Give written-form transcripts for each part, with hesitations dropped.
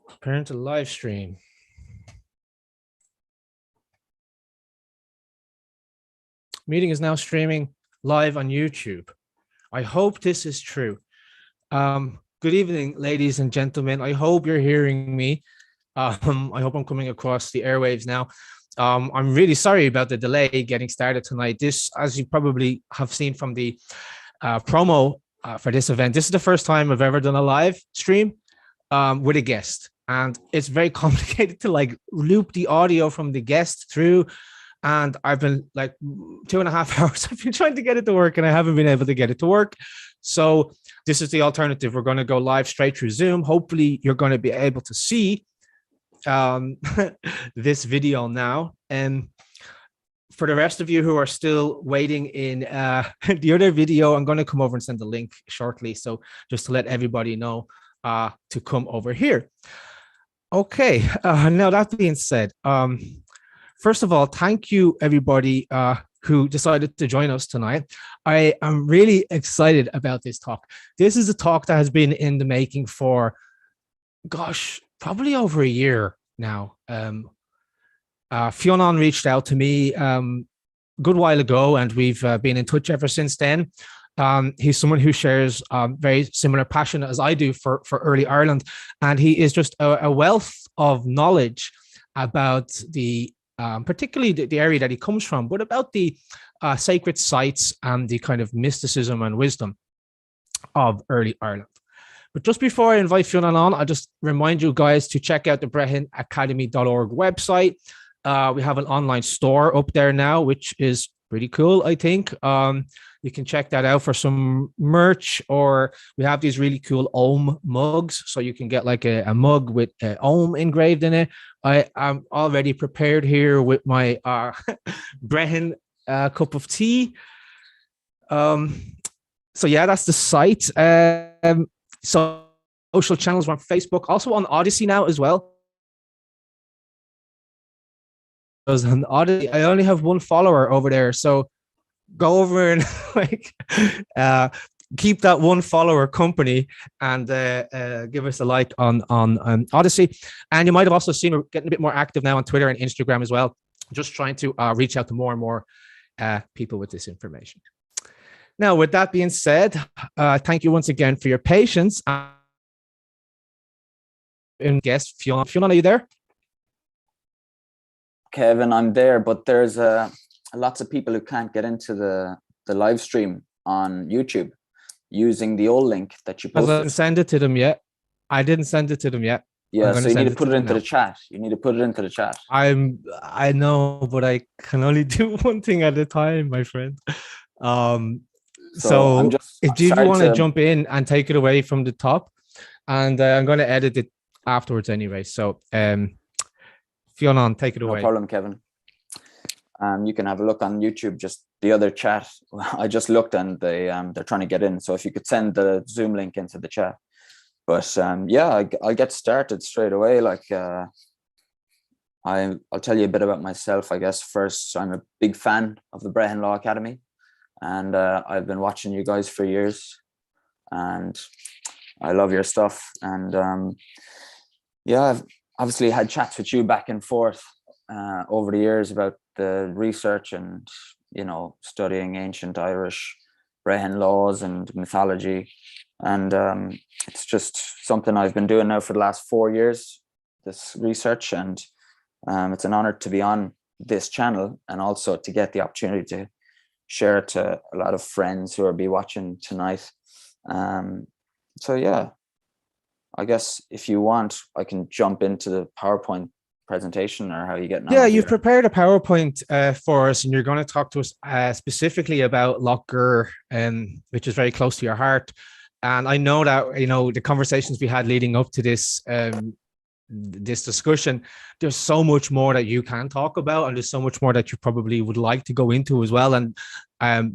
Preparing to live stream. Meeting is now streaming live on YouTube. I hope this is true. Good evening, ladies and gentlemen. I hope you're hearing me. I hope I'm coming across the airwaves now. I'm really sorry about the delay getting started tonight. This, as you probably have seen from the promo for this event, this is the first time I've ever done a live stream with a guest. And it's very complicated to like loop the audio from the guest through. And I've been like 2.5 hours. I've been trying to get it to work and I haven't been able to get it to work. So this is the alternative. We're going to go live straight through Zoom. Hopefully you're going to be able to see this video now. And for the rest of you who are still waiting in the other video, I'm going to come over and send the link shortly. So just to let everybody know to come over here. Okay, now that being said, first of all, thank you everybody who decided to join us tonight. I am really excited about this talk. This is a talk that has been in the making for, gosh, probably over a year now. Fionán reached out to me a good while ago, and we've been in touch ever since then. He's someone who shares very similar passion as I do for early Ireland, and he is just a wealth of knowledge about the particularly the area that he comes from, but about the sacred sites and the kind of mysticism and wisdom of early Ireland. But just before I invite Fionan on, I'll just remind you guys to check out the brehonacademy.org website. We have an online store up there now, which is pretty cool, I think. You can check that out for some merch, or we have these really cool Ohm mugs. So you can get like a mug with Ohm engraved in it. I am already prepared here with my Brehon cup of tea. So yeah, that's the site. So social channels, we're on Facebook, also on Odyssey now as well. On Odyssey, I only have one follower over there, so go over and like keep that one follower company and give us a like on Odyssey. And you might have also seen we're getting a bit more active now on Twitter and Instagram as well, just trying to reach out to more and more people with this information. Now, with that being said, thank you once again for your patience. And guest Fionán. Fionán, are you there? Kevin, I'm there, but there's lots of people who can't get into the live stream on YouTube using the old link that you posted. I didn't send it to them yet. Yeah, so you need to put it into the chat. You need to put it into the chat. I know, but I can only do one thing at a time, my friend. So if you want to jump in and take it away from the top, and I'm going to edit it afterwards anyway. So Fionán, take it away. No problem, Kevin. You can have a look on YouTube, just the other chat. I just looked and they're trying to get in. So if you could send the Zoom link into the chat. But yeah, I'll get started straight away. Like I'll tell you a bit about myself, I guess. First, I'm a big fan of the Brehon Law Academy. And I've been watching you guys for years. And I love your stuff. And yeah, I've obviously had chats with you back and forth over the years about the research and, you know, studying ancient Irish Brehon laws and mythology. And it's just something I've been doing now for the last 4 years, this research. And it's an honor to be on this channel and also to get the opportunity to share it to a lot of friends who will be watching tonight. So yeah, I guess if you want, I can jump into the PowerPoint presentation, or how you getting on? Yeah, you've prepared a PowerPoint for us, and you're going to talk to us specifically about Loch Gúr, which is very close to your heart. And I know that, you know, the conversations we had leading up to this this discussion, there's so much more that you can talk about, and there's so much more that you probably would like to go into as well. And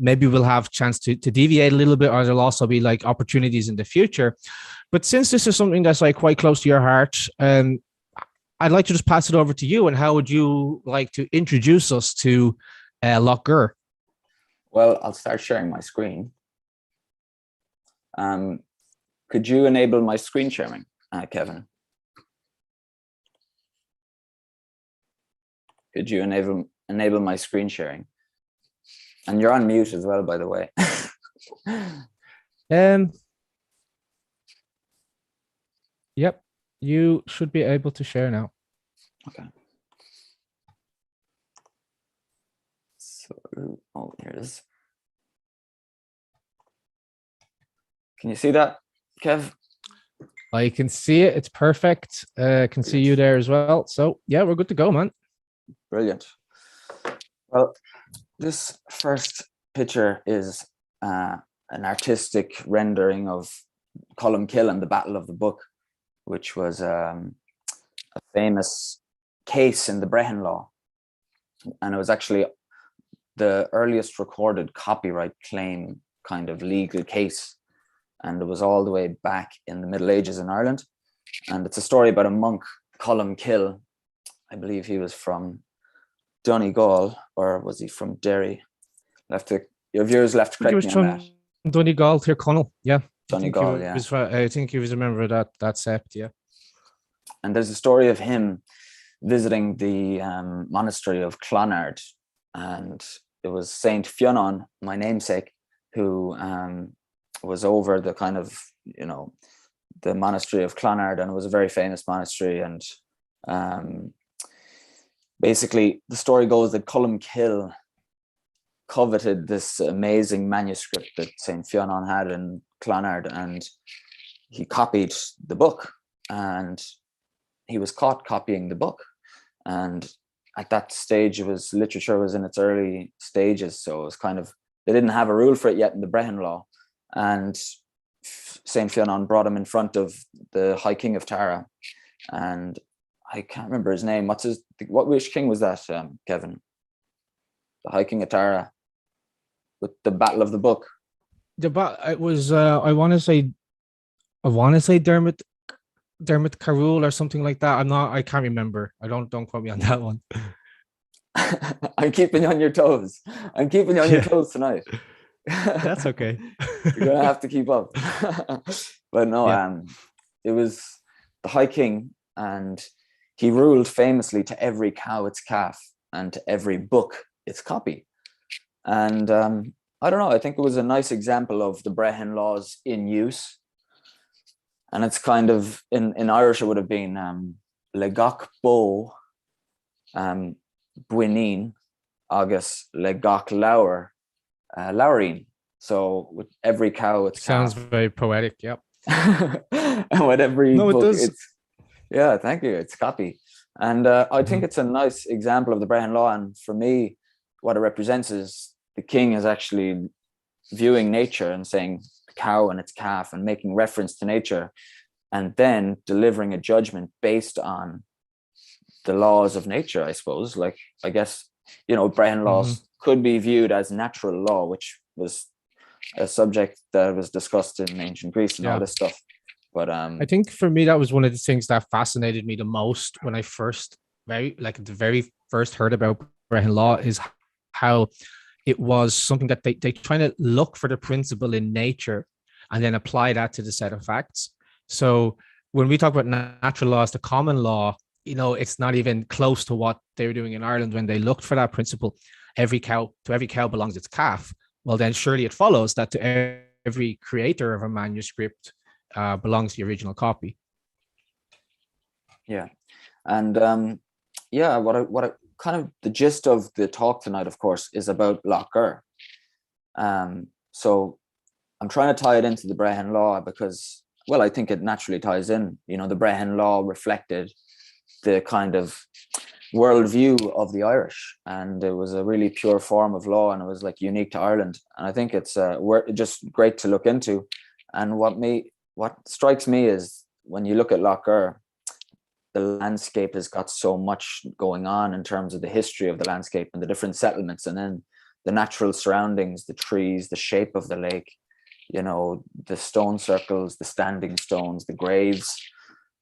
maybe we'll have a chance to deviate a little bit, or there'll also be like opportunities in the future. But since this is something that's like quite close to your heart, I'd like to just pass it over to you. And how would you like to introduce us to Loch Gúr? Well, I'll start sharing my screen. Could you enable my screen sharing, Kevin? Could you enable my screen sharing? And you're on mute as well, by the way. Yep, you should be able to share now. Okay. So, oh, here it is. Can you see that, Kev? I can see it. It's perfect. Can see you there as well. So yeah, we're good to go, man. Brilliant. Well, this first picture is an artistic rendering of Columkill and the Battle of the Book, which was a famous case in the Brehon law. And it was actually the earliest recorded copyright claim kind of legal case. And it was all the way back in the Middle Ages in Ireland. And it's a story about a monk, Columkill. I believe he was from Donegal, or was he from Derry? Your viewers left to correct me on that. Donegal, Tyrconnell, yeah. Donegal, yeah. I think he was a member of that sept, yeah. And there's a story of him visiting the monastery of Clonard, and it was Saint Fionán, my namesake, who was over the kind of, the monastery of Clonard, and it was a very famous monastery. And basically, the story goes that Columkill coveted this amazing manuscript that Saint Fionán had in Clonard, and he copied the book, and he was caught copying the book. And at that stage, literature was in its early stages, so it was kind of, they didn't have a rule for it yet in the Brehon law. And Saint Fionán brought him in front of the High King of Tara, and I can't remember his name. Which king was that, Kevin? The High King of Tara with the Battle of the Book. It was I want to say Dermot Carroll or something like that. I can't remember. Don't quote me on that one. I'm keeping you on your toes. I'm keeping you on your toes tonight. That's okay. You're gonna have to keep up. But no, yeah. It was the High King, and he ruled famously to every cow its calf and to every book its copy. And I don't know, I think it was a nice example of the Brehon laws in use. And it's kind of, in Irish, it would have been le gach bo buinin agus le gach lawer laurin. So with every cow, it's sounds calf. very poetic. Yep. And with every book, it's, yeah, thank you. It's copy. And I think it's a nice example of the Brehon law. And for me, what it represents is the king is actually viewing nature and saying the cow and its calf and making reference to nature, and then delivering a judgment based on the laws of nature, I suppose. Like, I guess, Brehon laws could be viewed as natural law, which was a subject that was discussed in ancient Greece and all this stuff. But I think for me, that was one of the things that fascinated me the most when I the very first heard about Brehon law, is how it was something that they trying to look for the principle in nature and then apply that to the set of facts. So when we talk about natural laws, the common law, it's not even close to what they were doing in Ireland when they looked for that principle. To every cow belongs its calf. Well, then surely it follows that to every creator of a manuscript belongs the original copy. Yeah. And what kind of the gist of the talk tonight, of course, is about Lough Gur. So I'm trying to tie it into the Brehon law because, well, I think it naturally ties in. The Brehon law reflected the kind of worldview of the Irish, and it was a really pure form of law, and it was like unique to Ireland. And I think it's just great to look into. And what strikes me is when you look at Lough Gur, the landscape has got so much going on in terms of the history of the landscape and the different settlements, and then the natural surroundings, the trees, the shape of the lake, the stone circles, the standing stones, the graves,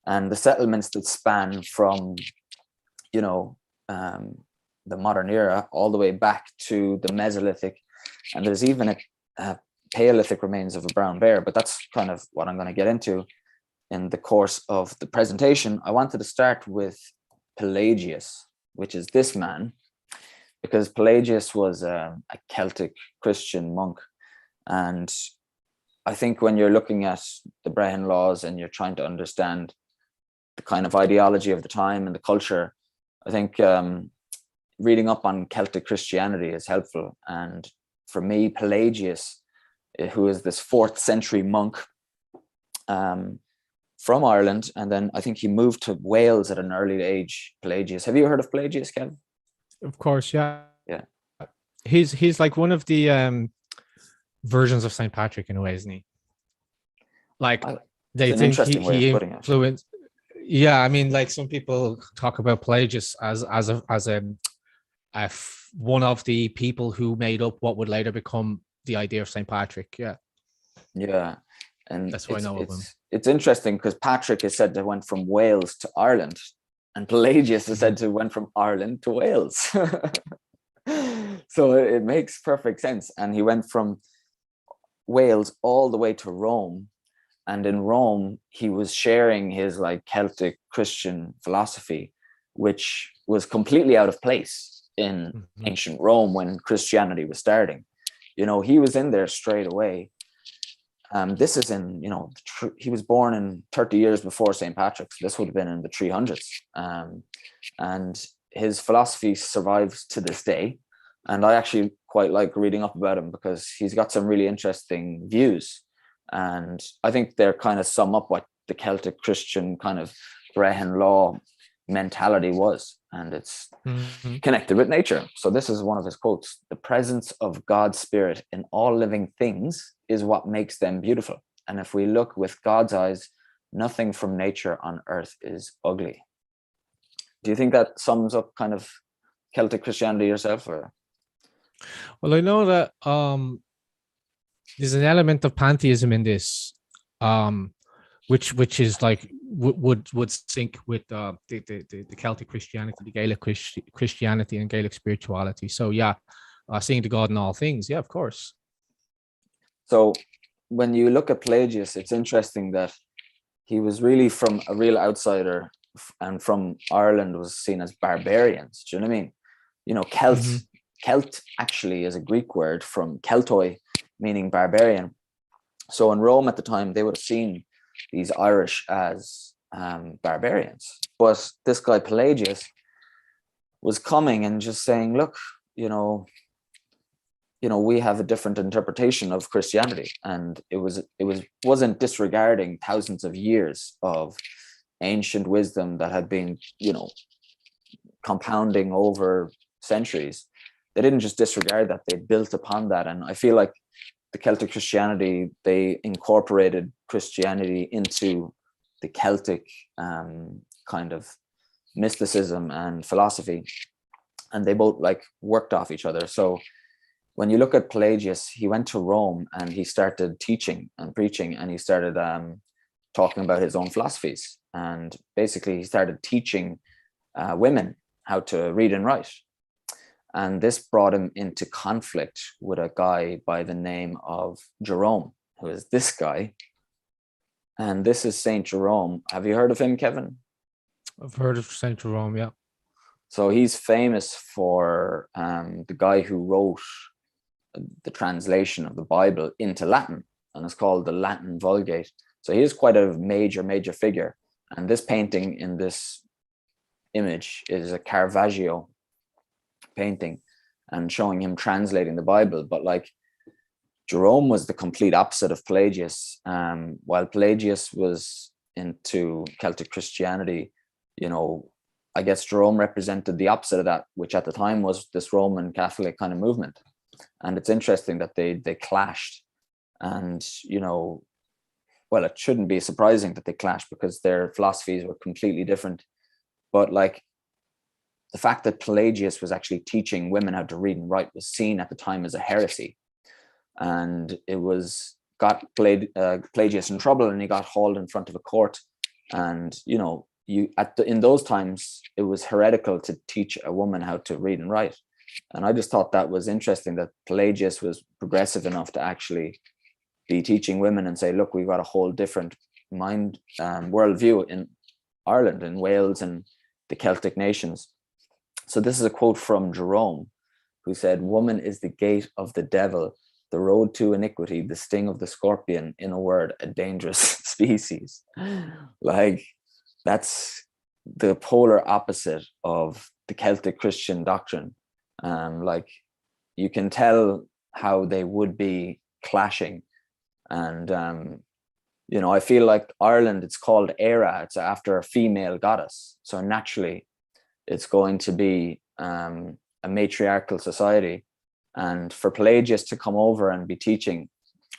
and the settlements that span from, the modern era all the way back to the Mesolithic. And there's even a Paleolithic remains of a brown bear, but that's kind of what I'm going to get into in the course of the presentation. I wanted to start with Pelagius. which is this man, because Pelagius was a Celtic Christian monk. And I think when you're looking at the Brehon laws and you're trying to understand the kind of ideology of the time and the culture, I think reading up on Celtic Christianity is helpful. And for me, Pelagius, who is this 4th century monk from Ireland, and then I think he moved to Wales at an early age. Pelagius, have you heard of Pelagius, Kev? Of course, yeah. Yeah. He's like one of the versions of Saint Patrick in a way, isn't he? Like they think he influenced. Yeah, I mean, like some people talk about Pelagius as one of the people who made up what would later become the idea of Saint Patrick. Yeah. Yeah. And that's why I know of him. It's interesting because Patrick is said to went from Wales to Ireland, and Pelagius is said to went from Ireland to Wales. So it makes perfect sense. And he went from Wales all the way to Rome. And in Rome, he was sharing his like Celtic Christian philosophy, which was completely out of place in ancient Rome when Christianity was starting. You know, he was in there straight away. This is in, you know, he was born in 30 years before St. Patrick's. This would have been in the 300s. And his philosophy survives to this day. And I actually quite like reading up about him because he's got some really interesting views. And I think they're kind of sum up what the Celtic Christian kind of Brehon law mentality was. And it's connected with nature. So this is one of his quotes: "The presence of God's spirit in all living things is what makes them beautiful. And if we look with God's eyes, nothing from nature on earth is ugly." Do you think that sums up kind of Celtic Christianity yourself? Or? Well, I know that there's an element of pantheism in this, which is like would sync with the Celtic Christianity, the Gaelic Christianity, and Gaelic spirituality. So yeah, seeing the God in all things. Yeah, of course. So when you look at Pelagius, it's interesting that he was really from a real outsider, and from Ireland was seen as barbarians. Do you know what I mean? You know, Celt actually is a Greek word from Keltoi, meaning barbarian. So in Rome at the time, they would have seen these Irish as barbarians. But this guy Pelagius was coming and just saying, look, you know, we have a different interpretation of Christianity. And it wasn't disregarding thousands of years of ancient wisdom that had been, you know, compounding over centuries. They didn't just disregard that, they built upon that. And I feel like the Celtic Christianity, they incorporated Christianity into the Celtic kind of mysticism and philosophy, and they both like worked off each other. So when you look at Pelagius, he went to Rome and he started teaching and preaching, and he started talking about his own philosophies. And basically he started teaching women how to read and write. And this brought him into conflict with a guy by the name of Jerome, who is this guy. And this is Saint Jerome. Have you heard of him, Kevin? I've heard of Saint Jerome, yeah. So he's famous for the guy who wrote the translation of the Bible into Latin, and it's called the Latin Vulgate. So he is quite a major figure. And this painting in this image is a Caravaggio painting and showing him translating the Bible. But like Jerome was the complete opposite of Pelagius. While Pelagius was into Celtic Christianity, you know, I guess Jerome represented the opposite of that, which at the time was this Roman Catholic kind of movement. And it's interesting that they clashed. And, you know, well, it shouldn't be surprising that they clashed because their philosophies were completely different. But like the fact that Pelagius was actually teaching women how to read and write was seen at the time as a heresy. And it got Pelagius in trouble, and he got hauled in front of a court. And, you know, in those times, it was heretical to teach a woman how to read and write. And I just thought that was interesting that Pelagius was progressive enough to actually be teaching women and say, look, we've got a whole different worldview in Ireland and Wales and the Celtic nations. So this is a quote from Jerome, who said, "Woman is the gate of the devil, the road to iniquity, the sting of the scorpion, in a word, a dangerous species." Like, that's the polar opposite of the Celtic Christian doctrine. Like, you can tell how they would be clashing. And you know, I feel like Ireland, it's called Éire, it's after a female goddess, so naturally it's going to be a matriarchal society. And for Pelagius to come over and be teaching,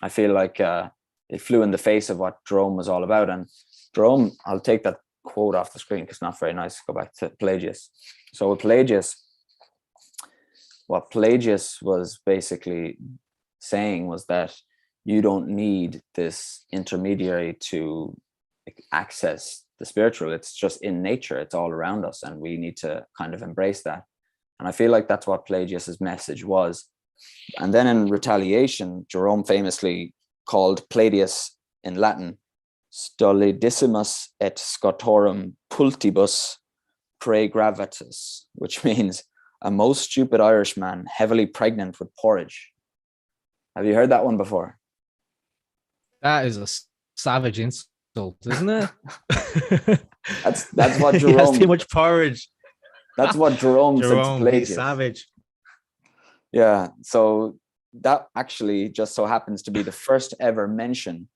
I feel like it flew in the face of what Jerome was all about. And Jerome, I'll take that quote off the screen because it's not very nice. Go back to Pelagius. So with Pelagius, what Pelagius was basically saying was that you don't need this intermediary to access the spiritual. It's just in nature. It's all around us, and we need to kind of embrace that. And I feel like that's what Pelagius's message was. And then in retaliation, Jerome famously called Pelagius in Latin stolidissimos et scotorum pultibus praegravatus, which means a most stupid Irishman heavily pregnant with porridge. Have you heard that one before? That is a savage insult, isn't it? That's what Jerome. He has too much porridge. That's what Jerome said to Pelagius. He's savage. Yeah, so that actually just so happens to be the first ever mention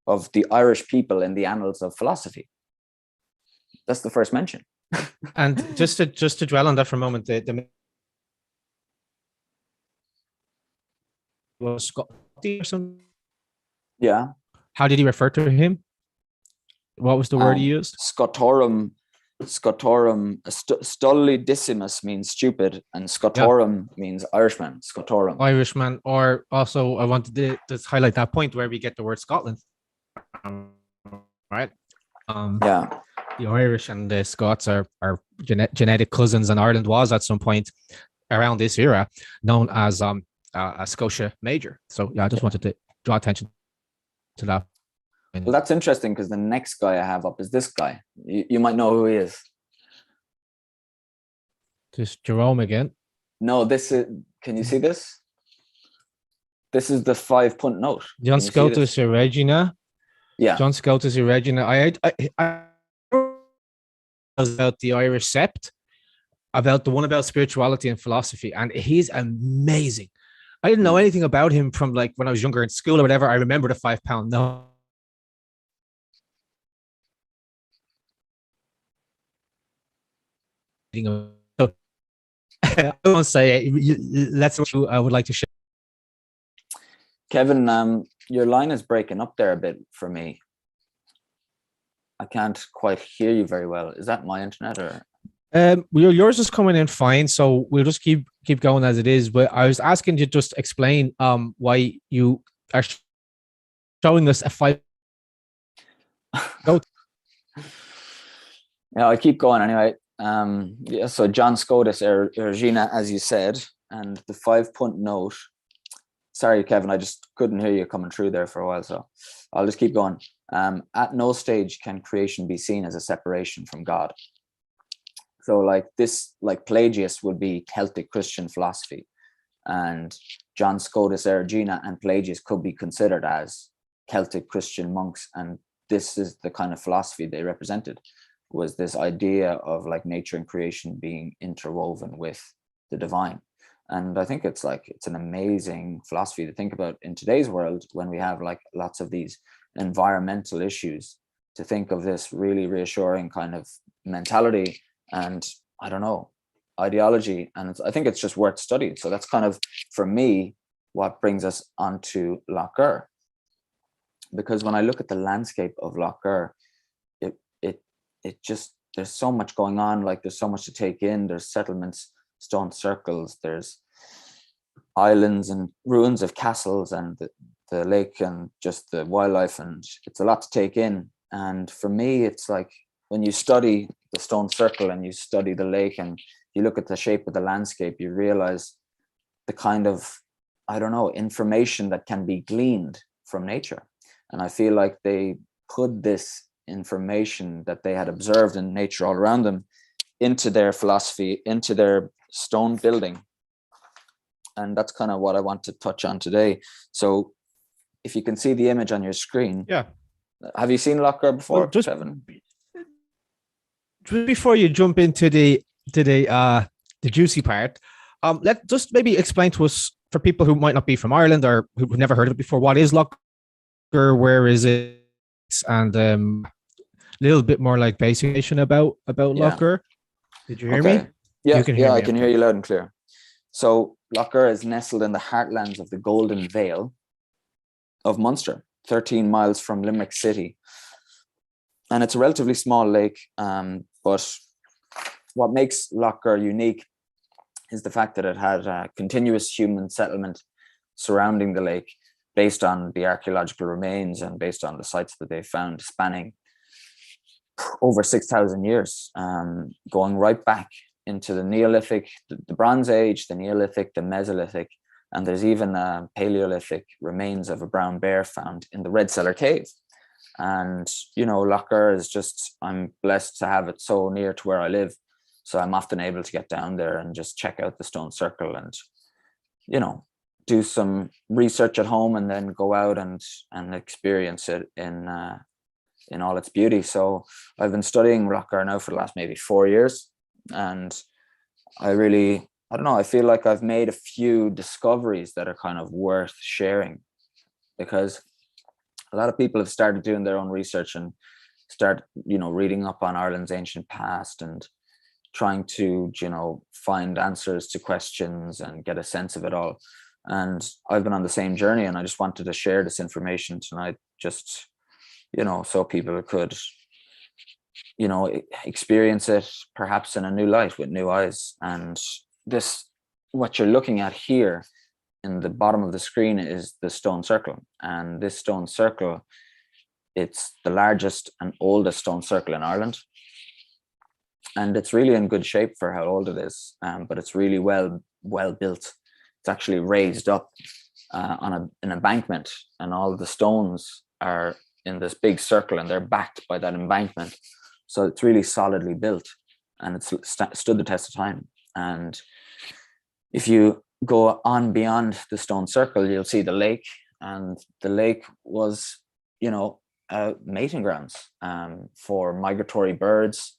of the Irish people in the annals of philosophy. That's the first mention. And just to dwell on that for a moment, the was Scotty or something. Yeah. How did he refer to him? What was the word he used? Scotorum, stolidissimos means stupid, and scotorum means Irishman. Scotorum. Irishman, or also I wanted to highlight that point where we get the word Scotland. Right. Yeah. The Irish and the Scots are genetic cousins, and Ireland was at some point around this era known as a Scotia Major. So yeah, I just wanted to draw attention to that. Well, that's interesting because the next guy I have up is this guy. You might know who he is. Just Jerome again. No, this is. Can you see this? This is the 5-punt note. John Scotus Regina. Yeah. John Scotus Regina. I about the Irish Sept, about the one about spirituality and philosophy, and he's amazing. I didn't know anything about him from like when I was younger in school or whatever. I remember the £5 note. I won't say it. That's what I would like to share. Kevin, your line is breaking up there a bit for me. I can't quite hear you very well. Is that my internet or? Yours is coming in fine, so we'll just keep going as it is. But I was asking you to just explain why you are showing us a 5. Yeah, I keep going anyway. Yeah, so John Scotus Regina, as you said, and the 5-punt note. Sorry, Kevin, I just couldn't hear you coming through there for a while, so I'll just keep going. At no stage can creation be seen as a separation from God. So like this, like Pelagius would be Celtic Christian philosophy, and John Scotus Regina and Pelagius could be considered as Celtic Christian monks, and this is the kind of philosophy they represented, was this idea of like nature and creation being interwoven with the divine. And I think it's an amazing philosophy to think about in today's world when we have like lots of these environmental issues, to think of this really reassuring kind of mentality and, I don't know, ideology. And I think it's just worth studying. So that's kind of, for me, what brings us onto Lough Gur. Because when I look at the landscape of Lough Gur, it just, there's so much going on. Like there's so much to take in. There's settlements, stone circles, there's islands and ruins of castles, and the lake and just the wildlife, and it's a lot to take in. And for me, it's like when you study the stone circle and you study the lake and you look at the shape of the landscape, you realize the kind of, I don't know, information that can be gleaned from nature. And I feel like they put this information that they had observed in nature all around them into their philosophy, into their stone building. And that's kind of what I want to touch on today. So if you can see the image on your screen. Yeah. Have you seen Lough Gur before, Well, just Kevin? before you jump into the juicy part, let just maybe explain to us, for people who might not be from Ireland or who've never heard of it before, what is Lough Gur, where is it, and a little bit more like basic information about Lough Gur. Did you hear me? Yeah, you can hear me, I can hear you loud and clear. So Lough Gur is nestled in the heartlands of the Golden Vale of Munster, 13 miles from Limerick City. And it's a relatively small lake, but what makes Lough Gur unique is the fact that it had continuous human settlement surrounding the lake, based on the archaeological remains and based on the sites that they found, spanning over 6,000 years, going right back into the Neolithic, the Bronze Age, the Neolithic, the Mesolithic, and there's even Paleolithic remains of a brown bear found in the Red Cellar Cave. And, Lough Gur is just, I'm blessed to have it so near to where I live. So I'm often able to get down there and just check out the stone circle and, do some research at home and then go out and experience it in all its beauty. So I've been studying Lough Gur now for the last maybe 4 years. And I don't know, I feel like I've made a few discoveries that are kind of worth sharing, because a lot of people have started doing their own research and start, reading up on Ireland's ancient past and trying to, find answers to questions and get a sense of it all. And I've been on the same journey, and I just wanted to share this information tonight, just, so people could, experience it perhaps in a new light with new eyes. And this, what you're looking at here in the bottom of the screen, is the stone circle. And this stone circle, it's the largest and oldest stone circle in Ireland. And it's really in good shape for how old it is, but it's really well built. It's actually raised up on an embankment, and all the stones are in this big circle, and they're backed by that embankment. So it's really solidly built, and it's stood the test of time. And if you go on beyond the stone circle, you'll see the lake, and the lake was, mating grounds for migratory birds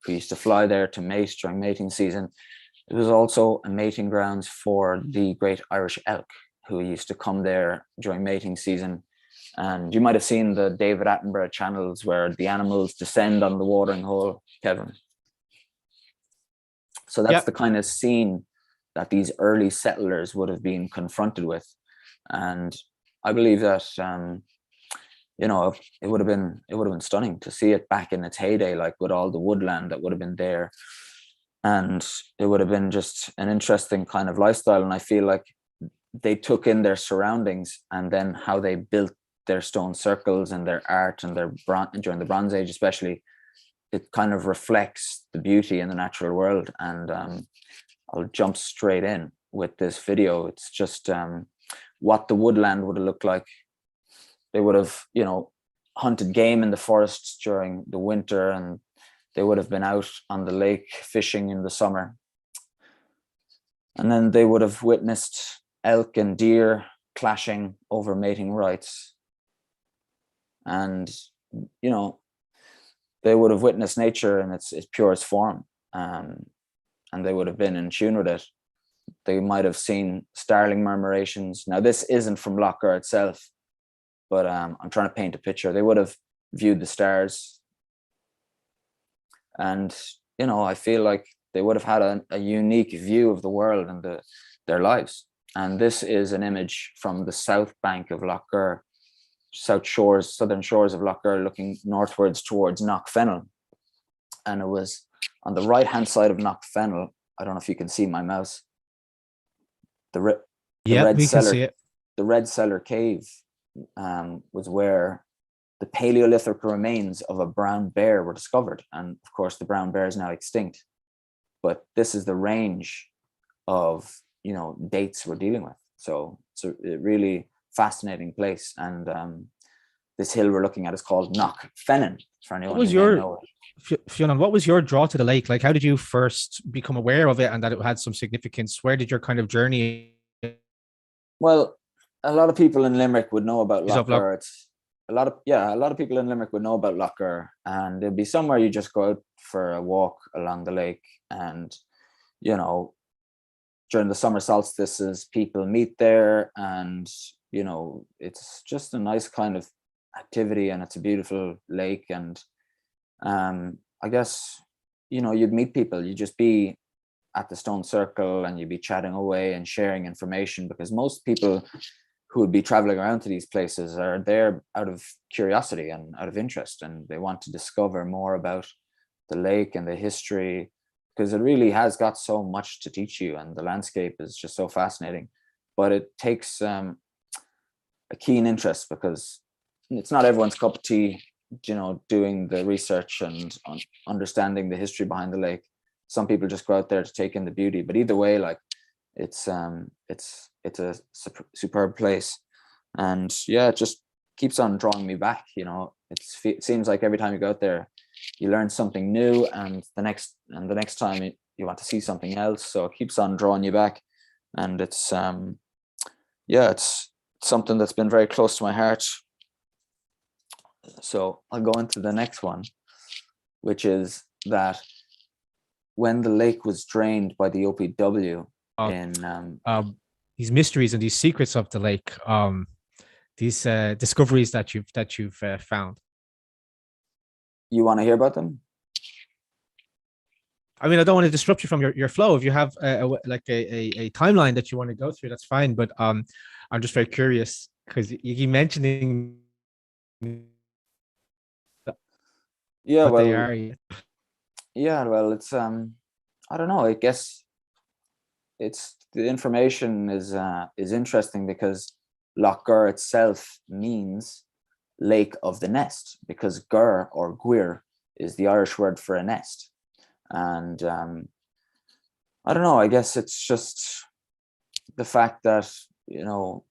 who used to fly there to mate during mating season. It was also a mating grounds for the great Irish elk, who used to come there during mating season. And you might have seen the David Attenborough channels where the animals descend on the watering hole, Kevin. So that's the kind of scene that these early settlers would have been confronted with. And I believe that, it would have been stunning to see it back in its heyday, like with all the woodland that would have been there. And it would have been just an interesting kind of lifestyle. And I feel like they took in their surroundings, and then how they built their stone circles and their art and during the Bronze Age especially, it kind of reflects the beauty in the natural world. And I'll jump straight in with this video. It's just what the woodland would have looked like. They would have, hunted game in the forests during the winter, and they would have been out on the lake fishing in the summer. And then they would have witnessed elk and deer clashing over mating rights. And, they would have witnessed nature in its purest form. And they would have been in tune with it. They might have seen starling murmurations. Now, this isn't from Lough Gur itself, but I'm trying to paint a picture. They would have viewed the stars. And, I feel like they would have had a unique view of the world and their lives. And this is an image from the south bank of Lough Gur, southern shores of Lough Gur, looking northwards towards Knockfennel. And it was on the right-hand side of Knockfennel. I don't know if you can see my mouse. The Red Cellar Cave was where the Paleolithic remains of a brown bear were discovered. And of course, the brown bear is now extinct. But this is the range of, dates we're dealing with. So it's a really fascinating place. And this hill we're looking at is called Knockfenin, for anyone What was who may your know it. Fionán, what was your draw to the lake? Like, how did you first become aware of it and that it had some significance? Where did your kind of journey Well, a lot of people in Limerick would know about Lough of Loch? Gur. It's a lot of people in Limerick would know about Lough Gur, and it'd be somewhere you just go out for a walk along the lake, and you know, during the summer solstices, people meet there, and you know, it's just a nice kind of activity, and it's a beautiful lake, and I guess, you know, you'd meet people, you'd just be at the stone circle and you'd be chatting away and sharing information, because most people who would be traveling around to these places are there out of curiosity and out of interest, and they want to discover more about the lake and the history, because it really has got so much to teach you, and the landscape is just so fascinating. But it takes a keen interest, because it's not everyone's cup of tea, you know, doing the research and understanding the history behind the lake. Some people just go out there to take in the beauty, but either way, like, it's a superb place, and yeah, it just keeps on drawing me back. You know, it seems like every time you go out there, you learn something new, and the next time you want to see something else. So it keeps on drawing you back, and it's something that's been very close to my heart. So I'll go into the next one, which is that when the lake was drained by the OPW in these mysteries and these secrets of the lake, these discoveries that you've found. You want to hear about them? I mean, I don't want to disrupt you from your flow. If you have a timeline that you want to go through, that's fine. But I'm just very curious, because you keep mentioning Yeah, what well, they are. yeah, well, it's I don't know. I guess it's the information is interesting, because Loch Gur itself means lake of the nest, because Gur or Gúir is the Irish word for a nest. And I don't know, I guess it's just the fact that, you know,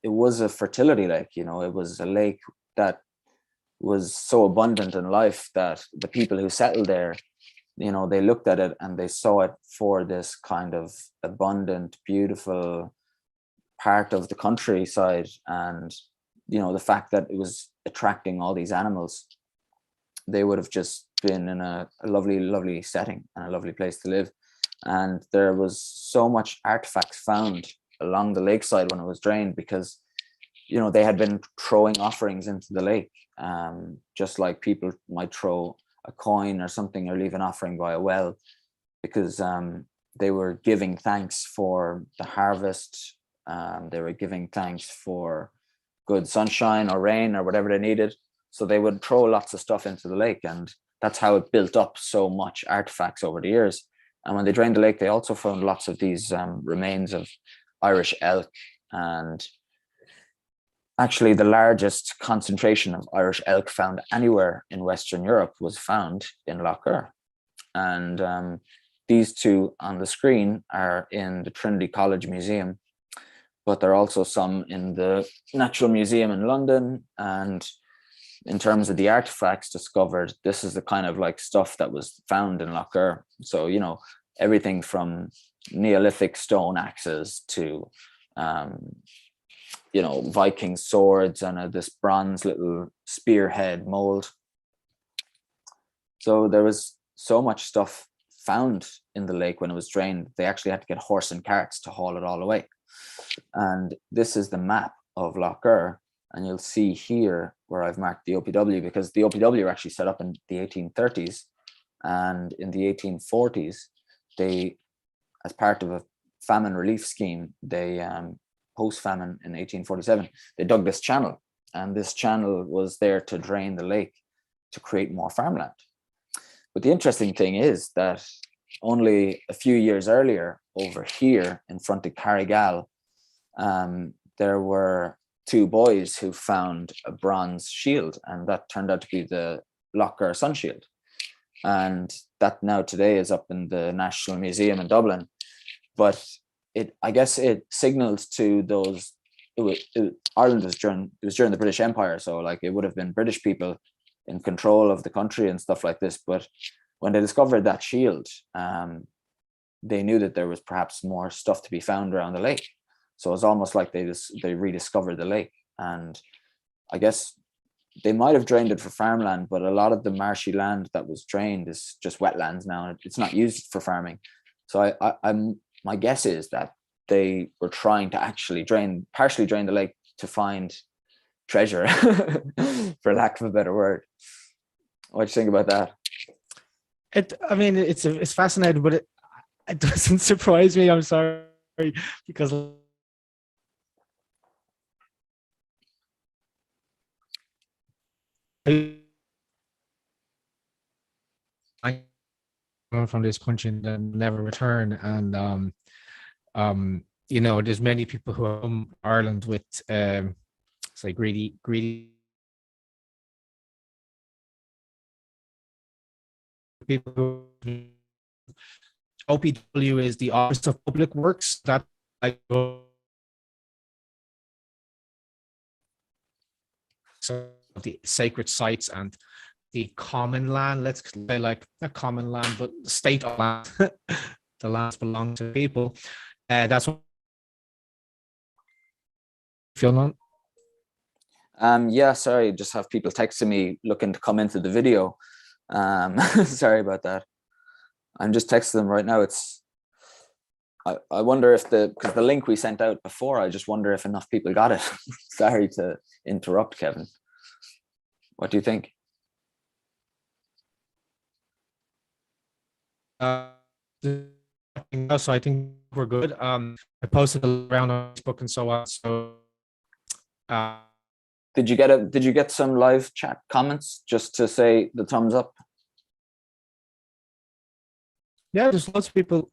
it was a fertility lake. You know, it was a lake that was so abundant in life that the people who settled there, you know, they looked at it and they saw it for this kind of abundant, beautiful part of the countryside. And, you know, the fact that it was attracting all these animals, they would have just been in a lovely, lovely setting and a lovely place to live. And there was so much artifacts found along the lakeside when it was drained, because, you know, they had been throwing offerings into the lake, just like people might throw a coin or something or leave an offering by a well, because they were giving thanks for the harvest. They were giving thanks for good sunshine or rain or whatever they needed. So they would throw lots of stuff into the lake, and that's how it built up so much artifacts over the years. And when they drained the lake, they also found lots of these remains of Irish elk, and actually the largest concentration of Irish elk found anywhere in Western Europe was found in Lough Gur. And these two on the screen are in the Trinity College Museum, but there are also some in the Natural Museum in London. And in terms of the artifacts discovered, this is the kind of like stuff that was found in Lough Gur. So, you know, everything from Neolithic stone axes to you know, Viking swords and this bronze little spearhead mold. So there was so much stuff found in the lake when it was drained. They actually had to get horse and carts to haul it all away. And this is the map of Lough Gur. And you'll see here where I've marked the OPW, because the OPW were actually set up in the 1830s. And in the 1840s, they, as part of a famine relief scheme, they post-famine in 1847, they dug this channel, and this channel was there to drain the lake to create more farmland. But the interesting thing is that only a few years earlier, over here in front of Carrigal, there were two boys who found a bronze shield, and that turned out to be the Loch Gur sun shield. And that now today is up in the National Museum in Dublin. But I guess it signals to those Ireland was during the British Empire, so like it would have been British people in control of the country and stuff like this. But when they discovered that shield, they knew that there was perhaps more stuff to be found around the lake. So it's almost like they rediscovered the lake. And I guess they might have drained it for farmland, but a lot of the marshy land that was drained is just wetlands now. It's not used for farming. So my guess is that they were trying to actually partially drain the lake to find treasure, for lack of a better word. What do you think about that? It's fascinating, but it doesn't surprise me. I'm sorry, because I from this country and then never return. And there's many people who are from Ireland with say greedy people. OPW is the Office of Public Works, that I go so the sacred sites and the common land, let's say, like not common land, but state of land. The lands belong to people. That's what Fionán. Yeah, sorry, just have people texting me looking to come into the video. Sorry about that. I'm just texting them right now. I wonder if because the link we sent out before, I just wonder if enough people got it. Sorry to interrupt, Kevin. What do you think? So I think we're good. I posted around on Facebook and so on. So did you get some live chat comments just to say the thumbs up? Yeah, there's lots of people.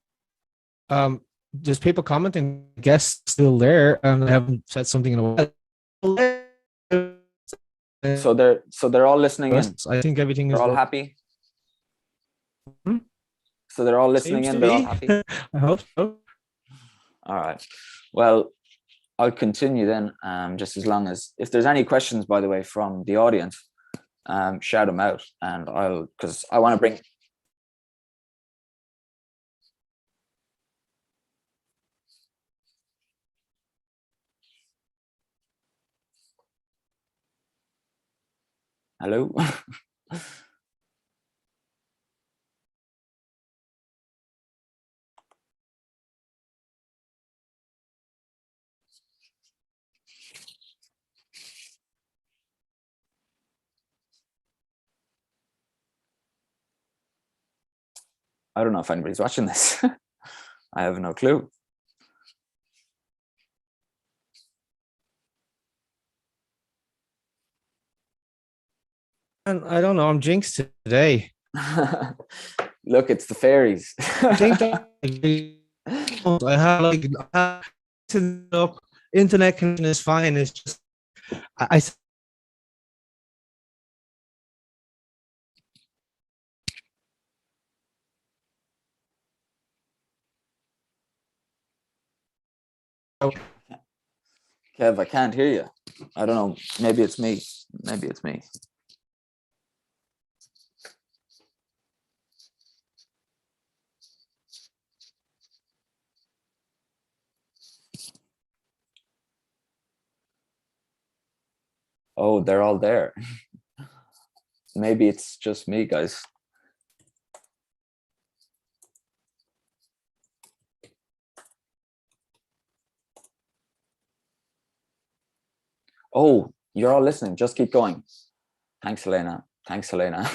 There's people commenting. Guests still there, and I haven't said something in a while. So they're all listening in. I think everything they're is all happy. Hmm? So they're all listening in. They're all happy. I hope so. All right. Well, I'll continue then. Just as long as if there's any questions, by the way, from the audience, shout them out, and because I want to bring. Hello. I don't know if anybody's watching this. I have no clue. And I don't know. I'm jinxed today. Look, it's the fairies. I have internet connection is fine. It's just I Kev, I can't hear you. I don't know. Maybe it's me. Maybe it's me. Oh, they're all there. Maybe it's just me, guys. Oh, you're all listening. Just keep going. Thanks, Helena. Thanks, Helena.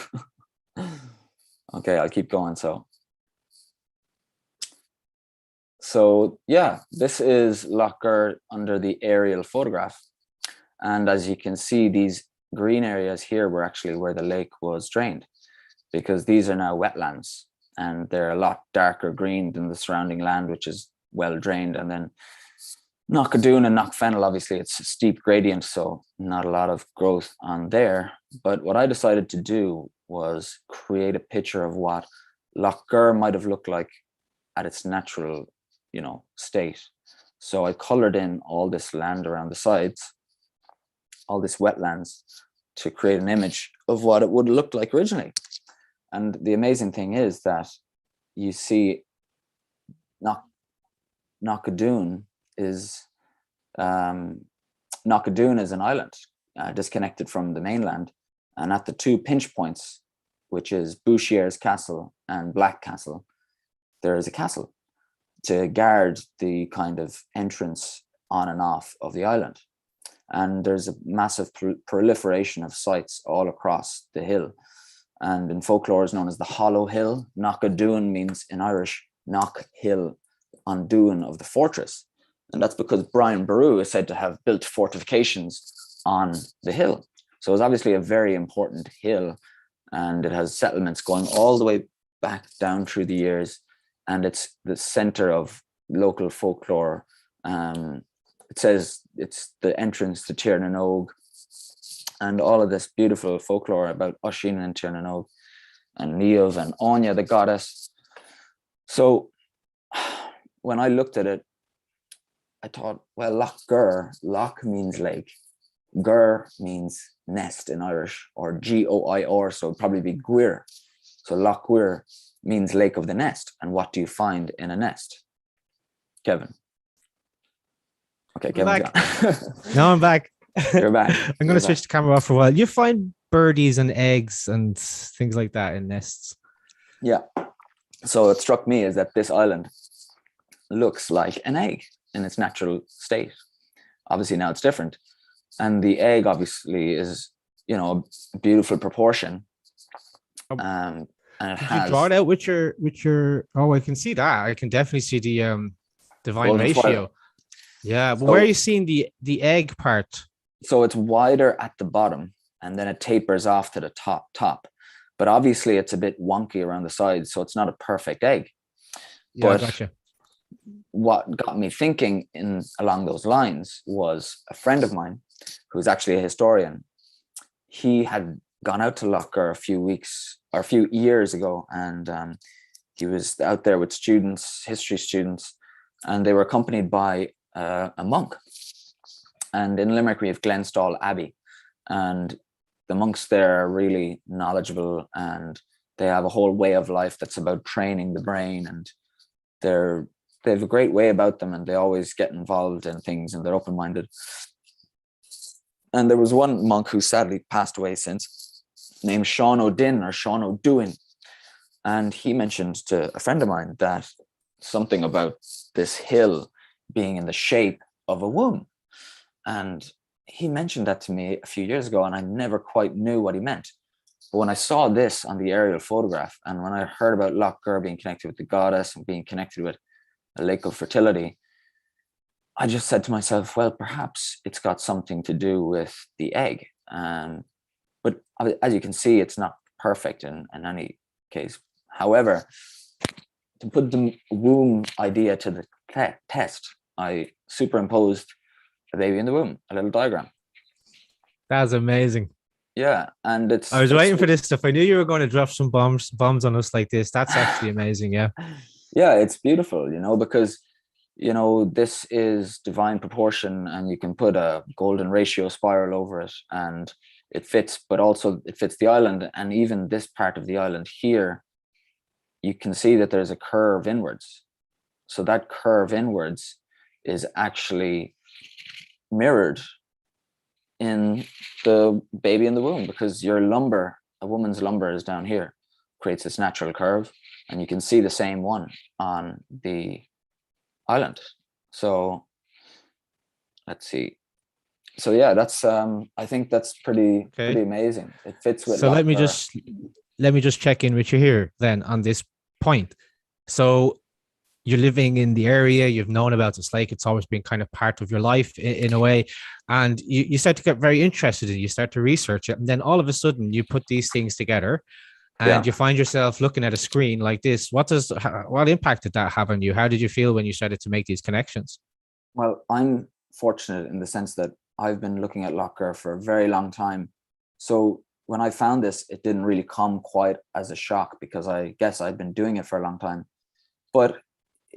Okay, I'll keep going. So yeah, this is Lough Gur under the aerial photograph. And as you can see, these green areas here were actually where the lake was drained, because these are now wetlands and they're a lot darker green than the surrounding land, which is well drained. And then Knockadoon and Knockfennel, obviously it's a steep gradient, so not a lot of growth on there. But what I decided to do was create a picture of what Lough Gur might have looked like at its natural, state. So I colored in all this land around the sides, all this wetlands, to create an image of what it would look like originally. And the amazing thing is that you see Knockadoon is Knockadoon is an island disconnected from the mainland, and at the two pinch points, which is Bouchier's Castle and Black Castle, there is a castle to guard the kind of entrance on and off of the island. And there's a massive proliferation of sites all across the hill, and in folklore is known as the Hollow Hill. Knockadoon means in Irish knock hill, on Doon of the fortress. And that's because Brian Boru is said to have built fortifications on the hill. So it's obviously a very important hill, and it has settlements going all the way back down through the years. And it's the center of local folklore. It says it's the entrance to Tír na nÓg, and all of this beautiful folklore about Oisin and Tír na nÓg, and Niamh and Anya, the goddess. So when I looked at it, I thought, well, Lough Gur, Loch means lake, Gur means nest in Irish, or Goir, so it'd probably be Gúr. So Loch Gúr means lake of the nest. And what do you find in a nest? Kevin. Okay, Kevin's gone. No, I'm back. You're back. I'm going to switch the camera off for a while. You find birdies and eggs and things like that in nests. Yeah. So what struck me is that this island looks like an egg in its natural state. Obviously now it's different. And the egg obviously is, a beautiful proportion. And it Did you draw it out with your, oh, I can see that. I can definitely see the divine ratio. Foil. Yeah, but where are you seeing the egg part? So it's wider at the bottom, and then it tapers off to the top. But obviously it's a bit wonky around the sides, so it's not a perfect egg. Yeah, but gotcha. What got me thinking along those lines was a friend of mine who's actually a historian. He had gone out to Lough Gur a few years ago, and he was out there with history students, and they were accompanied by a monk. And in Limerick we have Glenstall Abbey, and the monks there are really knowledgeable, and they have a whole way of life that's about training the brain, and they have a great way about them, and they always get involved in things, and they're open-minded. And there was one monk who sadly passed away since, named Sean O'Din or Sean O'Doin, and he mentioned to a friend of mine that something about this hill being in the shape of a womb. And he mentioned that to me a few years ago, and I never quite knew what he meant. But when I saw this on the aerial photograph, and when I heard about Lough Gur being connected with the goddess and being connected with a lake of fertility, I just said to myself, well, perhaps it's got something to do with the egg. But as you can see, it's not perfect in any case. However, to put the womb idea to the test, I superimposed a baby in the womb, a little diagram. That's amazing. Yeah, and I was waiting for this stuff. I knew you were going to drop some bombs on us like this. That's actually amazing. Yeah. Yeah, it's beautiful, because this is divine proportion, and you can put a golden ratio spiral over it, and it fits, but also it fits the island. And even this part of the island here, you can see that there's a curve inwards. So that curve inwards is actually mirrored in the baby in the womb, because your lumbar, a woman's lumbar, is down here, creates this natural curve, and you can see the same one on the island. So let's see. So yeah, that's I think that's pretty amazing. It fits with. So let me just check in with you here then on this point. So you're living in the area, you've known about this lake, it's always been kind of part of your life in a way, and you start to get very interested in it, you start to research it, and then all of a sudden you put these things together, and you find yourself looking at a screen like this. What impact did that have on you? How did you feel when you started to make these connections? Well, I'm fortunate in the sense that I've been looking at Lough Gur for a very long time. So when I found this, it didn't really come quite as a shock, because I guess I'd been doing it for a long time. But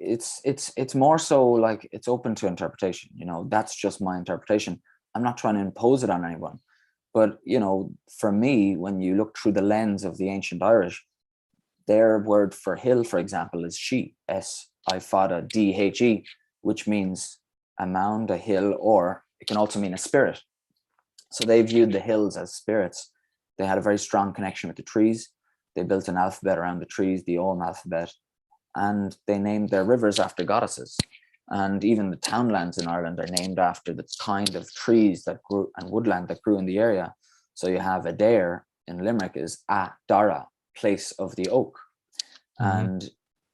it's more so like it's open to interpretation. That's just my interpretation. I'm not trying to impose it on anyone. But, for me, when you look through the lens of the ancient Irish, their word for hill, for example, is she, S-I-F-A-D-A-D-H-E, which means a mound, a hill, or it can also mean a spirit. So they viewed the hills as spirits. They had a very strong connection with the trees. They built an alphabet around the trees, the Olm alphabet, and they named their rivers after goddesses. And even the townlands in Ireland are named after the kind of trees that grew and woodland that grew in the area. So you have Adair in Limerick is A Dara, place of the oak. And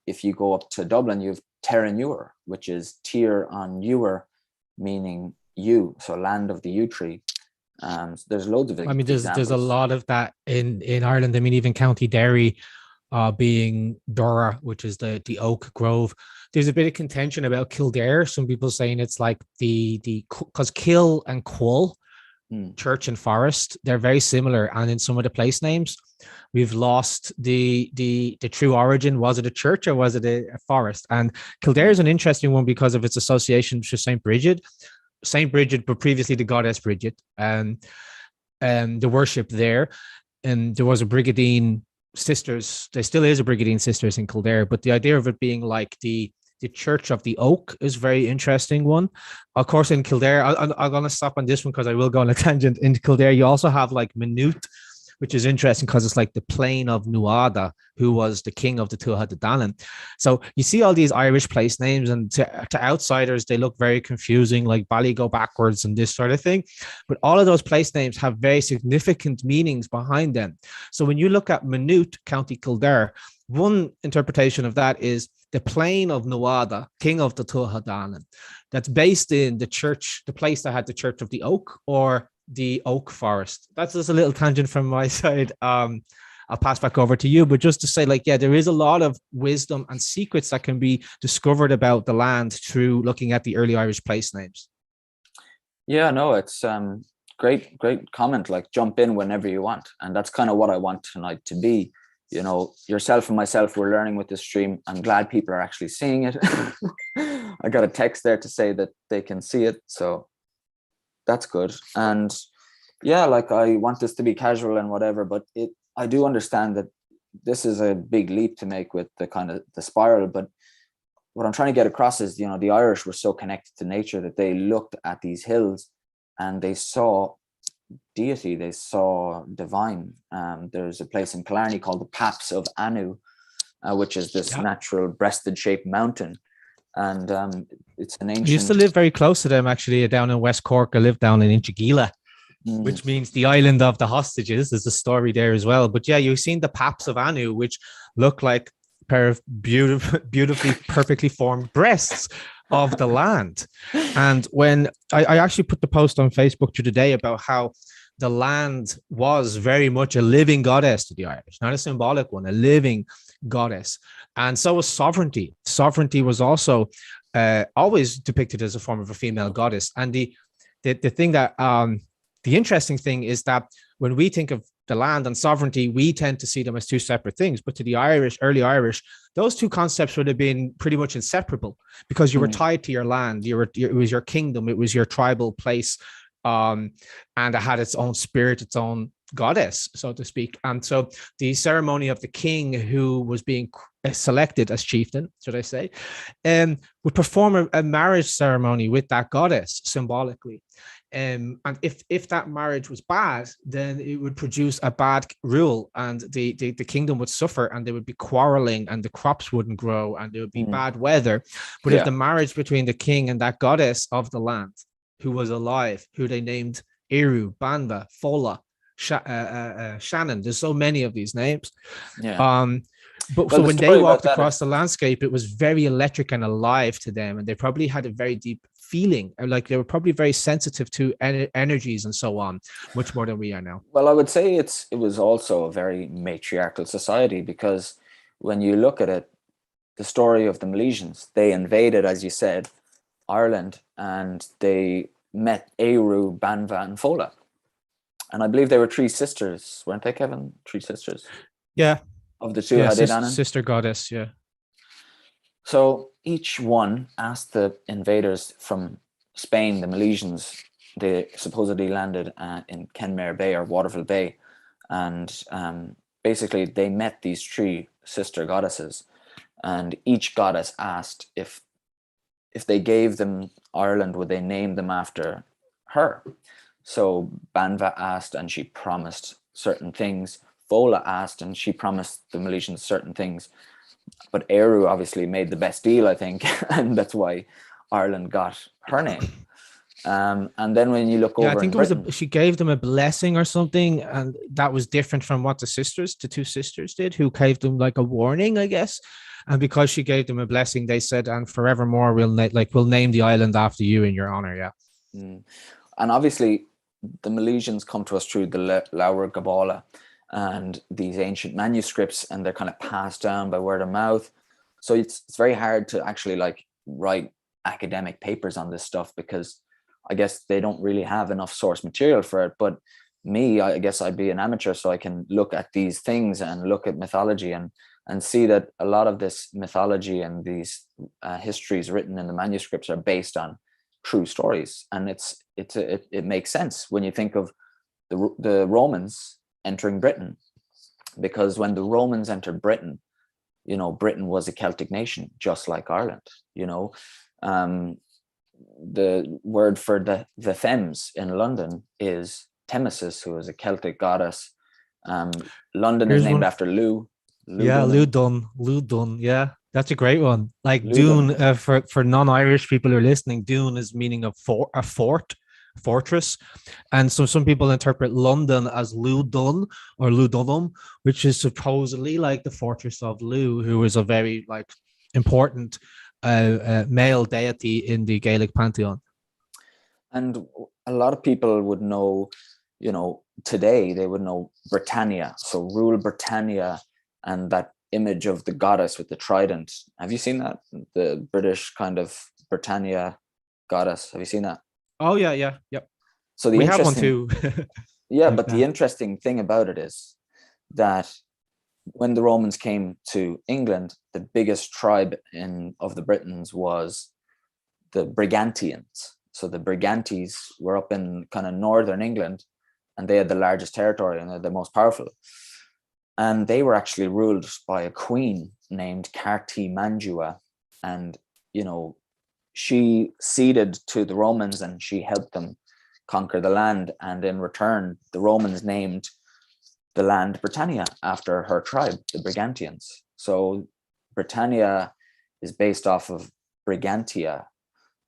if you go up to Dublin, you have Terenure, which is Tír on Ewer, meaning yew, so land of the yew tree. There's loads of there's a lot of that in Ireland. Even County Derry being Dora, which is the oak grove. There's a bit of contention about Kildare. Some people saying it's like because Kill and Qull, church and forest, they're very similar. And in some of the place names, we've lost the true origin. Was it a church or was it a forest? And Kildare is an interesting one because of its association to Saint Bridget, but previously the goddess Bridget, and the worship there. And there was a Brigadine sisters. There still is a Brigadine sisters in Kildare, but the idea of it being like the Church of the Oak is very interesting one. Of course, in Kildare, I'm going to stop on this one because I will go on a tangent. In Kildare, you also have like Maynooth, which is interesting because it's like the plain of Nuada, who was the king of the Tuatha De Danann. So you see all these Irish place names, and to outsiders, they look very confusing, like Ballygo backwards and this sort of thing. But all of those place names have very significant meanings behind them. So when you look at Maynooth, County Kildare, one interpretation of that is the plain of Nuada, king of the Tuatha De Danann. That's based in the church, the place that had the Church of the Oak, or the oak forest. That's just a little tangent from my side. I'll pass back over to you, but just to say, there is a lot of wisdom and secrets that can be discovered about the land through looking at the early Irish place names. Yeah, no, it's great comment. Like, jump in whenever you want, and that's kind of what I want tonight to be. Yourself and myself, we're learning with this stream. I'm glad people are actually seeing it. I got a text there to say that they can see it, so that's good. And yeah, like, I want this to be casual and whatever, but I do understand that this is a big leap to make with the kind of the spiral. But what I'm trying to get across is, the Irish were so connected to nature that they looked at these hills and they saw deity, they saw divine. There's a place in Killarney called the Paps of Anu, which is this natural breasted shaped mountain. And it's an ancient... I used to live very close to them, actually, down in West Cork. I lived down in Inchigeela, which means the island of the hostages. There's a story there as well. But yeah, you've seen the Paps of Anu, which look like a pair of beautifully, perfectly formed breasts of the land. And when I actually put the post on Facebook today about how the land was very much a living goddess to the Irish, not a symbolic one, a living goddess. And so was sovereignty. Sovereignty was also always depicted as a form of a female goddess. And the thing that the interesting thing is that when we think of the land and sovereignty, we tend to see them as two separate things. But to the Irish, early Irish, those two concepts would have been pretty much inseparable, because you were tied to your land. It was your kingdom. It was your tribal place. And it had its own spirit, its own goddess, so to speak. And so the ceremony of the king who was being selected as chieftain, should I say, would perform a marriage ceremony with that goddess symbolically. And if that marriage was bad, then it would produce a bad rule, and the kingdom would suffer, and there would be quarreling, and the crops wouldn't grow, and there would be bad weather. But if the marriage between the king and that goddess of the land, who was alive, who they named Eru, Banva, Fola, Shannon, there's so many of these names. But so when they walked across the landscape, it was very electric and alive to them, and they probably had a very deep feeling, like they were probably very sensitive to energies and so on, much more than we are now. Well, I would say it was also a very matriarchal society, because when you look at it, the story of the Milesians, they invaded, as you said, Ireland, and they met Eru, Banva, and Fola. And I believe they were three sisters, weren't they, Kevin? Three sisters. Yeah. Of the Tuatha De Danann. Sister goddess, yeah. So, each one asked the invaders from Spain, the Milesians. They supposedly landed in Kenmare Bay or Waterville Bay, and basically they met these three sister goddesses, and each goddess asked if they gave them Ireland, would they name them after her? So Banva asked, and she promised certain things. Fola asked, and she promised the Milesians certain things. But Eru obviously made the best deal, I think, and that's why Ireland got her name. And then when you look over, I think it Britain, was she gave them a blessing or something, and that was different from what the two sisters did, who gave them like a warning, I guess. And because she gave them a blessing, they said, "And forevermore, we'll name the island after you in your honor." Yeah. And obviously, the Milesians come to us through the Lough Gur and these ancient manuscripts, and they're kind of passed down by word of mouth. So it's very hard to actually like write academic papers on this stuff, because I guess they don't really have enough source material for it. But me, I guess I'd be an amateur, so I can look at these things and look at mythology and see that a lot of this mythology and these histories written in the manuscripts are based on true stories. And it makes sense when you think of the Romans entering Britain, because when the Romans entered Britain, Britain was a Celtic nation, just like Ireland. The word for the Thames in London is Temesis, who is a Celtic goddess. London is named after Lough. Lough. Yeah, that's a great one. Like Doon, for non-Irish people who are listening, Doon is meaning a fortress, and so some people interpret London as Lough or Lough, which is supposedly like the fortress of Lough, who is a very like important male deity in the Gaelic pantheon. And a lot of people would know, today they would know Britannia, so rule Britannia, and that image of the goddess with the trident. Have you seen that? The British kind of Britannia goddess. Have you seen that? Oh yeah. Yep. So we have one too. Yeah, but the interesting thing about it is that when the Romans came to England, the biggest tribe of the Britons was the Brigantians. So the Brigantes were up in kind of northern England, and they had the largest territory and they're the most powerful. And they were actually ruled by a queen named Carti Manjua. And, she ceded to the Romans and she helped them conquer the land. And in return, the Romans named the land Britannia after her tribe, the Brigantians. So Britannia is based off of Brigantia.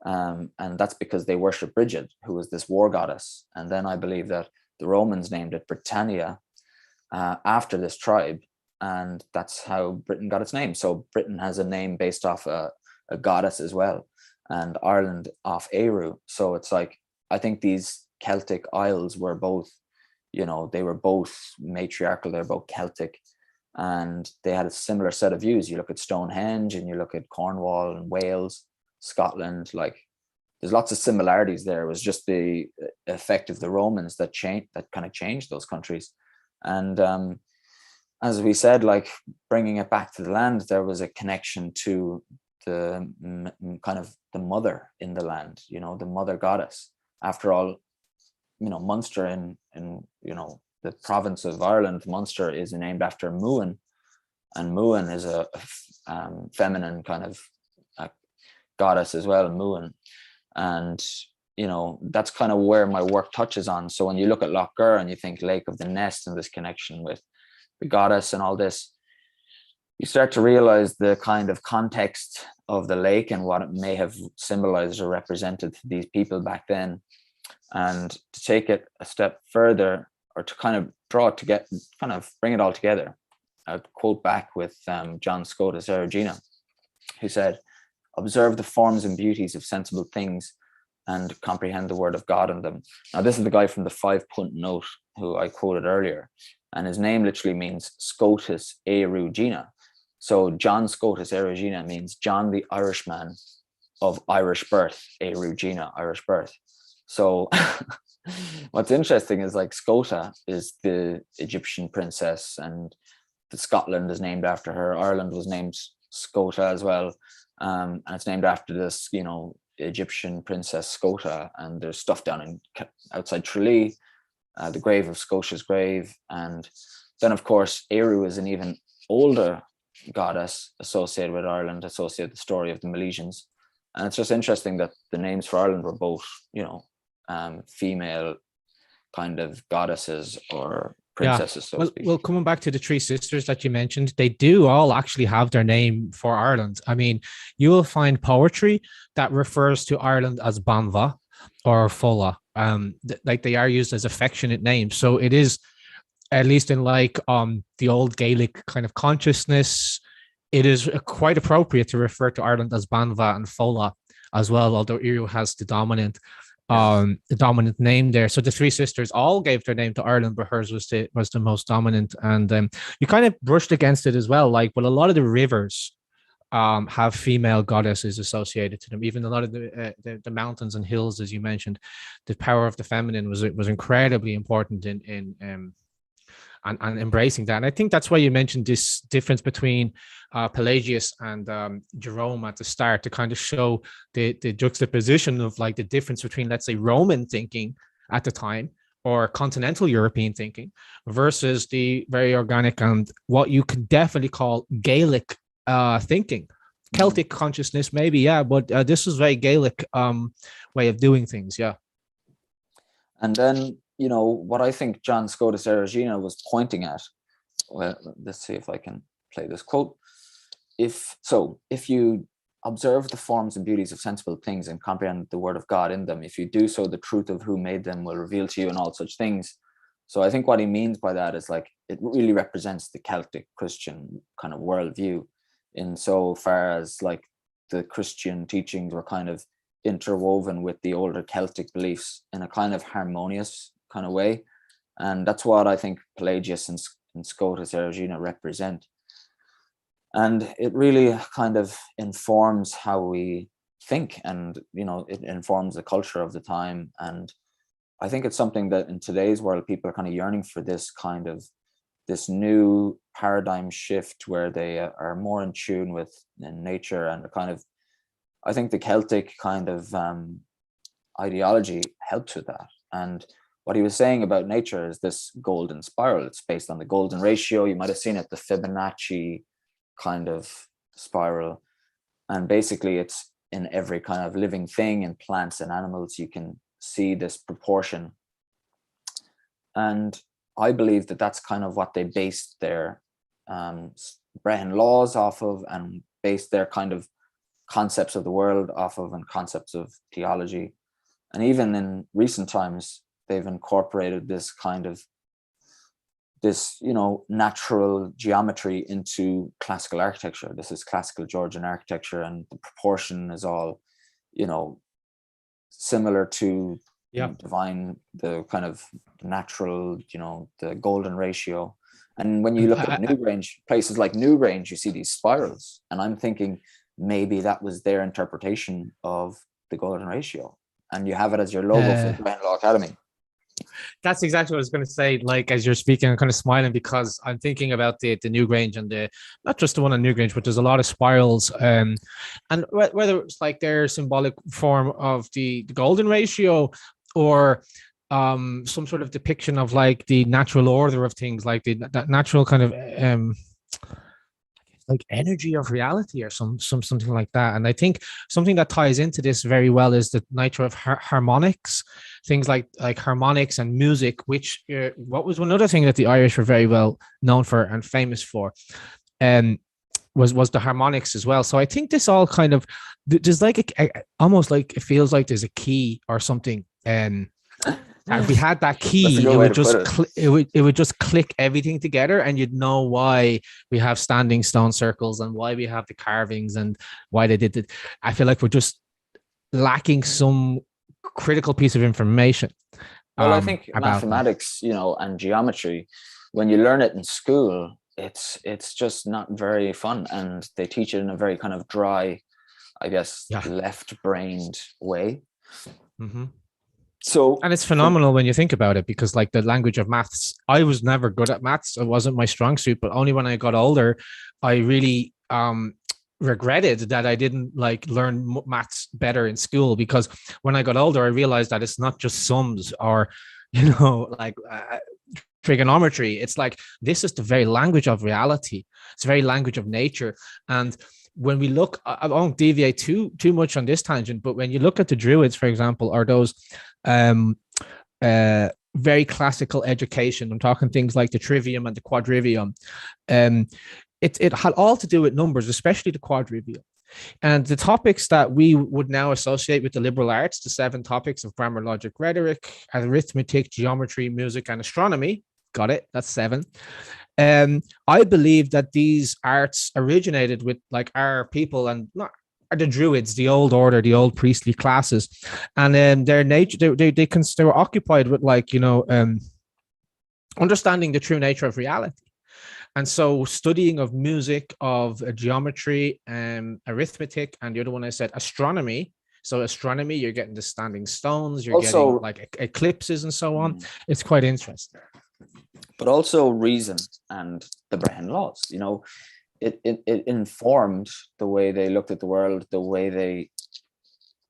And that's because they worship Brigid, who was this war goddess. And then I believe that the Romans named it Britannia after this tribe, and that's how Britain got its name. So Britain has a name based off a goddess as well, and Ireland off Eru. So it's like, I think these Celtic isles were both, they were both matriarchal, they're both Celtic, and they had a similar set of views. You look at Stonehenge and you look at Cornwall and Wales, Scotland, like there's lots of similarities there. It was just the effect of the Romans that kind of changed those countries. And as we said, like bringing it back to the land, there was a connection to the kind of the mother in the land, the mother goddess. After all, Munster in the province of Ireland, Munster is named after Muin, and Muin is a feminine kind of goddess as well, Muin. And that's kind of where my work touches on. So when you look at Lough Gur and you think Lake of the Nest and this connection with the goddess and all this, you start to realize the kind of context of the lake and what it may have symbolized or represented to these people back then. And to take it a step further, or to kind of bring it all together, I'd quote back with John Scotus Erigena, who said, "Observe the forms and beauties of sensible things and comprehend the word of God in them." Now, this is the guy from the 5-punt note who I quoted earlier, and his name literally means Scotus Erigena. So John Scotus Erigena means John the Irishman of Irish birth, Erigena, Irish birth. So what's interesting is like Scota is the Egyptian princess, and the Scotland is named after her. Ireland was named Scota as well. and it's named after this, Egyptian princess Scota, and there's stuff down in outside Tralee, the grave of Scotia's grave. And then of course Eru is an even older goddess associated with Ireland, associated with the story of the Milesians. And it's just interesting that the names for Ireland were both, female kind of goddesses or princesses, so to speak. Well, coming back to the three sisters that you mentioned, they do all actually have their name for Ireland. I mean, you will find poetry that refers to Ireland as Banva or Fola. Like they are used as affectionate names. So it is, at least in like the old Gaelic kind of consciousness, it is quite appropriate to refer to Ireland as Banva and Fola as well, although Eru has the dominant name there. So the three sisters all gave their name to Ireland, but hers was the most dominant. And you kind of brushed against it as well. Like, well, a lot of the rivers have female goddesses associated to them. Even a lot of the mountains and hills, as you mentioned, the power of the feminine was incredibly important in and embracing that. And I think that's why you mentioned this difference between Pelagius and Jerome at the start, to kind of show the juxtaposition of like the difference between, let's say, Roman thinking at the time or continental European thinking versus the very organic and what you could definitely call Gaelic thinking. Celtic consciousness, maybe, yeah, but this was very Gaelic way of doing things, yeah. And then, what I think John Scotus Erigena was pointing at, well, let's see if I can play this quote. If you observe the forms and beauties of sensible things and comprehend the word of God in them, if you do so, the truth of who made them will reveal to you and all such things. So I think what he means by that is like, it really represents the Celtic Christian kind of worldview, in so far as like the Christian teachings were kind of interwoven with the older Celtic beliefs in a kind of harmonious kind of way. And that's what I think Pelagius and Scotus Erigena represent. And it really kind of informs how we think, and it informs the culture of the time. And I think it's something that in today's world people are kind of yearning for, this new paradigm shift where they are more in tune with nature, and I think the Celtic kind of ideology helped with that. And what he was saying about nature is this golden spiral. It's based on the golden ratio. You might have seen it, the Fibonacci kind of spiral. And basically it's in every kind of living thing, in plants and animals, you can see this proportion. And I believe that that's kind of what they based their Brehon laws off of, and based their kind of concepts of the world off of, and concepts of theology. And even in recent times, they've incorporated this natural geometry into classical architecture. This is classical Georgian architecture, and the proportion is all, similar to divine, the kind of natural, the golden ratio. And when you look at Newgrange, places like Newgrange, you see these spirals. And I'm thinking maybe that was their interpretation of the golden ratio. And you have it as your logo for the Brehon Law Academy. That's exactly what I was going to say. Like, as you're speaking, I'm kind of smiling because I'm thinking about the Newgrange, and not just the one on Newgrange, but there's a lot of spirals. And whether it's like their symbolic form of the golden ratio, or some sort of depiction of like the natural order of things, like that natural kind of like energy of reality, or something like that. And I think something that ties into this very well is the nature of harmonics, things like harmonics and music, which what was one other thing that the Irish were very well known for and famous for, was the harmonics as well. So I think this all kind of, there's like almost like it feels like there's a key or something. If we had that key, it would just click everything together, and you'd know why we have standing stone circles and why we have the carvings and why they did it. I feel like we're just lacking some critical piece of information. Well, I think mathematics, and geometry, when you learn it in school, it's just not very fun, and they teach it in a very kind of dry, I guess, left-brained way. Mm-hmm. So, and it's phenomenal when you think about it, because like the language of maths, I was never good at maths. It wasn't my strong suit, but only when I got older, I really regretted that I didn't like learn maths better in school, because when I got older, I realized that it's not just sums or, like trigonometry. It's like, this is the very language of reality. It's the very language of nature. And when we look, I won't deviate too much on this tangent, but when you look at the Druids, for example, or those very classical education, I'm talking things like the trivium and the quadrivium, it had all to do with numbers, especially the quadrivium. And the topics that we would now associate with the liberal arts, the 7 topics of grammar, logic, rhetoric, arithmetic, geometry, music, and astronomy. Got it? That's 7. I believe that these arts originated with like our people, and not the Druids, the old order, the old priestly classes, and their nature. They were occupied with like understanding the true nature of reality. And so studying of music, of geometry, arithmetic, and the other one I said, astronomy. So astronomy, you're getting the standing stones, you're also getting like eclipses and so on. It's quite interesting. But also reason and the Brehon laws, it informed the way they looked at the world, the way they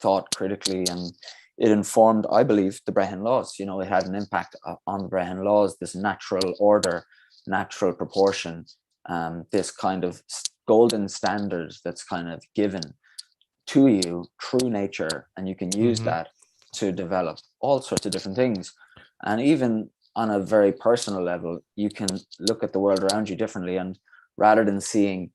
thought critically, and it informed, I believe, the Brehon laws. It had an impact on the Brehon laws, this natural order, natural proportion, this kind of golden standard that's kind of given to you, true nature, and you can use that to develop all sorts of different things. And even on a very personal level, you can look at the world around you differently, and rather than seeing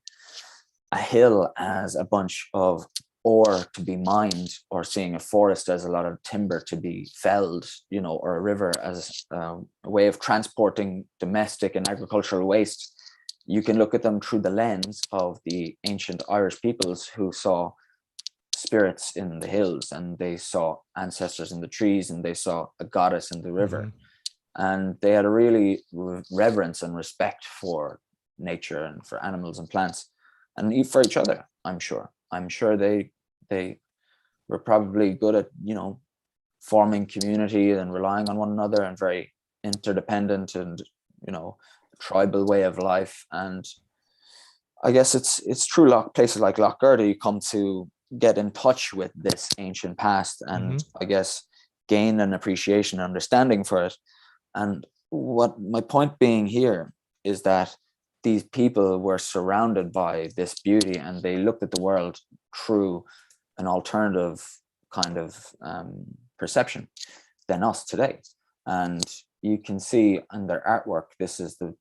a hill as a bunch of ore to be mined, or seeing a forest as a lot of timber to be felled, or a river as a way of transporting domestic and agricultural waste, you can look at them through the lens of the ancient Irish peoples who saw spirits in the hills, and they saw ancestors in the trees, and they saw a goddess in the river. And they had a really reverence and respect for nature and for animals and plants, and for each other. I'm sure they were probably good at forming community and relying on one another, and very interdependent, and tribal way of life. And I guess it's true places like Lough Gur you come to get in touch with this ancient past, and I guess gain an appreciation and understanding for it. And what my point being here is that these people were surrounded by this beauty, and they looked at the world through an alternative kind of perception than us today. And you can see in their artwork, this is the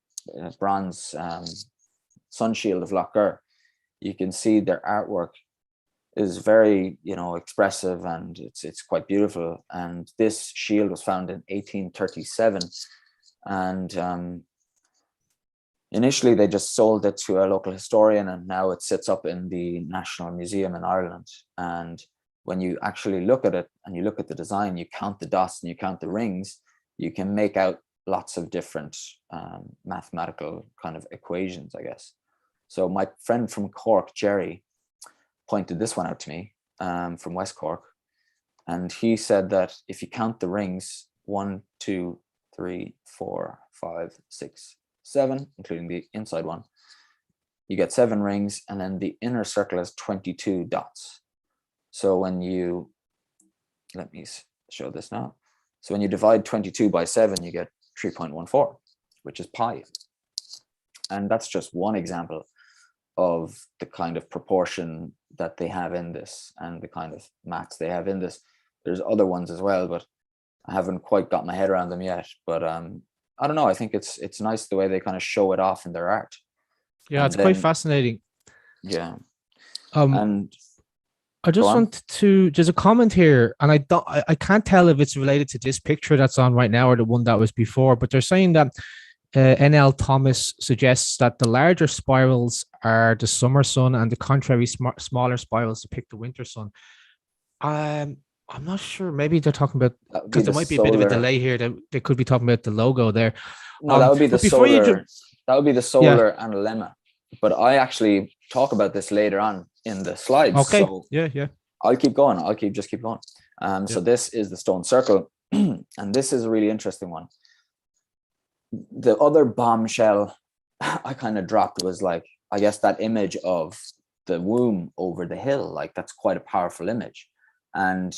bronze sun shield of Lough Gur. You can see their artwork is very expressive, and it's quite beautiful. And this shield was found in 1837, and initially they just sold it to a local historian, and now it sits up in the National Museum in Ireland. And when you actually look at it, and you look at the design, you count the dots and you count the rings, you can make out lots of different mathematical kind of equations, I guess. So my friend from Cork, Jerry, pointed this one out to me, from West Cork, and he said that if you count the rings, 1, 2, 3, 4, 5, 6, 7, including the inside one, you get 7 rings, and then the inner circle has 22 dots. So when you, let me show this now. So when you divide 22 by 7, you get 3.14, which is pi. And that's just one example of the kind of proportion that they have in this, and the kind of maths they have in this. There's other ones as well, but I haven't quite got my head around them yet. But I don't know. I think it's nice the way they kind of show it off in their art. Yeah, it's quite fascinating. Yeah. And I just want to, there's a comment here, and I can't tell if it's related to this picture that's on right now or the one that was before, but they're saying that N.L. Thomas suggests that the larger spirals are the summer sun, and the contrary smaller spirals depict the winter sun. I'm not sure. Maybe they're talking about, because there might be a bit of a delay here. They could be talking about the logo there. No, that would be the solar. That would be the solar analemma. But I actually talk about this later on in the slides. Okay. So yeah. I'll keep going. Just keep going. So this is the stone circle, and this is a really interesting one. The other bombshell I kind of dropped was, like, I guess that image of the womb over the hill. Like, that's quite a powerful image. And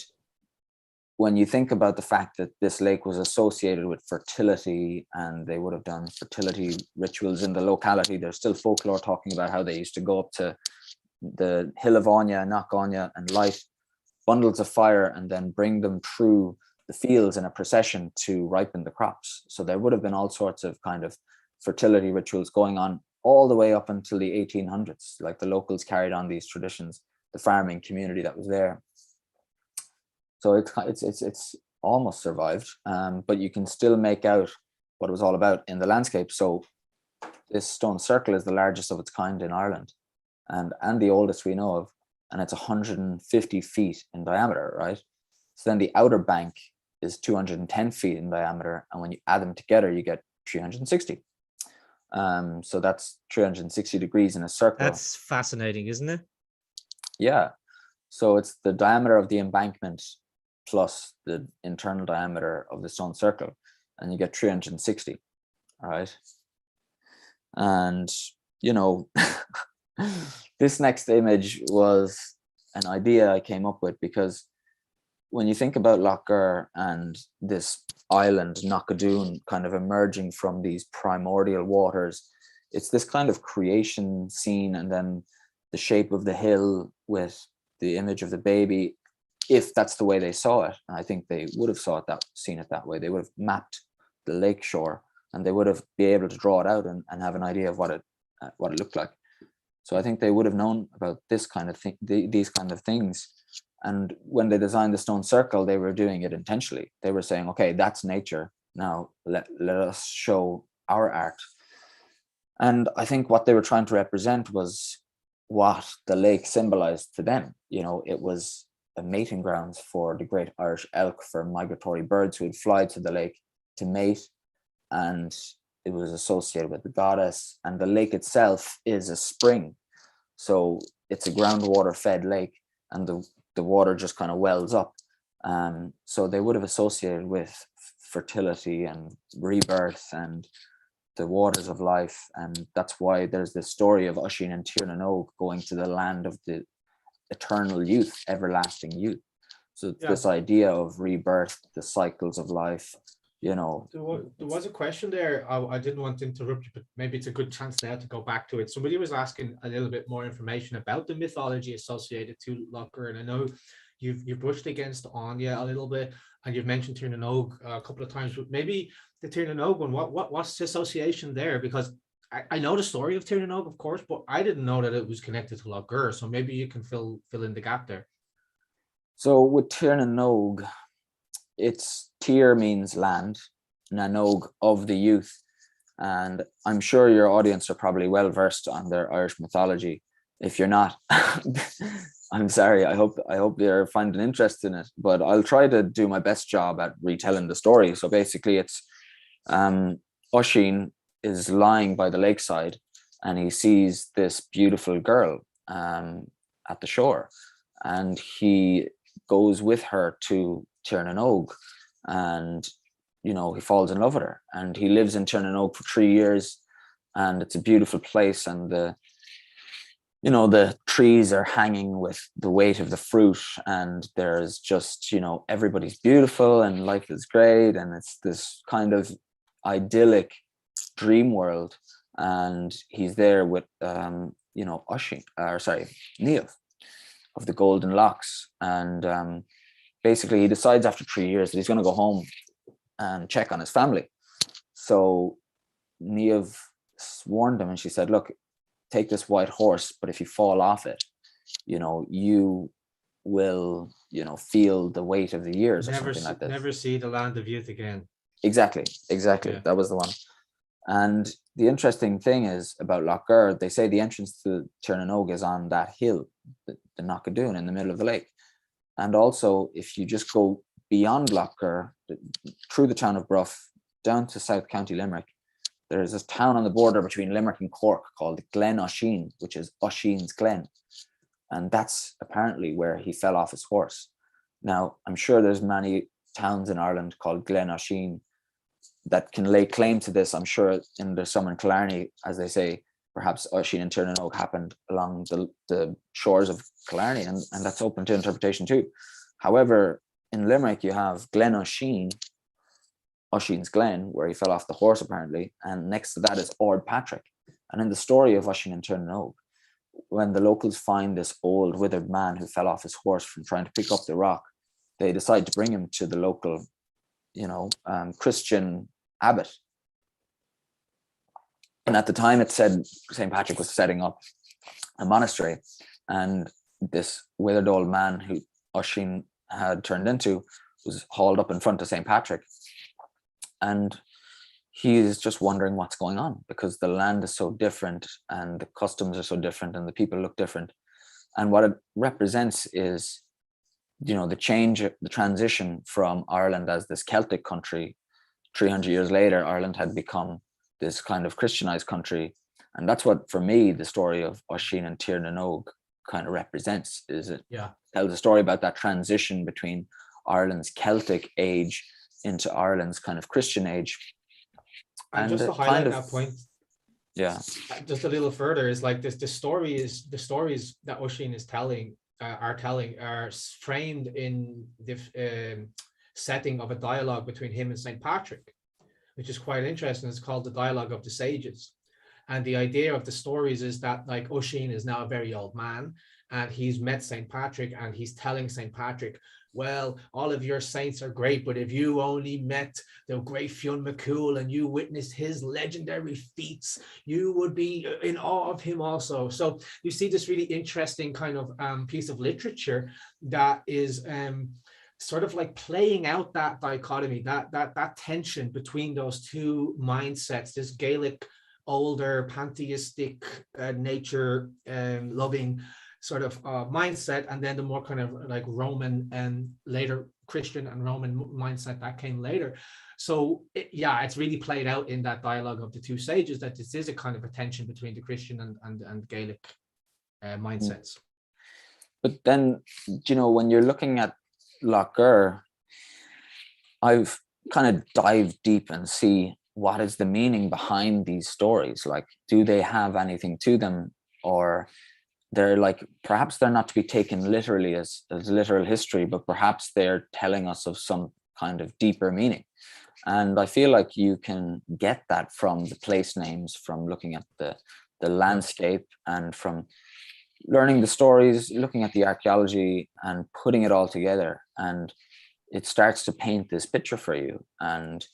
when you think about the fact that this lake was associated with fertility, and they would have done fertility rituals in the locality, there's still folklore talking about how they used to go up to the hill of Anya, Knock and light bundles of fire and then bring them through the fields in a procession to ripen the crops. So there would have been all sorts of kind of fertility rituals going on all the way up until the 1800s. Like, the locals carried on these traditions, the farming community that was there. So it's almost survived, but you can still make out what it was all about in the landscape. So this stone circle is the largest of its kind in Ireland, and the oldest we know of, and it's 150 feet in diameter, right? So then the outer bank is 210 feet in diameter, and when you add them together, you get 360. So that's 360 degrees in a circle. That's fascinating, isn't it? Yeah. So it's the diameter of the embankment plus the internal diameter of the stone circle, and you get 360. All right. And, you know, this next image was an idea I came up with, because when you think about Lough Gur and this island, Knockadoon, kind of emerging from these primordial waters, it's this kind of creation scene, and then the shape of the hill with the image of the baby, if that's the way they saw it. And I think they would have seen it that way. They would have mapped the lake shore, and they would have been able to draw it out and have an idea of what it looked like. So I think they would have known about this kind of thing, these kind of things. And when they designed the stone circle, they were doing it intentionally. They were saying, okay, that's nature. Now let us show our art. And I think what they were trying to represent was what the lake symbolized to them. You know, it was a mating grounds for the great Irish elk, for migratory birds who would fly to the lake to mate. And it was associated with the goddess. And the lake itself is a spring. So it's a groundwater fed lake, and the water just kind of wells up. So they would have associated with fertility and rebirth and the waters of life. And that's why there's this story of Oisin and Tír going to the land of the eternal youth, everlasting youth. So this idea of rebirth, the cycles of life, you know. There was a question there. I didn't want to interrupt you, but maybe it's a good chance now to go back to it. Somebody was asking a little bit more information about the mythology associated to Lough Gur, and I know you've brushed against Anya a little bit, and you've mentioned Tír a couple of times, but maybe the Tír one, what's the association there? Because I know the story of Tír, of course, but I didn't know that it was connected to Lough Gur. So maybe you can fill in the gap there. So with Tír, it's Tír means land, Nanog of the youth. And I'm sure your audience are probably well versed on their Irish mythology. If you're not, I'm sorry. I hope you're finding interest in it, but I'll try to do my best job at retelling the story. So basically it's Oisin is lying by the lakeside, and he sees this beautiful girl at the shore, and he goes with her to Tír, and you know, he falls in love with her, and he lives in Tír for 3 years, and it's a beautiful place, and the trees are hanging with the weight of the fruit, and there's just, you know, everybody's beautiful and life is great, and it's this kind of idyllic dream world. And he's there with Niamh of the golden locks, and basically he decides after 3 years that he's going to go home and check on his family. So Niamh warned him, and she said, look, take this white horse, but if you fall off it, you know, you will, you know, feel the weight of the years, or something like that. Never see the land of youth again. Exactly. Yeah. That was the one. And the interesting thing is about Lough Gur, they say the entrance to Tír is on that hill, the Knockadoon, in the middle of the lake. And also, if you just go beyond Lough Gur, through the town of Bruff, down to South County Limerick, there's this town on the border between Limerick and Cork called Glen Oisin, which is Oisin's Glen. And that's apparently where he fell off his horse. Now, I'm sure there's many towns in Ireland called Glen Oisin that can lay claim to this. I'm sure there's some in Killarney, as they say, perhaps Oisin and Tír happened along the shores of Killarney, and that's open to interpretation too. However, in Limerick, you have Glen Oisin, Oisin's Glen, where he fell off the horse apparently, and next to that is Ord Patrick. And in the story of Oisin and Tír, when the locals find this old withered man who fell off his horse from trying to pick up the rock, they decide to bring him to the local, Christian abbot. And at the time, it said St. Patrick was setting up a monastery, and this withered old man who Oisin had turned into was hauled up in front of St. Patrick, and he's just wondering what's going on, because the land is so different and the customs are so different and the people look different. And what it represents is, the change, the transition from Ireland as this Celtic country. 300 years later, Ireland had become this kind of Christianized country. And that's what, for me, the story of Oisin and Tír kind of represents. Is it tells a story about that transition between Ireland's Celtic age into Ireland's kind of Christian age. And just to highlight that point, just a little further, is like this: the stories that Oisin is telling are framed in the setting of a dialogue between him and Saint Patrick, which is quite interesting. It's called the Dialogue of the Sages. And the idea of the stories is that, like, Oisin is now a very old man, and he's met Saint Patrick, and he's telling Saint Patrick, well, all of your saints are great, but if you only met the great Fionán Coughlan and you witnessed his legendary feats, you would be in awe of him also. So you see this really interesting kind of piece of literature that is sort of like playing out that dichotomy, that tension between those two mindsets, this Gaelic, older, pantheistic, nature loving sort of mindset, and then the more kind of like Roman and later Christian and Roman mindset that came later. So it's really played out in that dialogue of the two sages, that this is a kind of a tension between the Christian and Gaelic mindsets. But then, when you're looking at Lough Gur, I've kind of dived deep and see what is the meaning behind these stories. Like, do they have anything to them, or they're like, perhaps they're not to be taken literally as literal history, but perhaps they're telling us of some kind of deeper meaning. And I feel like you can get that from the place names, from looking at the landscape, and from learning the stories, looking at the archaeology and putting it all together. And it starts to paint this picture for you. And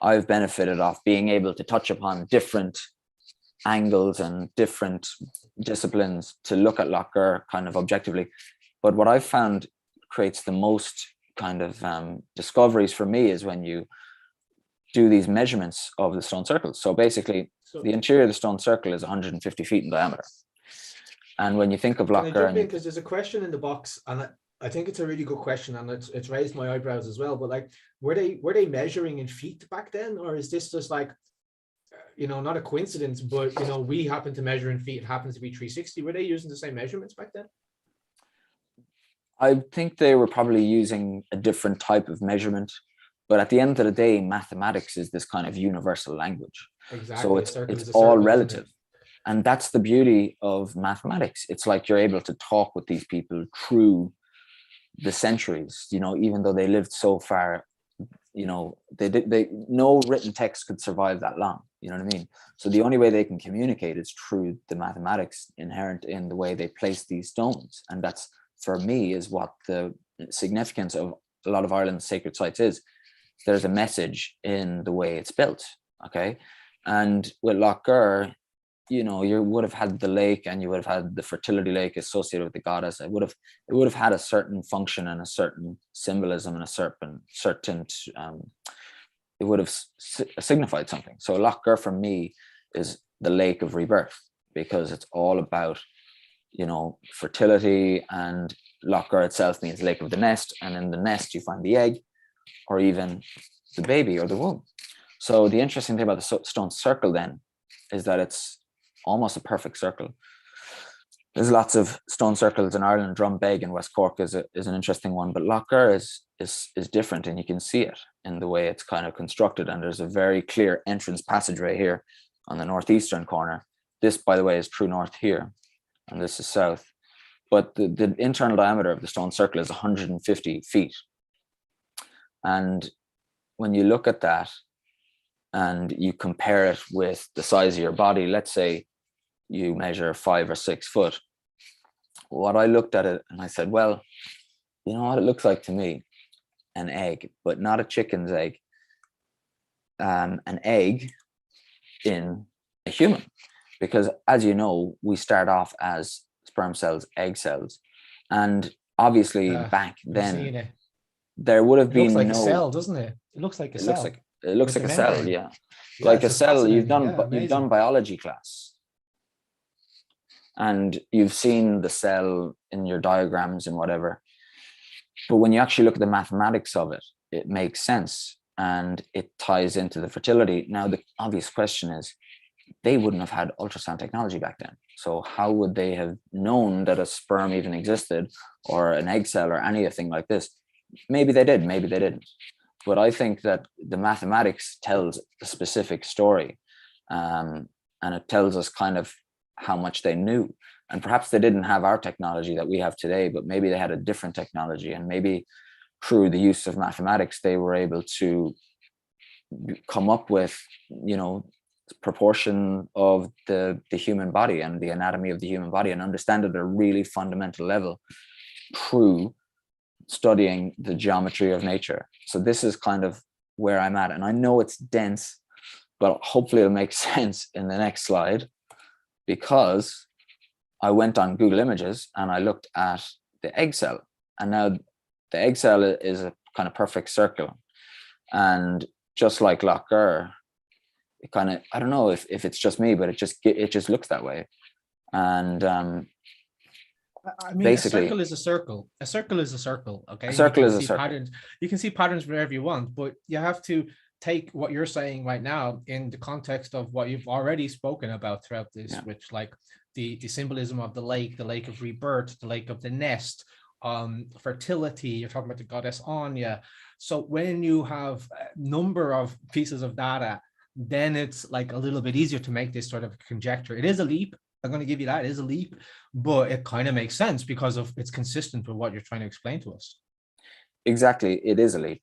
I've benefited off being able to touch upon different angles and different disciplines to look at Lough Gur kind of objectively. But what I've found creates the most kind of discoveries for me is when you do these measurements of the stone circles. So basically, the interior of the stone circle is 150 feet in diameter. And when you think of Lough Gur, because there's a question in the box, and I think it's a really good question, and it's raised my eyebrows as well. But like, were they measuring in feet back then, or is this just like, not a coincidence, but we happen to measure in feet, it happens to be 360. Were they using the same measurements back then? I think they were probably using a different type of measurement, but at the end of the day, mathematics is this kind of universal language. Exactly. So it's all relative. And that's the beauty of mathematics. It's like you're able to talk with these people through the centuries, even though they lived so far, they no written text could survive that long. You know what I mean? So the only way they can communicate is through the mathematics inherent in the way they place these stones. And that's, for me, is what the significance of a lot of Ireland's sacred sites is. There's a message in the way it's built. Okay. And with Lough Gur, you would have had the lake, and you would have had the Fertility lake associated with the goddess. It would have had a certain function and a certain symbolism and a certain it would have signified something. So Lough Gur for me is the lake of rebirth, because it's all about fertility, and Lough Gur itself means lake of the nest, and in the nest you find the egg, or even the baby or the womb. So the interesting thing about the stone circle then is that it's almost a perfect circle. There's lots of stone circles in Ireland. Drumbeg in West Cork is an interesting one, but Lough Gur is different, and you can see it in the way it's kind of constructed. And there's a very clear entrance passageway here on the northeastern corner, this, by the way, is true north here, and this is south. But the internal diameter of the stone circle is 150 feet. And when you look at that and you compare it with the size of your body, let's say you measure 5 or 6 foot. What I looked at it and I said, well, you know what it looks like to me? An egg, but not a chicken's egg. An egg in a human. Because as you know, we start off as sperm cells, egg cells. And obviously back then, there would have been looks like no... a cell, doesn't it? It looks like a cell. It looks like a cell, membrane. yeah. Like a cell. You've fascinating. done biology class. And you've seen the cell in your diagrams and whatever. But when you actually look at the mathematics of it, it makes sense. And it ties into the fertility. Now, the obvious question is, they wouldn't have had ultrasound technology back then. So how would they have known that a sperm even existed, or an egg cell, or anything like this? Maybe they did, maybe they didn't. But I think that the mathematics tells a specific story. And it tells us kind of how much they knew. And perhaps they didn't have our technology that we have today, but maybe they had a different technology. And maybe through the use of mathematics, they were able to come up with, you know, proportion of the human body and the anatomy of the human body, and understand it at a really fundamental level through studying the geometry of nature. So this is kind of where I'm at. And I know it's dense, but hopefully it'll make sense in the next slide, because I went on Google Images and I looked at the egg cell. And now the egg cell is a kind of perfect circle. And just like Lough Gur, it kind of, I don't know if it's just me, but it just looks that way. And I mean, basically, a circle is a circle. A circle is a circle. Okay. A circle is a circle. Patterns. You can see patterns wherever you want, but you have to take what you're saying right now in the context of what you've already spoken about throughout this, which like the symbolism of the lake of rebirth, the lake of the nest, fertility. You're talking about the goddess Anya. So when you have a number of pieces of data, then it's like a little bit easier to make this sort of conjecture. It is a leap. I'm going to give you that. It is a leap, but it kind of makes sense because of it's consistent with what you're trying to explain to us. Exactly. It is a leap.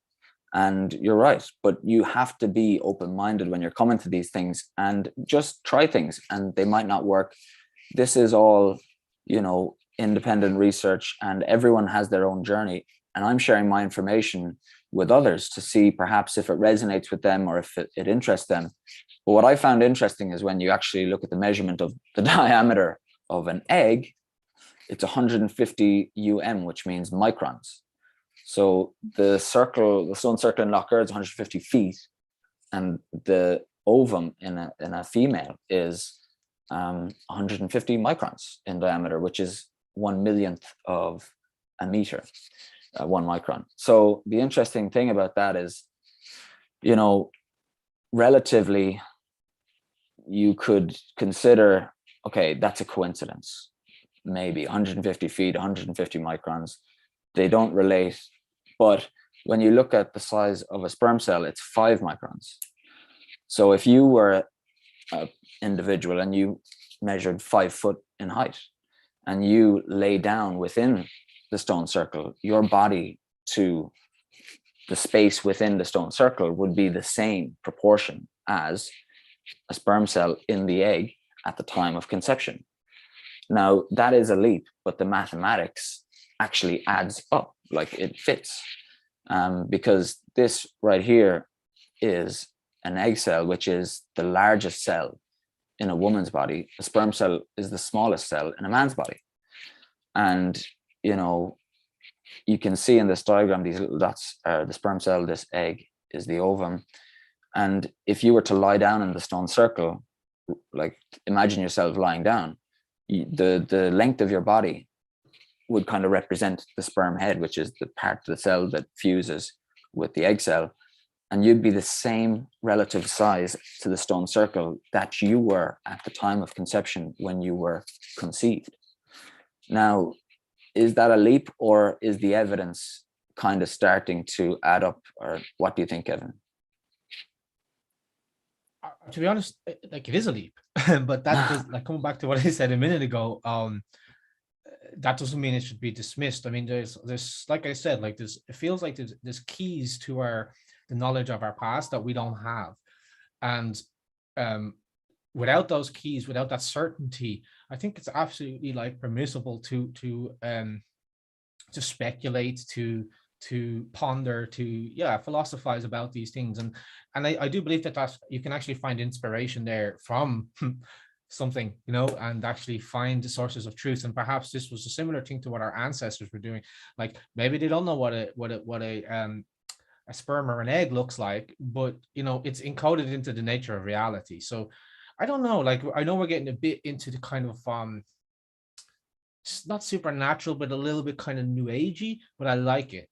And you're right. But you have to be open-minded when you're coming to these things, and just try things, and they might not work. This is all, you know, independent research, and everyone has their own journey. And I'm sharing my information with others to see perhaps if it resonates with them or if it interests them. But what I found interesting is when you actually look at the measurement of the diameter of an egg, it's 150 which means microns. So the stone circle in Lough Gur is 150 feet, and the ovum in a female is 150 microns in diameter, which is 1/1,000,000th of a meter, 1 micron. So the interesting thing about that is, you know, relatively, you could consider, okay, that's a coincidence. Maybe 150 feet, 150 microns, they don't relate. But when you look at the size of a sperm cell, it's 5 microns. So if you were an individual and you measured 5 foot in height and you lay down within the stone circle, your body to the space within the stone circle would be the same proportion as a sperm cell in the egg at the time of conception. Now, that is a leap, but the mathematics actually adds up, like it fits. Because this right here is an egg cell, which is the largest cell in a woman's body. A sperm cell is the smallest cell in a man's body. And, you know, you can see in this diagram, these little dots are the sperm cell, this egg is the ovum. And if you were to lie down in the stone circle, like imagine yourself lying down, the length of your body would kind of represent the sperm head, which is the part of the cell that fuses with the egg cell. And you'd be the same relative size to the stone circle that you were at the time of conception when you were conceived. Now, is that a leap, or is the evidence kind of starting to add up? Or what do you think, Kevin? To be honest, like it is a leap. But that does, like, coming back to what I said a minute ago, that doesn't mean it should be dismissed. I mean, there's like I said, like it feels like there's keys to the knowledge of our past that we don't have. And without those keys, without that certainty, I think it's absolutely like permissible to speculate, to ponder, to philosophize about these things. And I do believe that you can actually find inspiration there from something, and actually find the sources of truth. And perhaps this was a similar thing to what our ancestors were doing. Like, maybe they don't know what a sperm or an egg looks like, but it's encoded into the nature of reality. So I don't know, like, I know we're getting a bit into the kind of it's not supernatural, but a little bit kind of new agey, but I like it.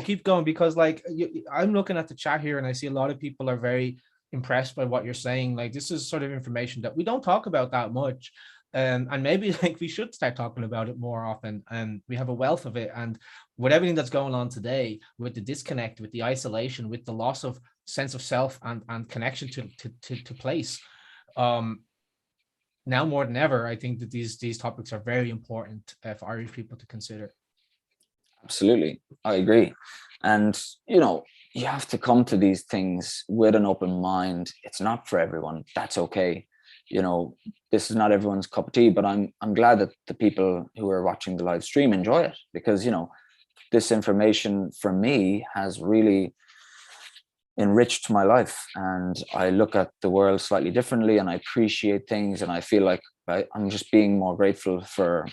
Keep going, because like I'm looking at the chat here and I see a lot of people are very impressed by what you're saying. Like, this is sort of information that we don't talk about that much. And maybe like we should start talking about it more often. And we have a wealth of it. And with everything that's going on today, with the disconnect, with the isolation, with the loss of sense of self and connection to place, now more than ever, I think that these topics are very important for Irish people to consider. Absolutely, I agree. And you have to come to these things with an open mind. It's not for everyone. That's okay. This is not everyone's cup of tea, but I'm glad that the people who are watching the live stream enjoy it, because this information for me has really enriched my life, and I look at the world slightly differently, and I appreciate things, and I feel like I'm just being more grateful for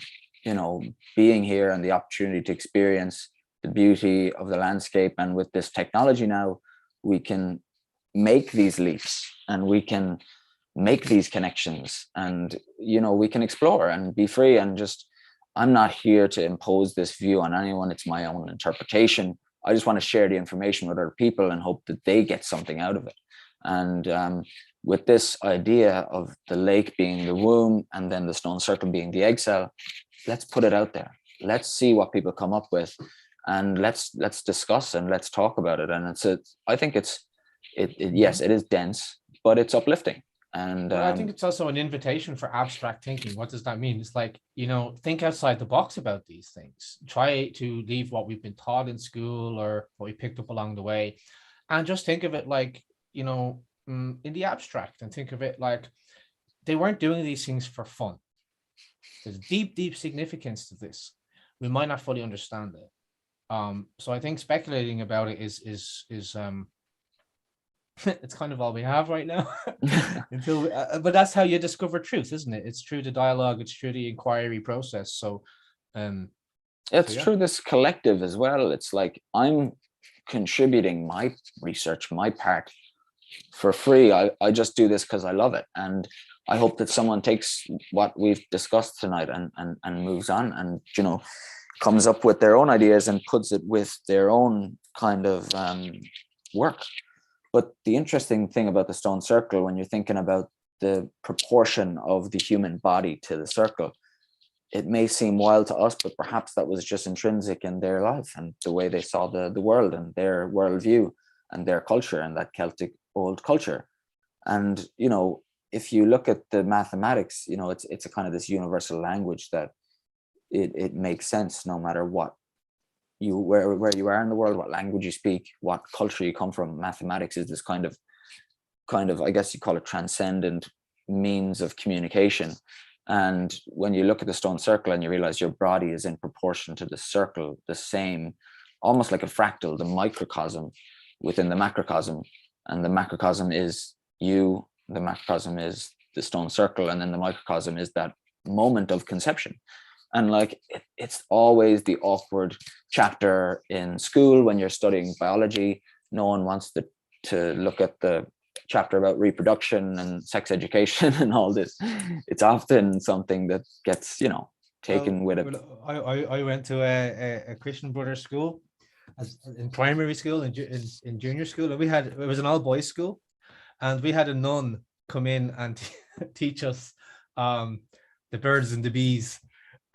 being here and the opportunity to experience the beauty of the landscape. And with this technology now, we can make these leaps and we can make these connections, and we can explore and be free. And just, I'm not here to impose this view on anyone. It's my own interpretation. I just want to share the information with other people and hope that they get something out of it. And with this idea of the lake being the womb and then the stone circle being the egg cell, let's put it out there. Let's see what people come up with, and let's discuss and let's talk about it. And I think yes, it is dense, but it's uplifting. And I think it's also an invitation for abstract thinking. What does that mean? It's like, think outside the box about these things. Try to leave what we've been taught in school or what we picked up along the way, and just think of it like, in the abstract, and think of it like they weren't doing these things for fun. There's deep significance to this. We might not fully understand it. So I think speculating about it is it's kind of all we have right now. But that's how you discover truth, isn't it? It's through the dialogue, it's through the inquiry process. So it's through this collective as well. It's like I'm contributing my research, my part, for free. I just do this because I love it, and I hope that someone takes what we've discussed tonight and moves on, and comes up with their own ideas and puts it with their own kind of work. But the interesting thing about the stone circle, when you're thinking about the proportion of the human body to the circle, it may seem wild to us, but perhaps that was just intrinsic in their life and the way they saw the world and their worldview and their culture and that Celtic old culture. And, if you look at the mathematics, it's a kind of this universal language that it makes sense no matter what where you are in the world, what language you speak, what culture you come from. Mathematics is this kind of I guess you call it transcendent means of communication. And when you look at the stone circle and you realize your body is in proportion to the circle, the same, almost like a fractal, the microcosm within the macrocosm, and the macrocosm is you, the macrocosm is the stone circle, and then the microcosm is that moment of conception. And like it's always the awkward chapter in school when you're studying biology. No one wants to look at the chapter about reproduction and sex education and all this. It's often something that gets taken with it. I went to a Christian Brothers school in primary school and in junior school, and it was an all boys school, and we had a nun come in and teach us the birds and the bees.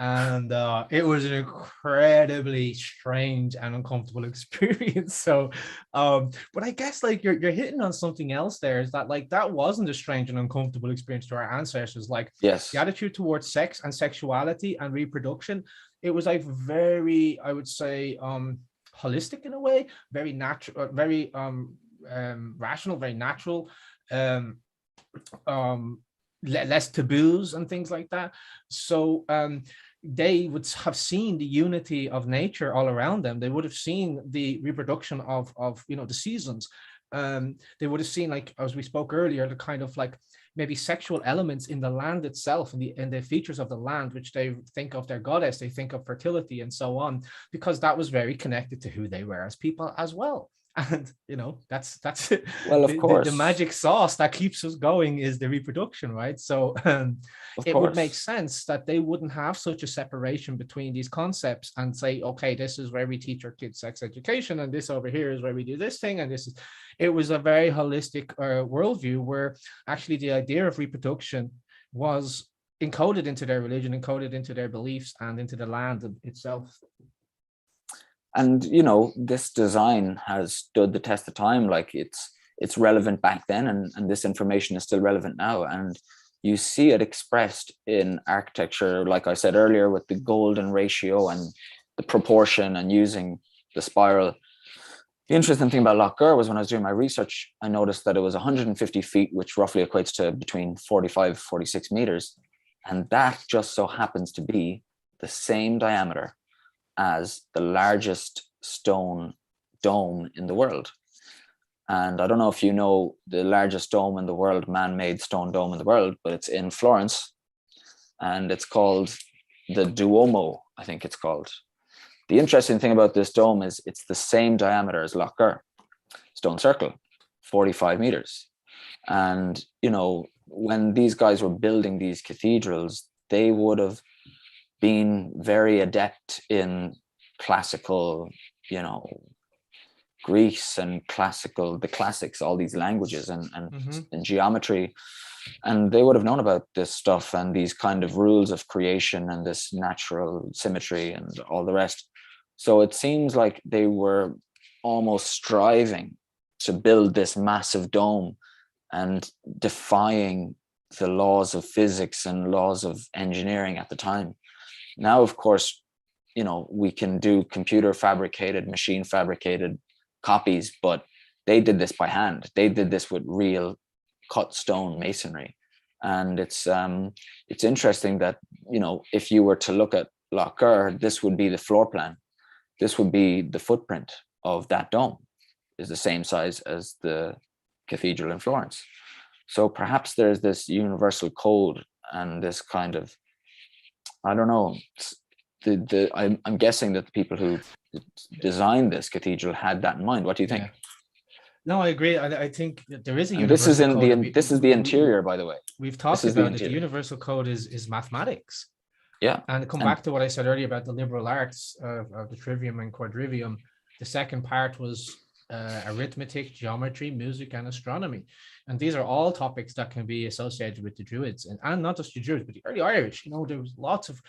And it was an incredibly strange and uncomfortable experience. So but I guess like you're hitting on something else there, is that like that wasn't a strange and uncomfortable experience to our ancestors. Like Yes. the attitude towards sex and sexuality and reproduction, it was like very, I would say, holistic in a way, very natural, very rational, very natural, um less taboos and things like that. So they would have seen the unity of nature all around them. They would have seen the reproduction of the seasons. They would have seen, like as we spoke earlier, the kind of like maybe sexual elements in the land itself, and the features of the land, which they think of their goddess, they think of fertility and so on, because that was very connected to who they were as people as well. And that's Well, of course, the magic sauce that keeps us going is the reproduction, right? So it would make sense that they wouldn't have such a separation between these concepts and say, okay, this is where we teach our kids sex education, and this over here is where we do this thing, and this is. It was a very holistic worldview where actually the idea of reproduction was encoded into their religion, encoded into their beliefs, and into the land itself. And this design has stood the test of time. Like it's relevant back then, and this information is still relevant now. And you see it expressed in architecture, like I said earlier, with the golden ratio and the proportion and using the spiral. The interesting thing about Lough Gur was when I was doing my research, I noticed that it was 150 feet, which roughly equates to between 45, 46 meters. And that just so happens to be the same diameter as the largest stone dome in the world. And I don't know if you know the largest dome in the world, man-made stone dome in the world, but it's in Florence, and it's called the Duomo, I think it's called. The interesting thing about this dome is it's the same diameter as Lough Gur, stone circle, 45 meters. And, when these guys were building these cathedrals, they would have been very adept in classical, Greece and the classics, all these languages and geometry. And they would have known about this stuff and these kind of rules of creation and this natural symmetry and all the rest. So it seems like they were almost striving to build this massive dome and defying the laws of physics and laws of engineering at the time. Now, of course, we can do computer fabricated, machine fabricated copies, but they did this by hand. They did this with real cut stone masonry. And it's interesting that, if you were to look at Lough Gur, this would be the floor plan. This would be the footprint of that dome, is the same size as the cathedral in Florence. So perhaps there's this universal code and this kind of, I don't know, I'm guessing that the people who designed this cathedral had that in mind. What do you think? Yeah. No, I agree. I think there is a universal code. This is the interior, by the way. We've talked about it. The universal code is mathematics. Yeah. And come back to what I said earlier about the liberal arts of the trivium and quadrivium. The second part was arithmetic, geometry, music, and astronomy. And these are all topics that can be associated with the Druids, and not just the Druids, but the early Irish. There was lots of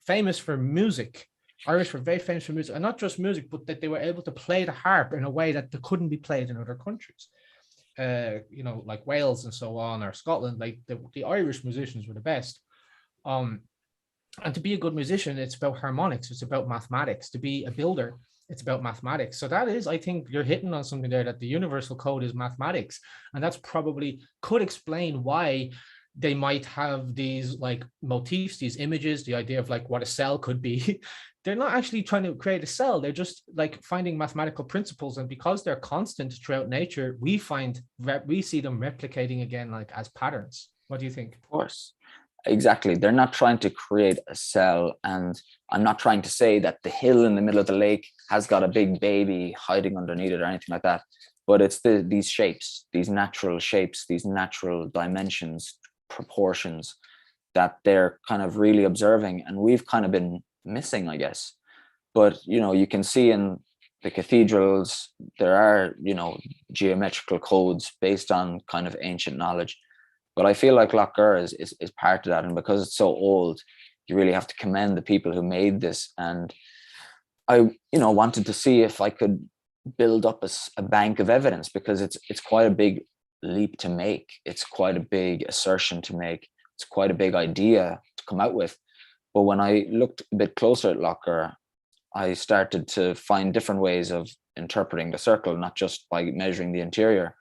famous for music. Irish were very famous for music, and not just music, but that they were able to play the harp in a way that they couldn't be played in other countries. Like Wales and so on, or Scotland. Like the Irish musicians were the best. And to be a good musician, it's about harmonics. It's about mathematics. To be a builder, it's about mathematics. So that is, I think you're hitting on something there, that the universal code is mathematics. And that's probably could explain why they might have these like motifs, these images, the idea of like what a cell could be. They're not actually trying to create a cell. They're just like finding mathematical principles. And because they're constant throughout nature, we see them replicating again, like as patterns. What do you think? Of course. Exactly. They're not trying to create a cell. And I'm not trying to say that the hill in the middle of the lake has got a big baby hiding underneath it or anything like that. But it's these shapes, these natural shapes, these natural dimensions, proportions that they're kind of really observing. And we've kind of been missing, I guess. But, you can see in the cathedrals, there are, geometrical codes based on kind of ancient knowledge. But I feel like Lough Gur is part of that. And because it's so old, you really have to commend the people who made this. And I, wanted to see if I could build up a bank of evidence, because it's quite a big leap to make. It's quite a big assertion to make. It's quite a big idea to come out with. But when I looked a bit closer at Lough Gur, I started to find different ways of interpreting the circle, not just by measuring the interior,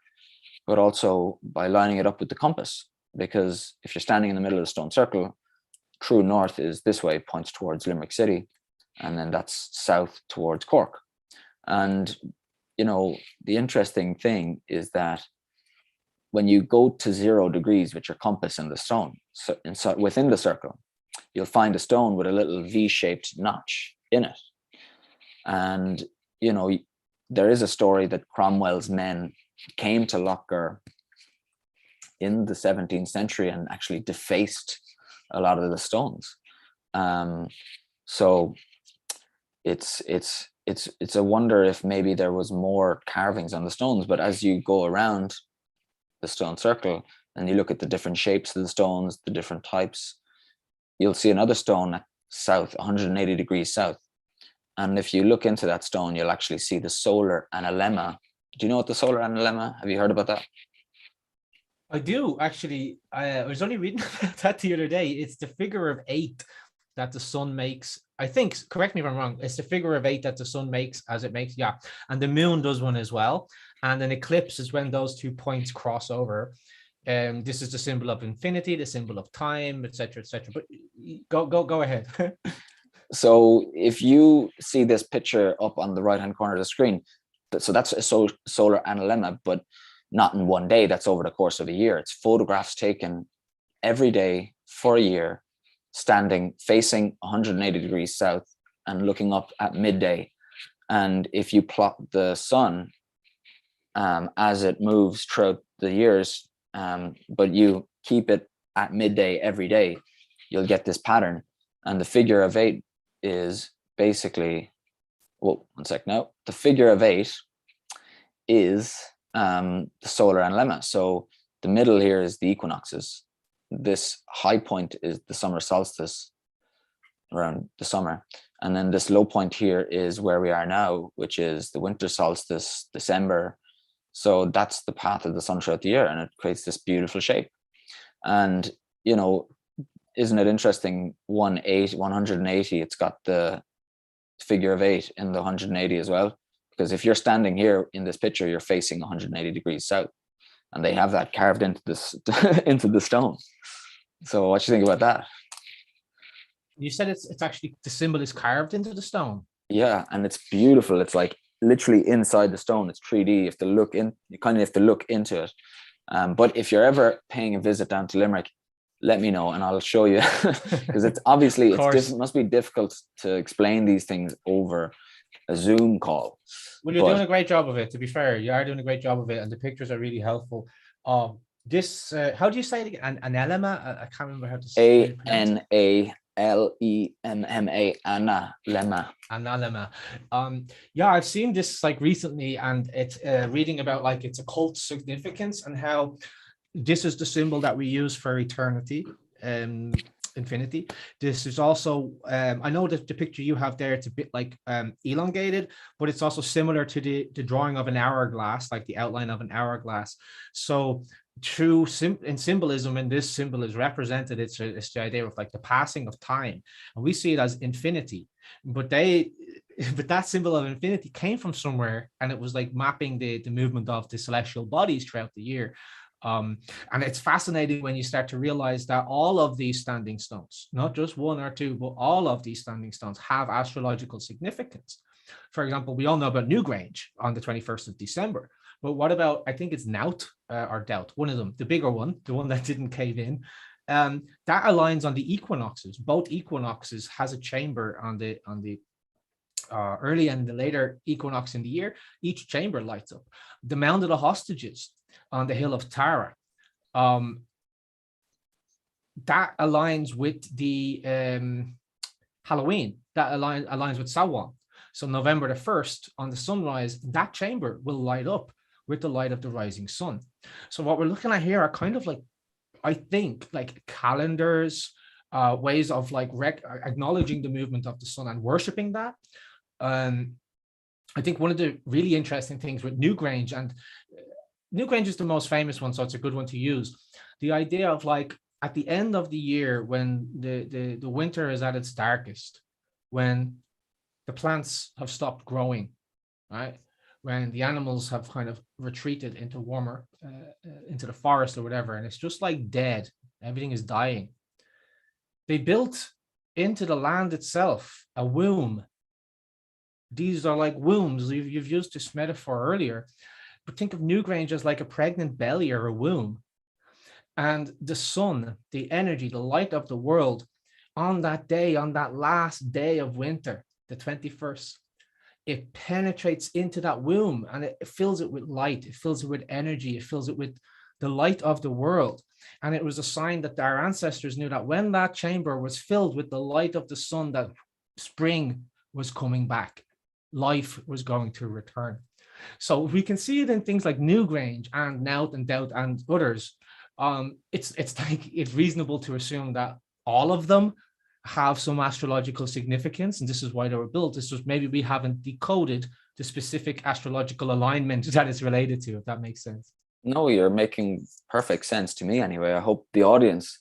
but also by lining it up with the compass. Because if you're standing in the middle of the stone circle, true north is this way, points towards Limerick City, and then that's south towards Cork. And, the interesting thing is that when you go to 0 degrees with your compass and the stone, so within the circle, you'll find a stone with a little V-shaped notch in it. And, there is a story that Cromwell's men came to Lough Gur in the 17th century and actually defaced a lot of the stones. So it's a wonder if maybe there was more carvings on the stones. But as you go around the stone circle and you look at the different shapes of the stones, the different types, you'll see another stone at south, 180 degrees south. And if you look into that stone, you'll actually see the solar analemma. Do you know what the solar analemma? Have you heard about that? I do, actually. I was only reading about that the other day. It's the figure of 8 that the sun makes. I think, correct me if I'm wrong, it's the figure of 8 that the sun makes as it makes, yeah. And the moon does one as well. And an eclipse is when those 2 points cross over. This is the symbol of infinity, the symbol of time, etc., etc. But go ahead. So if you see this picture up on the right-hand corner of the screen, so that's a solar analemma, but not in one day. That's over the course of a year. It's photographs taken every day for a year, standing facing 180 degrees south and looking up at midday. And if you plot the sun as it moves throughout the years, but you keep it at midday every day, you'll get this pattern. And the figure of 8 is basically, well, one sec now. The figure of 8 is the solar analemma. So the middle here is the equinoxes. This high point is the summer solstice around the summer. And then this low point here is where we are now, which is the winter solstice, December. So that's the path of the sun throughout the year, and it creates this beautiful shape. And, isn't it interesting? 180, it's got the figure of 8 in the 180 as well. Because if you're standing here in this picture, you're facing 180 degrees south, and they have that carved into this into the stone. So what do you think about that? You said it's actually, the symbol is carved into the stone. Yeah, and it's beautiful. It's like literally inside the stone. It's 3D. You have to look in. You kind of have to look into it. But if you're ever paying a visit down to Limerick, let me know and I'll show you, because it's obviously it must be difficult to explain these things over a Zoom call. Well, you're doing a great job of it. To be fair, you are doing a great job of it, and the pictures are really helpful. This, how do you say it again? Analemma? I can't remember how to say it. Analemma. Analemma. Yeah, I've seen this like recently, and it's reading about like its occult significance and how this is the symbol that we use for eternity, infinity. This is also, I know that the picture you have there, it's a bit like elongated, but it's also similar to the drawing of an hourglass, like the outline of an hourglass. So in symbolism, and this symbol is represented, it's the idea of like the passing of time, and we see it as infinity. But that symbol of infinity came from somewhere, and it was like mapping the movement of the celestial bodies throughout the year. And it's fascinating when you start to realize that all of these standing stones, not just 1 or 2, but all of these standing stones have astrological significance. For example, we all know about Newgrange on the 21st of December. But what about, I think it's Nout or Doubt, one of them, the bigger one, the one that didn't cave in. That aligns on the equinoxes. Both equinoxes has a chamber on the early and the later equinox in the year. Each chamber lights up. The Mound of the Hostages on the hill of Tara, that aligns with the Halloween. That aligns with Samhain. So November the 1st, on the sunrise, that chamber will light up with the light of the rising sun. So what we're looking at here are kind of like, I think, like calendars, ways of like acknowledging the movement of the sun and worshipping that. I think one of the really interesting things with Newgrange, and Newgrange is the most famous one, so it's a good one to use. The idea of like at the end of the year, when the winter is at its darkest, when the plants have stopped growing, right? When the animals have kind of retreated into warmer, into the forest or whatever, and it's just like dead, everything is dying. They built into the land itself a womb. These are like wombs. You've used this metaphor earlier, but think of Newgrange as like a pregnant belly or a womb. And the sun, the energy, the light of the world on that day, on that last day of winter, the 21st, it penetrates into that womb and it fills it with light. It fills it with energy. It fills it with the light of the world. And it was a sign that our ancestors knew that when that chamber was filled with the light of the sun, that spring was coming back. Life was going to return. So we can see it in things like Newgrange and Nowt and Doubt and others. It's reasonable to assume that all of them have some astrological significance, and this is why they were built. It's just maybe we haven't decoded the specific astrological alignment that it's related to, if that makes sense. No, you're making perfect sense to me anyway. I hope the audience,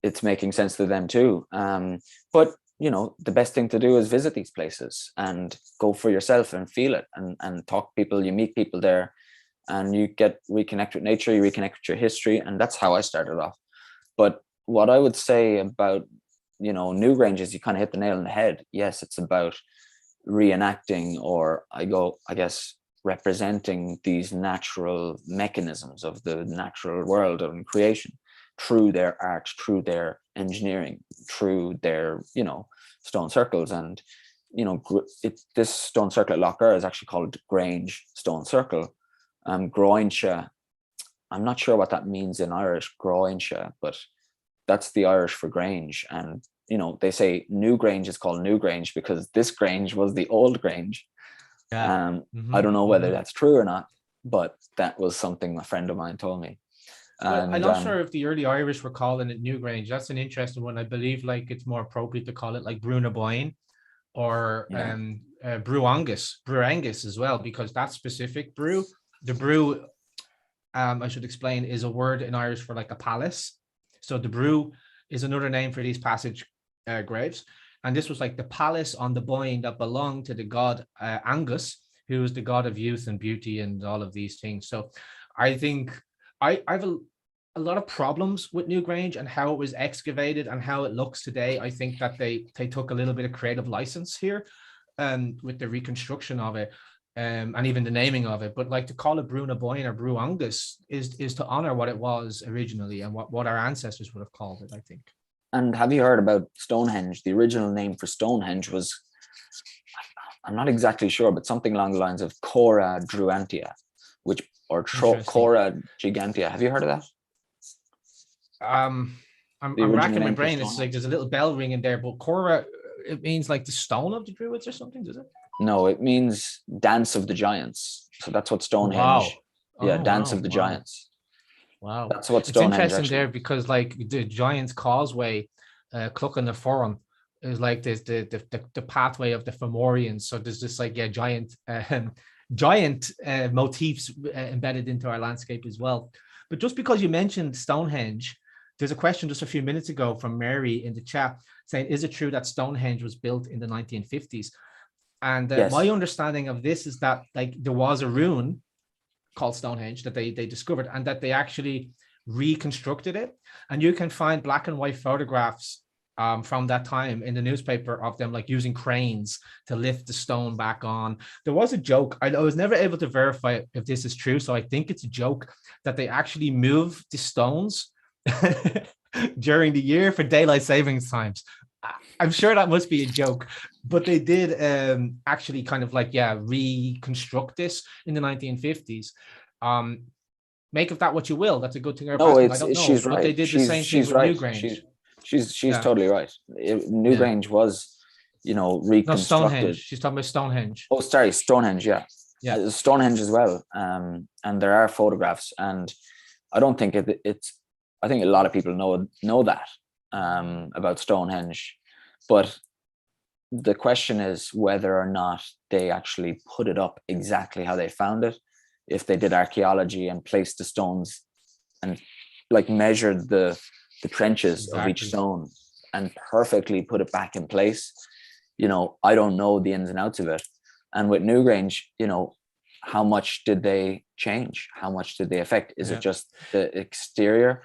it's making sense to them too. But you know, the best thing to do is visit these places and go for yourself and feel it and talk to people. You meet people there and you reconnect with nature, you reconnect with your history. And that's how I started off. But what I would say about, you know, Newgrange is you kind of hit the nail on the head. Yes, it's about reenacting, or I guess, representing these natural mechanisms of the natural world and creation through their art, through their engineering, through their, you know, stone circles. And, you know, this stone circle at Lough Gur is actually called Grange Stone Circle. Groinche, I'm not sure what that means in Irish, Groinche, but that's the Irish for Grange. And, you know, they say Newgrange is called Newgrange because this Grange was the old Grange. Yeah. I don't know whether that's true or not, but that was something a friend of mine told me. I'm not sure if the early Irish were calling it Newgrange. That's an interesting one. I believe like it's more appropriate to call it like Brunaboyne or Bruangus as well, because that specific brew, the brew, I should explain, is a word in Irish for like a palace. So the brew is another name for these passage graves. And this was like the palace on the Boyne that belonged to the god Angus, who was the god of youth and beauty and all of these things. So I think I have a lot of problems with Newgrange and how it was excavated and how it looks today. I think that they took a little bit of creative license here with the reconstruction of it and even the naming of it. But like to call it Brunaboyne or Bruangus is to honor what it was originally and what our ancestors would have called it, I think. And have you heard about Stonehenge? The original name for Stonehenge was, I'm not exactly sure, but something along the lines of Cora Druantia, or Cora Gigantia. Have you heard of that? I'm racking my brain. It's like there's a little bell ringing there, but Cora, it means like the stone of the Druids or something, does it? No, it means dance of the giants. So that's what Stonehenge. Wow. Yeah, dance of the giants. Wow, that's what Stonehenge. It's interesting there because like the Giants Causeway, Cluckan the Forum is like there's the pathway of the Fomorians. So there's this like giant motifs embedded into our landscape as well. But just because you mentioned Stonehenge, there's a question just a few minutes ago from Mary in the chat saying, is it true that Stonehenge was built in the 1950s? And yes. My understanding of this is that like there was a ruin called Stonehenge that they discovered and that they actually reconstructed it. And you can find black and white photographs from that time in the newspaper of them like using cranes to lift the stone back on. There was a joke. I was never able to verify if this is true, so I think it's a joke that they actually moved the stones during the year for daylight savings times. I'm sure that must be a joke, but they did actually kind of like reconstruct this in the 1950s. Make of that what you will. That's a good thing. I don't know. She's right. They did the same thing with Newgrange. She's totally right. Newgrange was, reconstructed. No, Stonehenge. She's talking about Stonehenge. Oh, sorry, Stonehenge. Yeah. Stonehenge as well. And there are photographs, and I don't think it's. I think a lot of people know that. about Stonehenge, but the question is whether or not they actually put it up exactly how they found it. If they did archaeology and placed the stones and like measured the trenches of each stone and perfectly put it back in place, you know, I don't know the ins and outs of it. And with Newgrange, you know, how much did they change? How much did they affect? Is it just the exterior?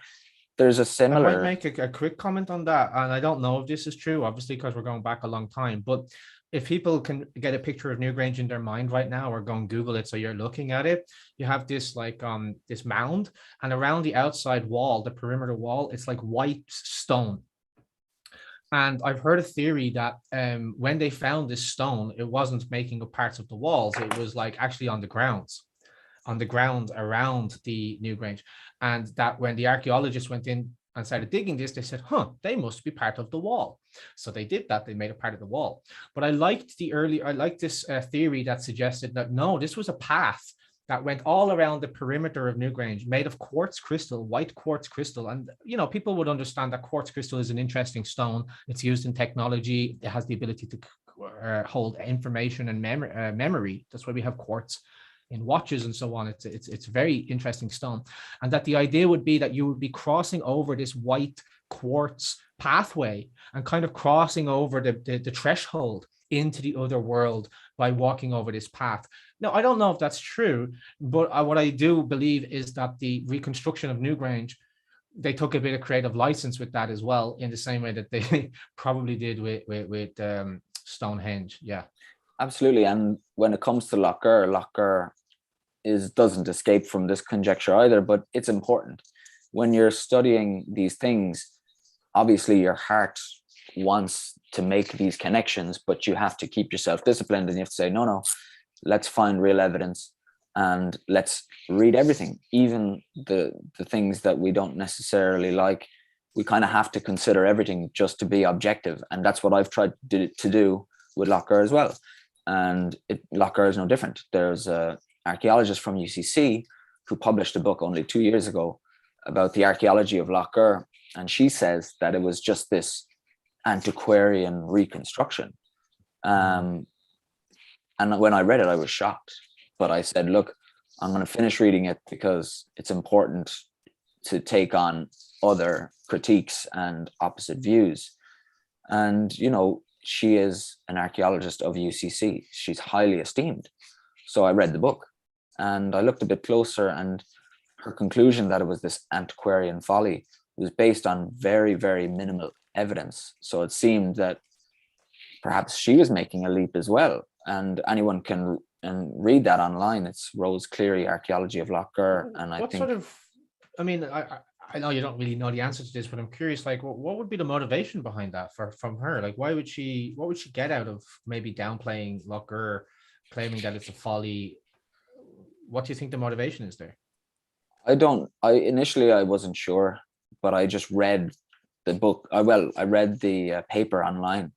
There's a similar... I might make a quick comment on that, and I don't know if this is true, obviously, because we're going back a long time, but if people can get a picture of Newgrange in their mind right now, or go and Google it so you're looking at it, you have this like this mound, and around the outside wall, the perimeter wall, it's like white stone. And I've heard a theory that when they found this stone, it wasn't making up parts of the walls, it was like actually on the ground around the Newgrange. And that when the archaeologists went in and started digging this, they said, they must be part of the wall. So they did that, they made it part of the wall. But I liked this theory that suggested that no, this was a path that went all around the perimeter of Newgrange, made of quartz crystal, white quartz crystal. And, you know, people would understand that quartz crystal is an interesting stone. It's used in technology. It has the ability to hold information and memory. That's why we have quartz in watches and so on. It's a very interesting stone. And that the idea would be that you would be crossing over this white quartz pathway and kind of crossing over the threshold into the other world by walking over this path. Now, I don't know if that's true, but what I do believe is that the reconstruction of Newgrange, they took a bit of creative license with that as well, in the same way that they probably did with Stonehenge. Yeah, absolutely. And when it comes to Lough Gur doesn't escape from this conjecture either, but it's important. When you're studying these things, obviously your heart wants to make these connections, but you have to keep yourself disciplined, and you have to say, no, let's find real evidence and let's read everything, even the things that we don't necessarily like. We kind of have to consider everything just to be objective, and that's what I've tried to do with Lough Gur as well. And Lough Gur is no different. There's a archaeologist from UCC who published a book only 2 years ago about the archaeology of Lough Gur, and she says that it was just this antiquarian reconstruction. And when I read it, I was shocked, but I said, look, I'm going to finish reading it because it's important to take on other critiques and opposite views. And, you know, she is an archaeologist of UCC. She's highly esteemed. So I read the book and I looked a bit closer, and her conclusion that it was this antiquarian folly was based on very, very minimal evidence. So it seemed that perhaps she was making a leap as well. And anyone can read that online. It's Rose Cleary, Archaeology of Lough Gur. And I think... I know you don't really know the answer to this, but I'm curious, like, what would be the motivation behind that from her? Like, what would she get out of maybe downplaying Lough Gur, claiming that it's a folly? What do you think the motivation is there? Initially I wasn't sure, but I just read the book. I read the paper online,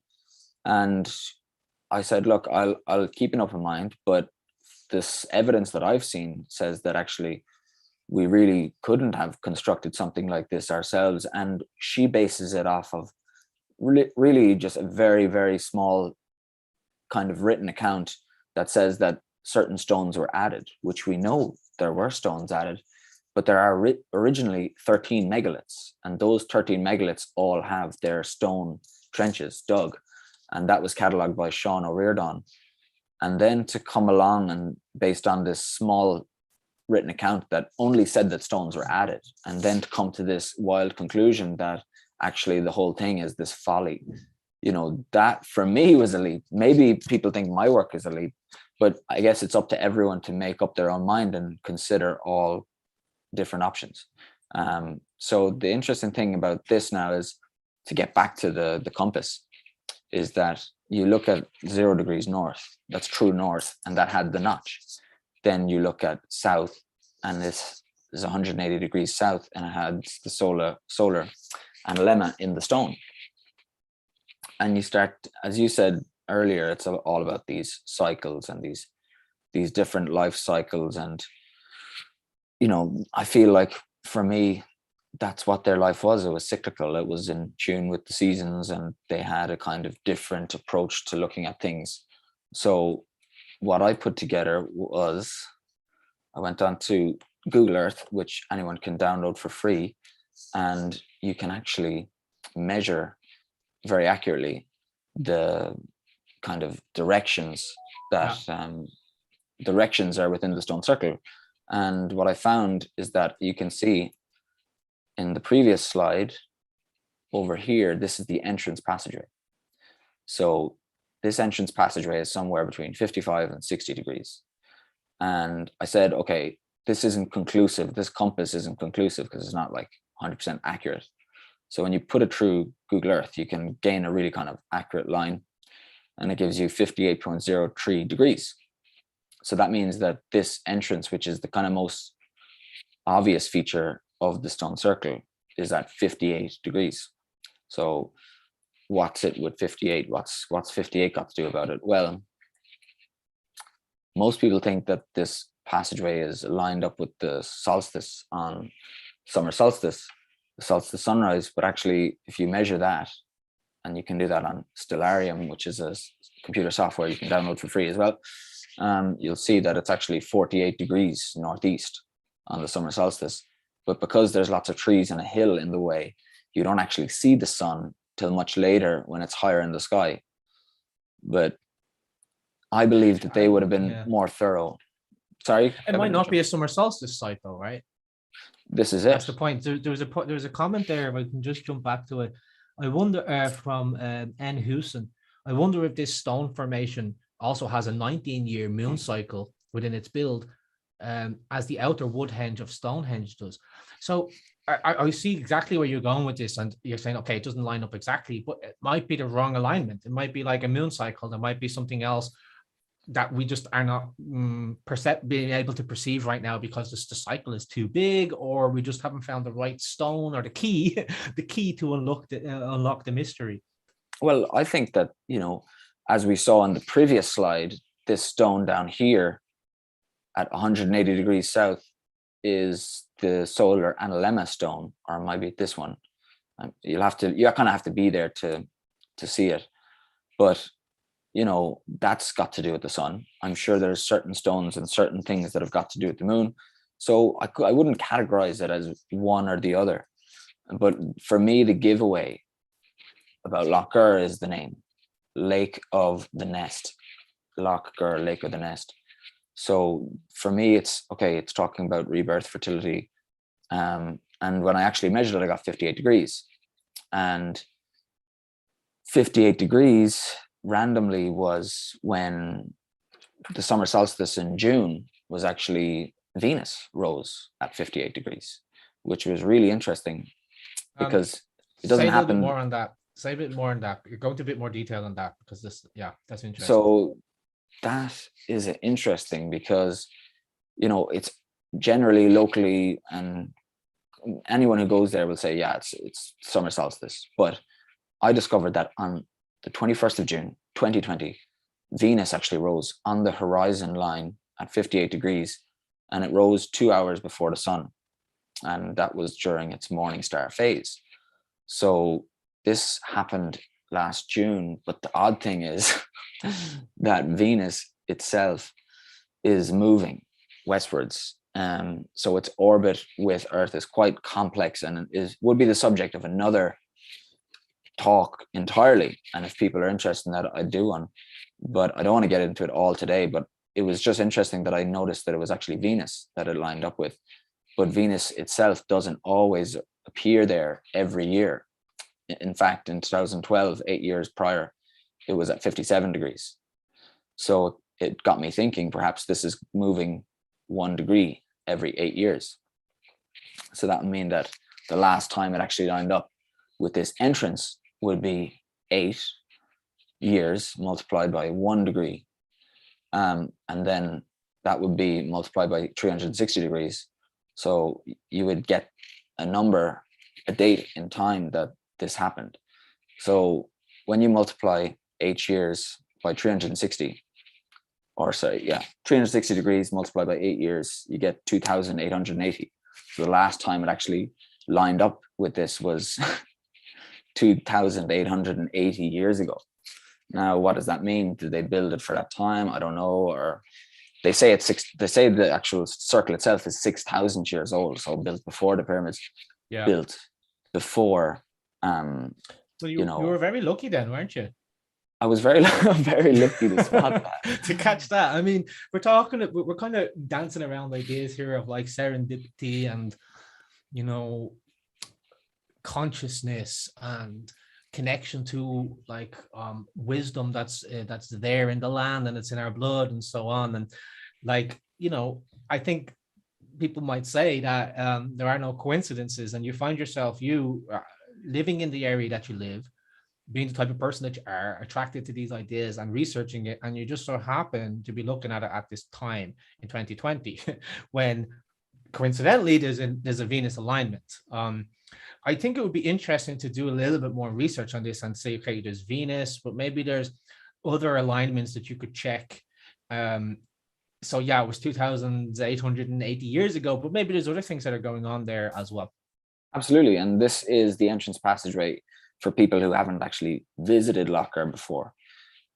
and I said, look, I'll keep an open mind, but this evidence that I've seen says that actually we really couldn't have constructed something like this ourselves. And she bases it off of really just a very, very small kind of written account that says that certain stones were added, which we know there were stones added, but there are originally 13 megaliths, and those 13 megaliths all have their stone trenches dug, and that was catalogued by Sean O'Riordan. And then to come along and based on this small written account that only said that stones were added, and then to come to this wild conclusion that actually the whole thing is this folly, you know, that for me was a leap. Maybe people think my work is a leap, but I guess it's up to everyone to make up their own mind and consider all different options. So the interesting thing about this now is to get back to the compass, is that you look at 0 degrees north, that's true north, and that had the notch. Then you look at south, and this is 180 degrees south, and it had the solar and lemma in the stone. And you start, as you said earlier, it's all about these cycles and these different life cycles. And, you know, I feel like for me, that's what their life was. It was cyclical. It was in tune with the seasons, and they had a kind of different approach to looking at things. So what I put together was, I went on to Google Earth, which anyone can download for free, and you can actually measure very accurately the kind of directions that directions are within the stone circle. And what I found is that you can see in the previous slide over here, this is the entrance passageway. So this entrance passageway is somewhere between 55 and 60 degrees. And I said, okay, this isn't conclusive. This compass isn't conclusive because it's not like 100% accurate. So when you put it through Google Earth, you can gain a really kind of accurate line, and it gives you 58.03 degrees. So that means that this entrance, which is the kind of most obvious feature of the stone circle, is at 58 degrees. So what's it with 58? What's 58 got to do about it? Well, most people think that this passageway is lined up with the solstice on summer solstice, the solstice sunrise. But actually, if you measure that, and you can do that on Stellarium, which is a computer software you can download for free as well, you'll see that it's actually 48 degrees northeast on the summer solstice. But because there's lots of trees and a hill in the way, you don't actually see the sun till much later when it's higher in the sky. But I believe that they would have been more thorough. Sorry? It might not be a summer solstice site though, right? This is it. That's the point. There was a comment there, if I can just jump back to it. I wonder from N. Hewson, I wonder if this stone formation also has a 19-year moon cycle within its build, as the outer wood henge of Stonehenge does. So I see exactly where you're going with this, and you're saying, okay, it doesn't line up exactly, but it might be the wrong alignment. It might be like a moon cycle. There might be something else that we just are not being able to perceive right now because the cycle is too big, or we just haven't found the right stone or the key, the key to unlock the mystery. Well, I think that, as we saw on the previous slide, this stone down here at 180 degrees south is the solar analemma stone, or it might be this one. You kind of have to be there to see it, but that's got to do with the sun. I'm sure there's certain stones and certain things that have got to do with the moon. So I wouldn't categorize it as one or the other. But for me, the giveaway about Lough Gur is the name, Lake of the Nest. Lough Gur, Lake of the Nest. So for me, it's talking about rebirth, fertility. And when I actually measured it, I got 58 degrees. And 58 degrees randomly was when the summer solstice in June was actually Venus rose at 58 degrees, which was really interesting because it doesn't happen. Say a bit more on that. Say a bit more on that. You're going to a bit more detail on that because that's interesting. So that is interesting because, it's generally locally, and anyone who goes there will say, yeah, it's summer solstice. But I discovered that on the 21st of June, 2020, Venus actually rose on the horizon line at 58 degrees, and it rose 2 hours before the sun. And that was during its morning star phase. So this happened last June, but the odd thing is that Venus itself is moving westwards. So its orbit with Earth is quite complex and would be the subject of another talk entirely. And if people are interested in that, I do one, but I don't want to get into it all today. But it was just interesting that I noticed that it was actually Venus that it lined up with. But Venus itself doesn't always appear there every year. In fact, in 2012, 8 years prior, it was at 57 degrees. So it got me thinking, perhaps this is moving 1 degree every 8 years. So that would mean that the last time it actually lined up with this entrance would be 8 years multiplied by 1 degree. And then that would be multiplied by 360 degrees. So you would get a number, a date in time that this happened. So when you multiply 8 years by 360, 360 degrees multiplied by 8 years, you get 2,880. So the last time it actually lined up with this was 2,880 years ago. Now, what does that mean? Did they build it for that time? I don't know. Or they say they say the actual circle itself is 6,000 years old, so built before the pyramids, built before. So you were very lucky then, weren't you? I was very very lucky to spot that. To catch that. I mean, we're kind of dancing around ideas here of like serendipity and, you know, consciousness and connection to like wisdom that's there in the land and it's in our blood and so on. And like, you know, I think people might say that there are no coincidences, and you find yourself living in the area that you live, being the type of person that you are, attracted to these ideas and researching it, and you just so happen to be looking at it at this time in 2020 when coincidentally there's a Venus alignment. I think it would be interesting to do a little bit more research on this and say, okay, there's Venus, but maybe there's other alignments that you could check. So yeah, it was 2,880 years ago, but maybe there's other things that are going on there as well. Absolutely. And this is the entrance passageway for people who haven't actually visited Lough Gur before.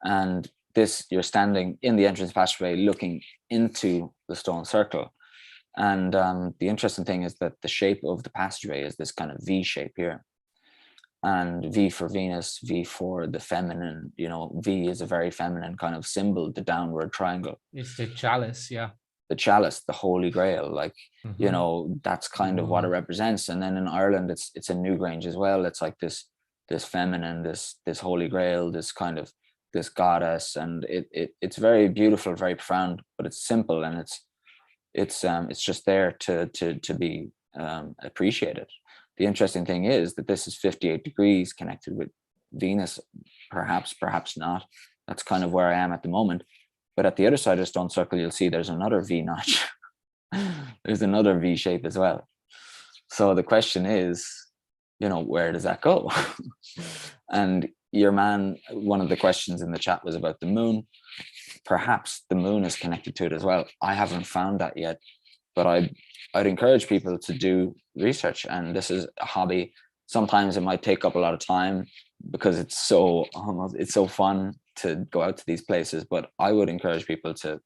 And this, you're standing in the entrance passageway looking into the stone circle. And the interesting thing is that the shape of the passageway is this kind of V shape here. And V for Venus, V for the feminine, you know, V is a very feminine kind of symbol, the downward triangle. It's the chalice, yeah. The chalice, the Holy Grail, like, you know, that's kind of what it represents. And then in Ireland, it's a Newgrange as well. It's like this feminine, this Holy Grail, this kind of, this goddess. And it's very beautiful, very profound, but it's simple, and it's just there to be appreciated. The interesting thing is that this is 58 degrees connected with Venus, perhaps not. That's kind of where I am at the moment. But at the other side of the stone circle, you'll see there's another V notch. There's another V shape as well. So the question is, you know, where does that go? And your man, one of the questions in the chat was about the moon. Perhaps the moon is connected to it as well. I haven't found that yet, but I'd encourage people to do research. And this is a hobby. Sometimes it might take up a lot of time because it's so fun to go out to these places. But I would encourage people to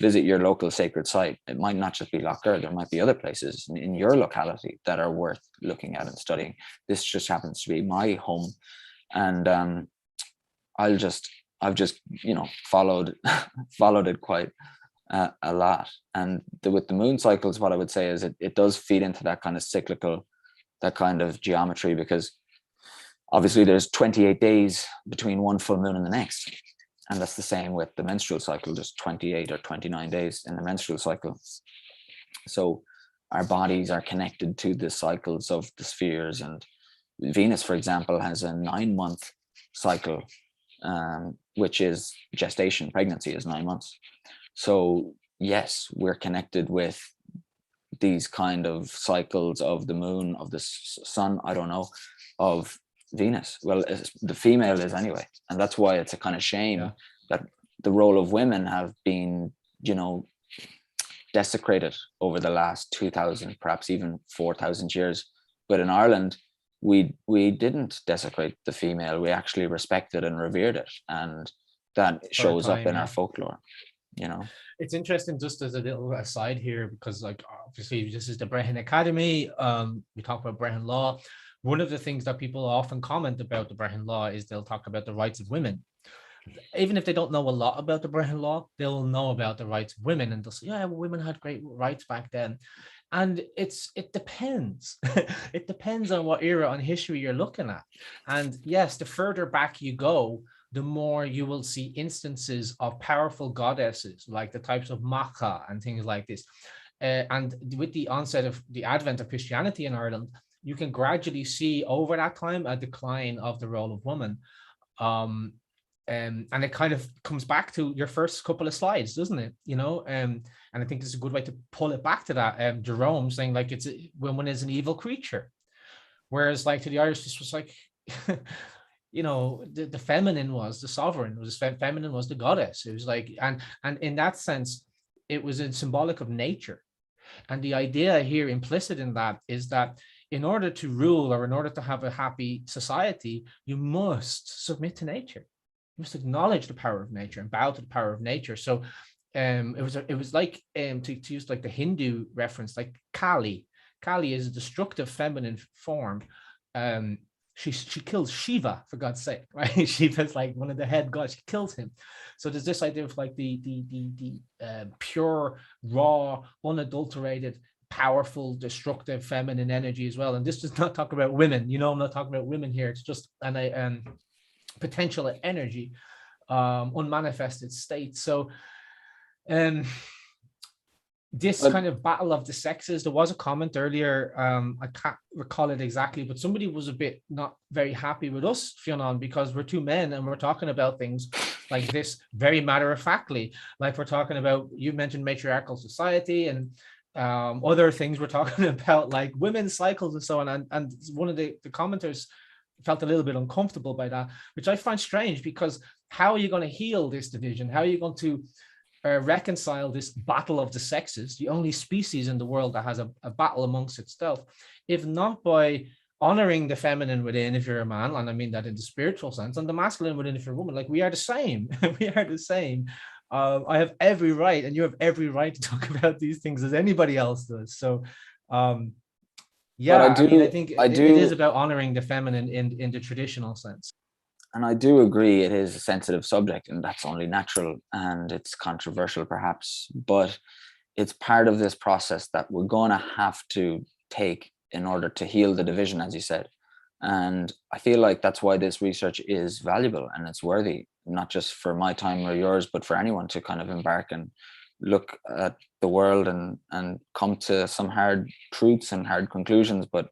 visit your local sacred site. It might not just be Lough Gur. There might be other places in your locality that are worth looking at and studying. This just happens to be my home, and I've just you know followed it quite a lot. And with the moon cycles, what I would say is it does feed into that kind of cyclical, that kind of geometry, because obviously there's 28 days between one full moon and the next. And that's the same with the menstrual cycle, just 28 or 29 days in the menstrual cycle. So our bodies are connected to the cycles of the spheres. And Venus, for example, has a 9-month cycle, which is gestation. Pregnancy is 9 months. So yes, we're connected with these kind of cycles of the moon, of the sun, I don't know, of Venus. Well, the female is anyway. And that's why it's a kind of shame that the role of women have been, you know, desecrated over the last 2,000, perhaps even 4,000 years. But in Ireland, we didn't desecrate the female. We actually respected and revered it. And that shows up in our folklore, you know. It's interesting, just as a little aside here, because like obviously this is the Brehon Academy. We talk about Brehon law. One of the things that people often comment about the Brehon law is they'll talk about the rights of women. Even if they don't know a lot about the Brehon law, they'll know about the rights of women, and they'll say, yeah, women had great rights back then. And it depends. It depends on what era on history you're looking at. And yes, the further back you go, the more you will see instances of powerful goddesses, like the types of Macha and things like this. And with the onset of the advent of Christianity in Ireland, you can gradually see over that time a decline of the role of woman. And it kind of comes back to your first couple of slides, doesn't it? You know, and I think it's a good way to pull it back to that. Jerome saying like woman is an evil creature, whereas like to the Irish, this was like, you know, the feminine was the sovereign, feminine was the goddess. It was like, and in that sense, it was a symbolic of nature. And the idea here implicit in that is that in order to rule or in order to have a happy society, you must submit to nature. You must acknowledge the power of nature and bow to the power of nature. So it was like to use like the Hindu reference, like Kali. Kali is a destructive feminine form. She kills Shiva, for God's sake, right? Shiva's like one of the head gods. She kills him. So there's this idea of like the pure, raw, unadulterated, powerful, destructive feminine energy as well. And this does not talk about women. You know, I'm not talking about women here. It's just an potential energy, unmanifested state. So this kind of battle of the sexes, there was a comment earlier, I can't recall it exactly, but somebody was a bit not very happy with us, Fionán, because we're two men and we're talking about things like this very matter-of-factly, like we're talking about, you mentioned matriarchal society and other things we're talking about, like women's cycles and so on, and one of the commenters felt a little bit uncomfortable by that, which I find strange, because how are you going to heal this division? How are you going to reconcile this battle of the sexes, the only species in the world that has a battle amongst itself, if not by honoring the feminine within if you're a man, and I mean that in the spiritual sense, and the masculine within if you're a woman? Like, we are the same. We are the same. I have every right, and you have every right to talk about these things as anybody else does. So yeah, I think it is about honoring the feminine in the traditional sense. And I do agree it is a sensitive subject, and that's only natural, and it's controversial perhaps, but it's part of this process that we're going to have to take in order to heal the division, as you said. And I feel like that's why this research is valuable and it's worthy, not just for my time or yours, but for anyone to kind of embark and look at the world and come to some hard truths and hard conclusions. But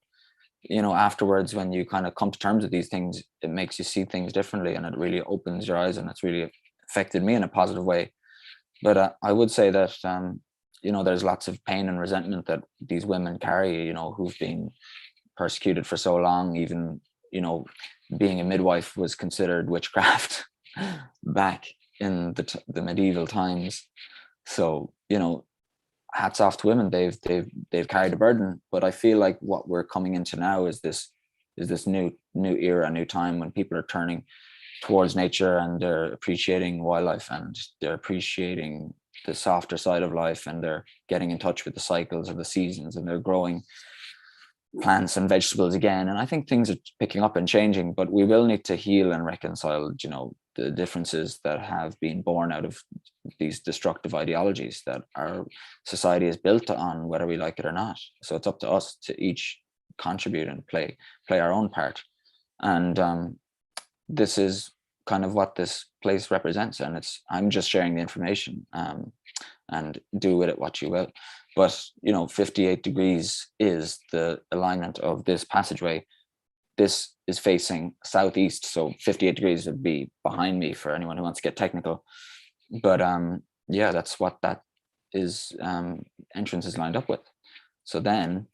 you know, afterwards, when you kind of come to terms with these things, it makes you see things differently, and it really opens your eyes, and it's really affected me in a positive way. But I would say that you know, there's lots of pain and resentment that these women carry, you know, who've been persecuted for so long. Even, you know, being a midwife was considered witchcraft back in the medieval times. So, you know, hats off to women. They've carried a burden, but I feel like what we're coming into now is this new era, new time, when people are turning towards nature and they're appreciating wildlife and they're appreciating the softer side of life, and they're getting in touch with the cycles of the seasons, and they're growing plants and vegetables again. And I think things are picking up and changing, but we will need to heal and reconcile, you know, the differences that have been born out of these destructive ideologies that our society is built on, whether we like it or not. So it's up to us to each contribute and play our own part. And this is kind of what this place represents, and I'm just sharing the information, and do with it what you will. But you know, 58 degrees is the alignment of this passageway. This is facing southeast, so 58 degrees would be behind me for anyone who wants to get technical. But yeah, that's what that is, entrance is lined up with. So then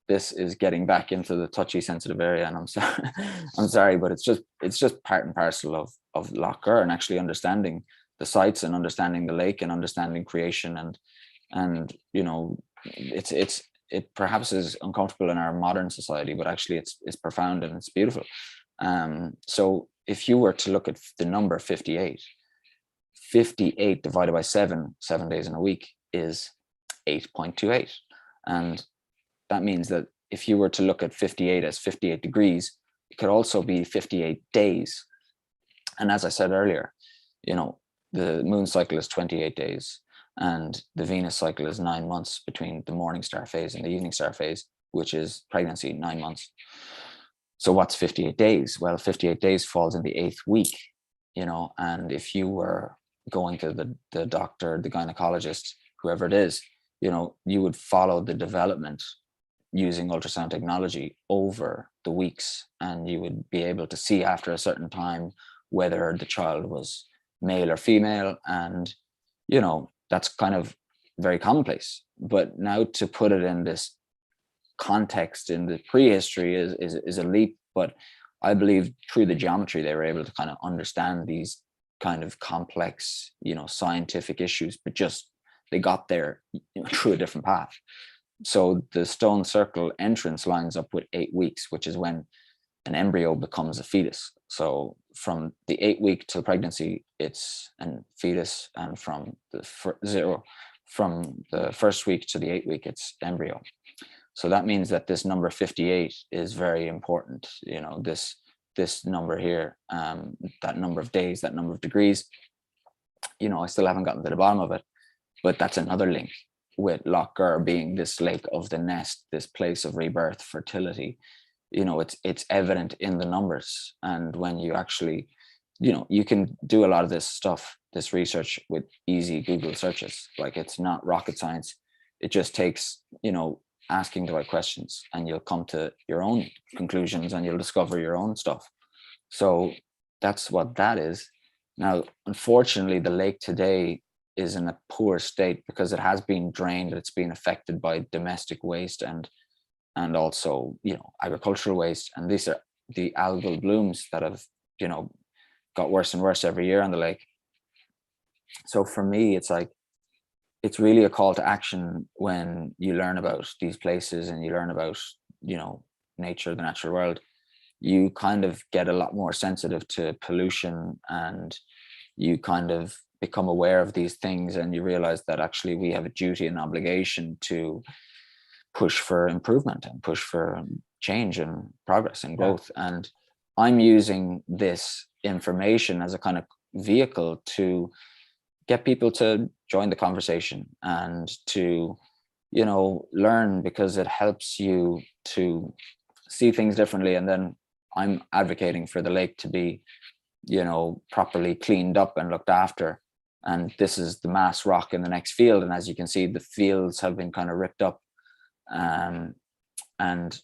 this is getting back into the touchy, sensitive area, and I'm sorry, but it's just part and parcel of Lough Gur, and actually understanding the sites and understanding the lake and understanding creation, and you know, it perhaps is uncomfortable in our modern society, but actually it's profound and it's beautiful. So if you were to look at the number 58 divided by 7 days in a week is 8.28, and that means that if you were to look at 58 as 58 degrees, it could also be 58 days. And as I said earlier, you know, the moon cycle is 28 days, and the Venus cycle is 9 months between the morning star phase and the evening star phase, which is pregnancy, 9 months. So what's 58 days? Well, 58 days falls in the 8th week, you know, and if you were going to the doctor, the gynecologist, whoever it is, you know, you would follow the development using ultrasound technology over the weeks, and you would be able to see after a certain time whether the child was male or female. And you know, that's kind of very commonplace, but now to put it in this context in the prehistory is a leap. But I believe through the geometry they were able to kind of understand these kind of complex, you know, scientific issues, but just they got there, you know, through a different path. So the stone circle entrance lines up with 8 weeks, which is when an embryo becomes a fetus. So from the 8 week till pregnancy, it's a fetus, and from the from the first week to the 8 week, it's embryo. So that means that this number 58 is very important. You know, this number here, that number of days, that number of degrees. You know, I still haven't gotten to the bottom of it, but that's another link with Lough Gur being this lake of the nest, this place of rebirth, fertility. You know, it's evident in the numbers. And when you actually, you know, you can do a lot of this stuff, this research, with easy Google searches. Like, it's not rocket science. It just takes, you know, asking the right questions, and you'll come to your own conclusions, and you'll discover your own stuff. So that's what that is. Now, unfortunately, the lake today is in a poor state because it has been drained. It's been affected by domestic waste and also, you know, agricultural waste. And these are the algal blooms that have, you know, got worse and worse every year on the lake. So for me, it's like, it's really a call to action when you learn about these places and you learn about, you know, nature, the natural world. You kind of get a lot more sensitive to pollution, and you kind of become aware of these things, and you realize that actually we have a duty and obligation to push for improvement and push for change and progress and growth. Yeah. And I'm using this information as a kind of vehicle to get people to join the conversation and to, you know, learn, because it helps you to see things differently. And then I'm advocating for the lake to be, you know, properly cleaned up and looked after. And this is the mass rock in the next field. And as you can see, the fields have been kind of ripped up. And,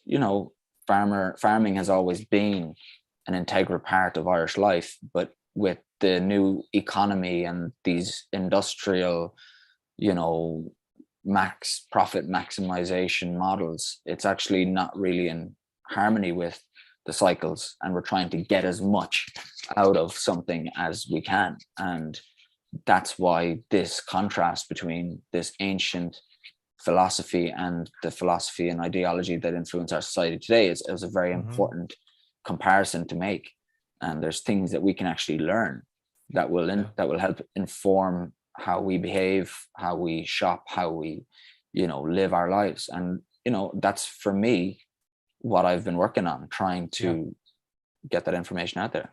you know, farming has always been an integral part of Irish life, but with the new economy and these industrial, you know, max profit maximization models, it's actually not really in harmony with the cycles, and we're trying to get as much out of something as we can. And that's why this contrast between this ancient philosophy and the philosophy and ideology that influence our society today is a very important comparison to make. And there's things that we can actually learn that will that will help inform how we behave, how we shop, how we, you know, live our lives. And, you know, that's for me what I've been working on, trying to get that information out there.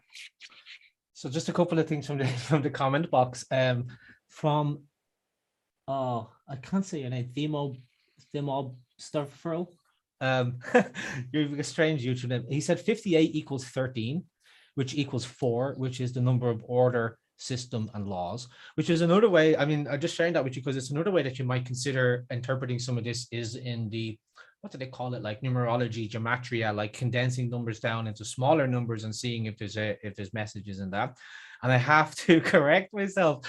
So just a couple of things from the comment box. From I can't say your name, Themo Starfro. You're a strange YouTube name. He said 58 equals 13, which equals 4, which is the number of order, system, and laws, which is another way. I mean, I'm just sharing that with you because it's another way that you might consider interpreting some of this is in the, what do they call it, like numerology, gematria, like condensing numbers down into smaller numbers and seeing if there's messages in that. And I have to correct myself.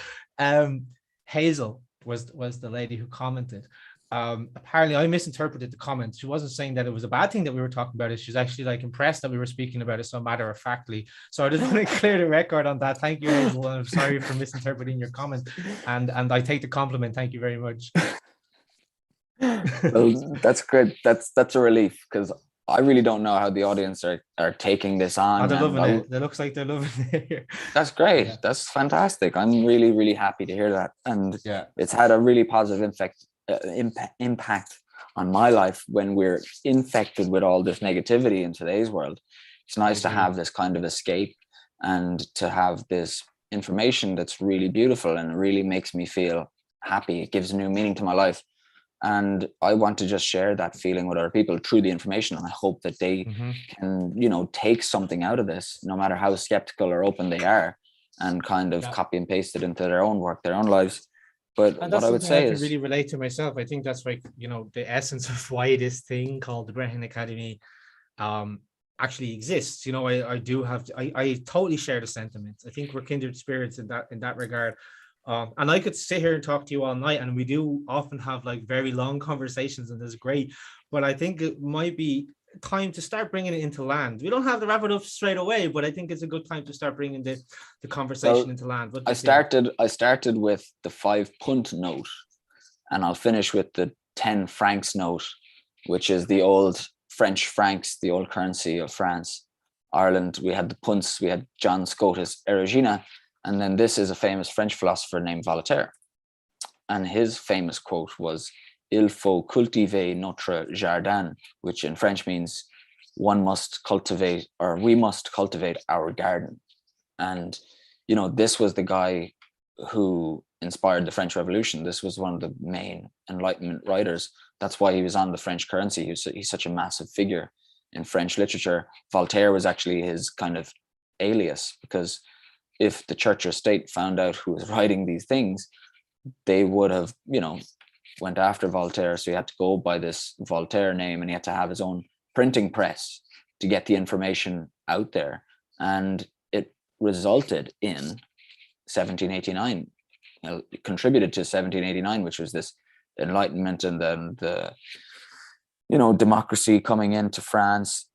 Hazel was the lady who commented. Apparently I misinterpreted the comment. She wasn't saying that it was a bad thing that we were talking about it. She's actually like impressed that we were speaking about it so matter-of-factly. So I just want to clear the record on that. Thank you, Hazel. I'm sorry for misinterpreting your comment. And I take the compliment. Thank you very much. Well, that's great. That's a relief, because I really don't know how the audience are taking this on. Oh, they're loving it. It looks like they're loving it. That's great. Yeah. That's fantastic. I'm really, really happy to hear that. And it's had a really positive impact on my life when we're infected with all this negativity in today's world. It's nice to have this kind of escape and to have this information that's really beautiful, and it really makes me feel happy. It gives a new meaning to my life. And I want to just share that feeling with other people through the information. And I hope that they can, you know, take something out of this, no matter how skeptical or open they are, and kind of copy and paste it into their own work, their own lives. But what I would say is, I can really relate to myself. I think that's like, you know, the essence of why this thing called the Brehon Academy actually exists. You know, I totally share the sentiments. I think we're kindred spirits in that regard. And I could sit here and talk to you all night, and we do often have like very long conversations, and that's great. But I think it might be time to start bringing it into land. We don't have to wrap it up straight away, but I think it's a good time to start bringing the conversation into land. I started with the 5 punt note, and I'll finish with the 10 francs note, which is the old French francs, the old currency of France. Ireland, we had the punce, we had John Scotus Erigena, and then this is a famous French philosopher named Voltaire. And his famous quote was, "Il faut cultiver notre jardin," which in French means one must cultivate, or we must cultivate our garden. And, you know, this was the guy who inspired the French Revolution. This was one of the main Enlightenment writers. That's why he was on the French currency. He's such a massive figure in French literature. Voltaire was actually his kind of alias, because if the church or state found out who was writing these things, they would have, you know, went after Voltaire. So he had to go by this Voltaire name, and he had to have his own printing press to get the information out there. And it resulted in 1789. It contributed to 1789, which was this Enlightenment, and then the, you know, democracy coming into France,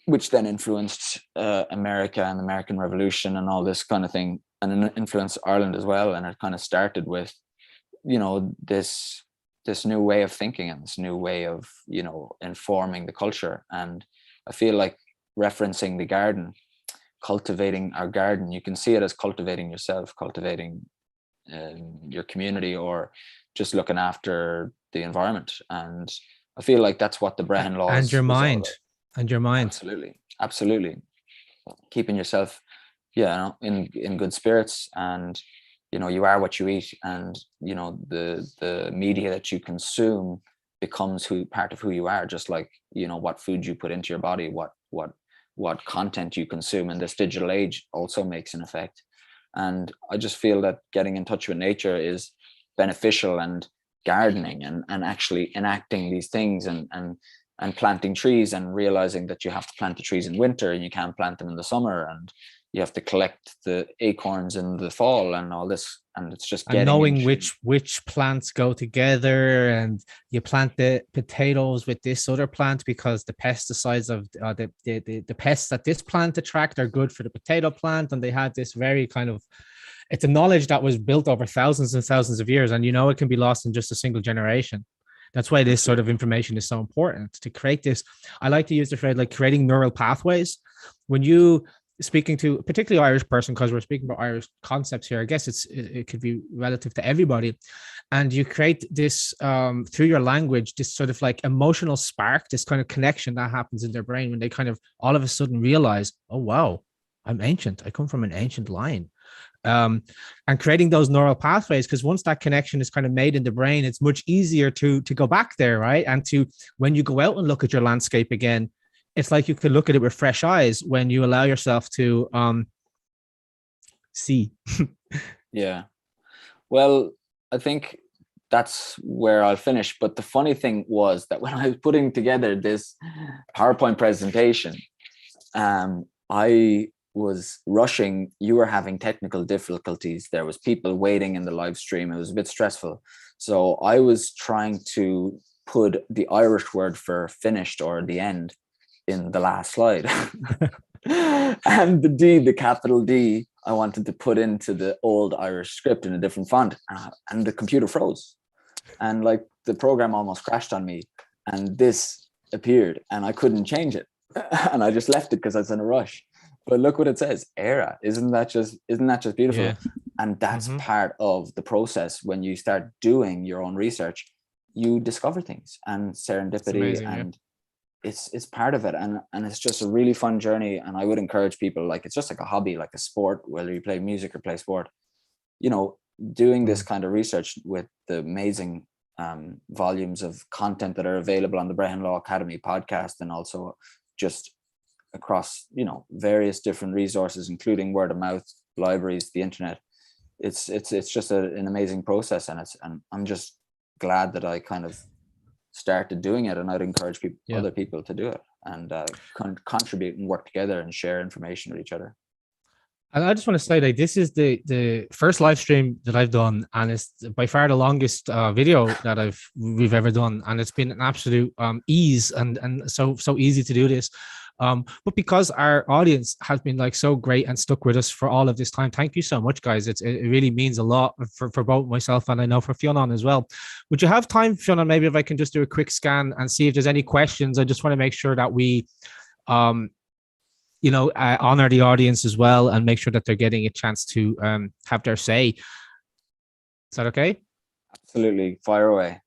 which then influenced America and the American Revolution and all this kind of thing, and then influenced Ireland as well. And it kind of started with, you know, this new way of thinking and this new way of, you know, informing the culture. And I feel like referencing the garden, cultivating our garden, you can see it as cultivating yourself, cultivating your community, or just looking after the environment. And I feel like that's what the Brehon laws and your mind and your mind. Absolutely. Keeping yourself, yeah, in good spirits. And, you know, you are what you eat, and, you know, the media that you consume becomes part of who you are, just like, you know, what food you put into your body, what content you consume in this digital age also makes an effect. And I just feel that getting in touch with nature is beneficial, and gardening and actually enacting these things, and planting trees, and realizing that you have to plant the trees in winter and you can't plant them in the summer, and you have to collect the acorns in the fall, and all this. And it's just getting, and knowing which plants go together, and you plant the potatoes with this other plant because the pesticides of the pests that this plant attract are good for the potato plant. And they had this very kind of, it's a knowledge that was built over thousands and thousands of years, and, you know, it can be lost in just a single generation. That's why this sort of information is so important to create this. I like to use the phrase like creating neural pathways. When you speaking to a particularly Irish person, because we're speaking about Irish concepts here, I guess it could be relative to everybody, and you create this through your language, this sort of like emotional spark, this kind of connection that happens in their brain when they kind of all of a sudden realize, oh wow, I'm ancient, I come from an ancient line. And creating those neural pathways, because once that connection is kind of made in the brain, it's much easier to go back there, right? And to, when you go out and look at your landscape again, it's like you can look at it with fresh eyes when you allow yourself to see. Yeah. Well, I think that's where I'll finish. But the funny thing was that when I was putting together this PowerPoint presentation, I was rushing. You were having technical difficulties. There was people waiting in the live stream. It was a bit stressful. So I was trying to put the Irish word for finished, or the end, in the last slide. And the D, the capital D, I wanted to put into the old Irish script in a different font, and the computer froze. And like the program almost crashed on me, and this appeared and I couldn't change it. And I just left it because I was in a rush. But look what it says, era. Isn't that just beautiful? Yeah. And that's part of the process. When you start doing your own research, you discover things, and serendipity, amazing, and it's part of it. And it's just a really fun journey. And I would encourage people, like, it's just like a hobby, like a sport, whether you play music or play sport, you know, doing this kind of research with the amazing volumes of content that are available on the Brehon Law Academy podcast, and also just across, you know, various different resources, including word of mouth, libraries, the internet. It's just an amazing process, and I'm just glad that I kind of started doing it, and I'd encourage people, other people, to do it, and contribute and work together and share information with each other. And I just want to say that this is the first live stream that I've done, and it's by far the longest video that we've ever done, and it's been an absolute ease, and so easy to do this. But because our audience has been like so great and stuck with us for all of this time, thank you so much, guys. It really means a lot for both myself and I know for Fionán as well. Would you have time, Fionán? Maybe if I can just do a quick scan and see if there's any questions. I just want to make sure that we honor the audience as well and make sure that they're getting a chance to have their say. Is that okay? Absolutely. Fire away.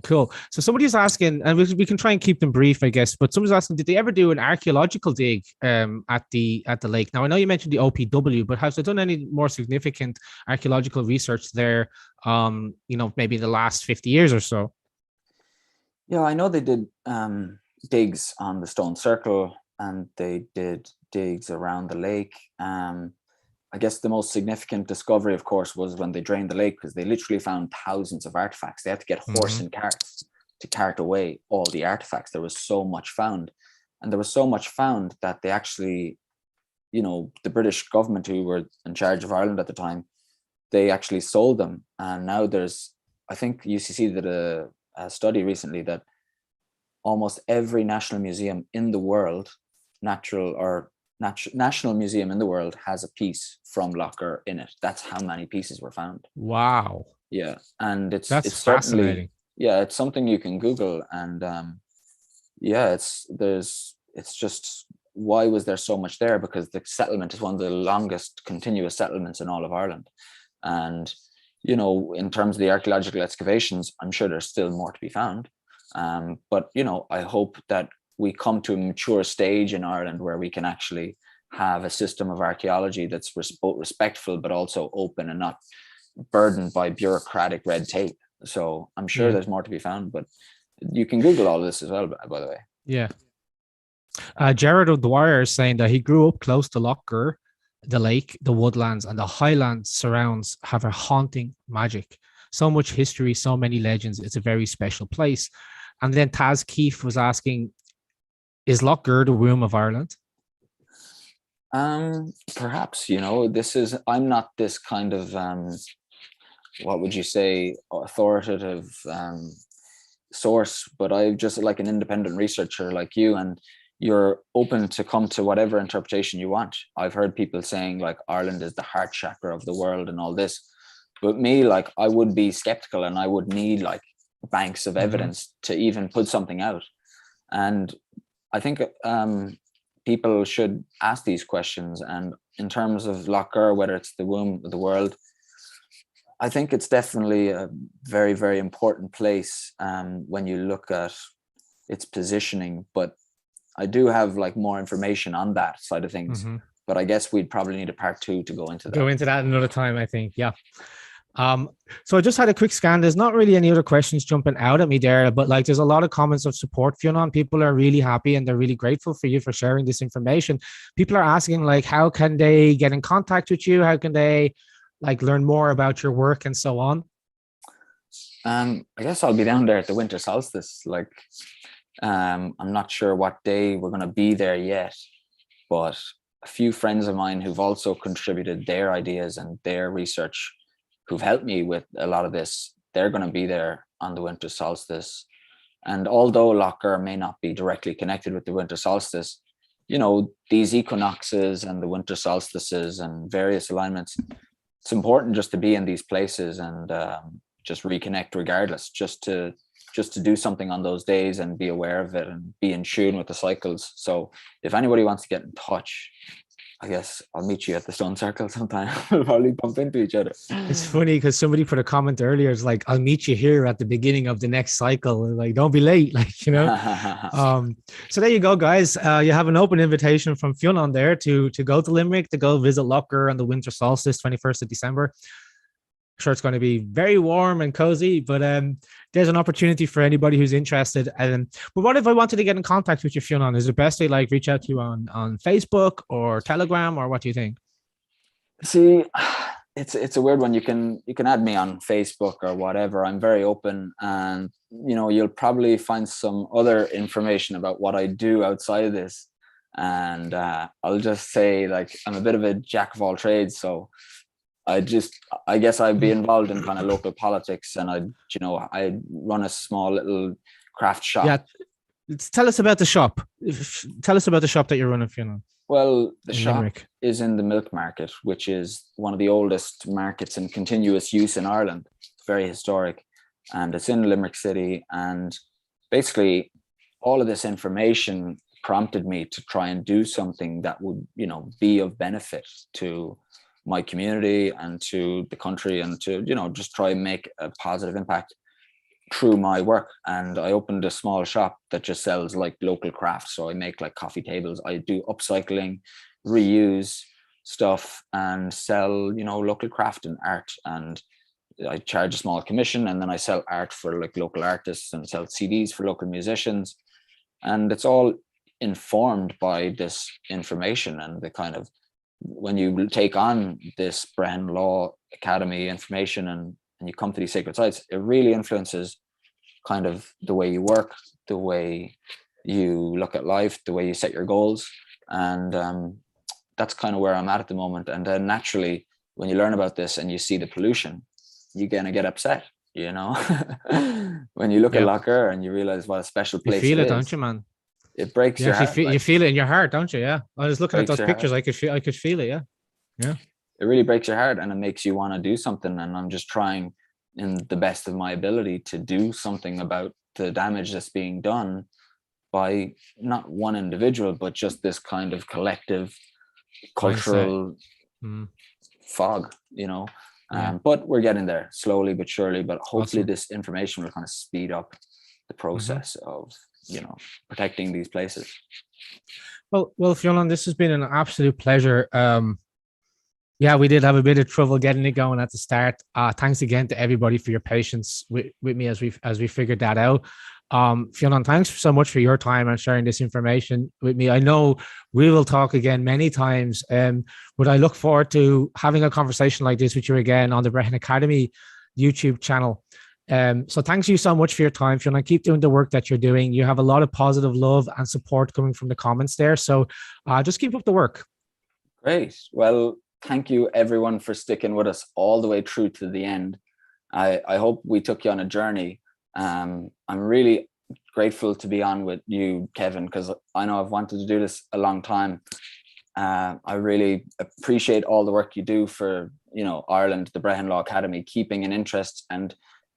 Cool. So somebody's asking, and we can try and keep them brief, I guess, but somebody's asking, did they ever do an archaeological dig at the lake? Now, I know you mentioned the OPW, but have they done any more significant archaeological research there, maybe in the last 50 years or so? Yeah, I know they did digs on the Stone Circle, and they did digs around the lake. I guess the most significant discovery, of course, was when they drained the lake, because they literally found thousands of artifacts. They had to get horse and carts to cart away all the artifacts. There was so much found. And there was so much found that they actually, the British government, who were in charge of Ireland at the time, they actually sold them. And now I think UCC did a study recently that almost every national museum in the world, national museum in the world, has a piece from Lough Gur in it. That's how many pieces were found. Wow. Yeah, and it's fascinating. It's something you can Google, and it's just, why was there so much there? Because the settlement is one of the longest continuous settlements in all of Ireland, and in terms of the archaeological excavations, I'm sure there's still more to be found. But I hope that we come to a mature stage in Ireland where we can actually have a system of archaeology that's both respectful but also open and not burdened by bureaucratic red tape. So I'm sure there's more to be found, but you can Google all this as well, by the way. Yeah. Jared O'Dwyer is saying that he grew up close to Loch Gur. The lake, the woodlands, and the highlands surrounds have a haunting magic. So much history, so many legends. It's a very special place. And then Taz Keefe was asking, is Loch Gur the womb of Ireland? Perhaps, I'm not this kind of, what would you say, authoritative source, but I'm just like an independent researcher like you, and you're open to come to whatever interpretation you want. I've heard people saying like Ireland is the heart chakra of the world and all this, but me, like, I would be skeptical, and I would need like banks of evidence to even put something out. And I think people should ask these questions. And in terms of Loch Gur, whether it's the womb of the world, I think it's definitely a very, very important place when you look at its positioning. But I do have like more information on that side of things. But I guess we'd probably need a part 2 to go into that. Go into that another time, I think. Yeah. So I just had a quick scan. There's not really any other questions jumping out at me there, but like there's a lot of comments of support, Fionán. People are really happy and they're really grateful for you for sharing this information. People are asking like, how can they get in contact with you? How can they like learn more about your work and so on? I guess I'll be down there at the winter solstice. Like, I'm not sure what day we're going to be there yet, but a few friends of mine who've also contributed their ideas and their research, who've helped me with a lot of this, they're going to be there on the winter solstice. And although Loch Gur may not be directly connected with the winter solstice, these equinoxes and the winter solstices and various alignments, it's important just to be in these places and just reconnect regardless, just to do something on those days and be aware of it and be in tune with the cycles. So if anybody wants to get in touch, I guess I'll meet you at the Stone Circle sometime. We'll probably bump into each other. It's funny because somebody put a comment earlier. It's like, I'll meet you here at the beginning of the next cycle. And like, don't be late. Like, so there you go, guys. You have an open invitation from Fionán there to go to Limerick, to go visit Loch Gur on the winter solstice, 21st of December. Sure, it's going to be very warm and cozy, but there's an opportunity for anybody who's interested. But what if I wanted to get in contact with you, Fionán? Is the best way like reach out to you on Facebook or Telegram, or what do you think? See, it's a weird one. You can add me on Facebook or whatever. I'm very open, and you'll probably find some other information about what I do outside of this. And I'll just say, like, I'm a bit of a jack of all trades, so I guess I'd be involved in kind of local politics, and I run a small little craft shop. Yeah, tell us about the shop. Tell us about the shop that you're running, Fionán. Well, the shop Limerick is in the Milk Market, which is one of the oldest markets in continuous use in Ireland. It's very historic, and it's in Limerick City. And basically, all of this information prompted me to try and do something that would, be of benefit to my community and to the country, and to, just try and make a positive impact through my work. And I opened a small shop that just sells like local crafts. So I make like coffee tables, I do upcycling, reuse stuff, and sell, local craft and art. And I charge a small commission, and then I sell art for like local artists and sell CDs for local musicians. And it's all informed by this information, and the kind of, when you take on this Brehon Law Academy information and you come to these sacred sites, it really influences kind of the way you work, the way you look at life, the way you set your goals. And that's kind of where I'm at the moment. And then naturally, when you learn about this and you see the pollution, you're going to get upset, when you look at Lough Gur and you realize what a special place you feel it it, is. don't you, man? It breaks your heart. You feel it in your heart, don't you? Yeah. I was looking at those pictures. I could feel it. Yeah. It really breaks your heart, and it makes you want to do something. And I'm just trying in the best of my ability to do something about the damage that's being done by not one individual, but just this kind of collective cultural fog, but we're getting there slowly but surely. But hopefully this information will kind of speed up the process of, protecting these places. Well, Fionán, this has been an absolute pleasure. We did have a bit of trouble getting it going at the start. Thanks again to everybody for your patience with me as we figured that out. Fionán, thanks so much for your time and sharing this information with me. I know we will talk again many times, but I look forward to having a conversation like this with you again on the Brehon Academy YouTube channel. So thanks you so much for your time, Fionán. Keep doing the work that you're doing. You have a lot of positive love and support coming from the comments there. So just keep up the work. Great. Well, thank you everyone for sticking with us all the way through to the end. I hope we took you on a journey. I'm really grateful to be on with you, Kevin, because I know I've wanted to do this a long time. I really appreciate all the work you do for, Ireland, the Brehon Law Academy, keeping an interest and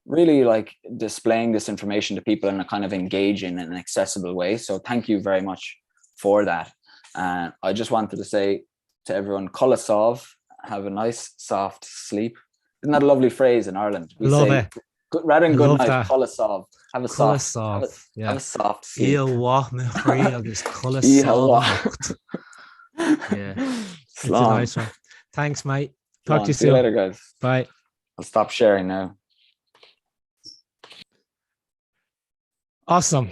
really like displaying this information to people in a kind of engaging and accessible way. So thank you very much for that. I just wanted to say to everyone, Culla Sov, have a nice soft sleep. Isn't that a lovely phrase in Ireland? We Love say, it. Rather than good night, Culla Sov. Have a soft, have a soft sleep. It's a nice one. Thanks, mate. Talk to you soon. See you later, guys. Bye. I'll stop sharing now. Awesome.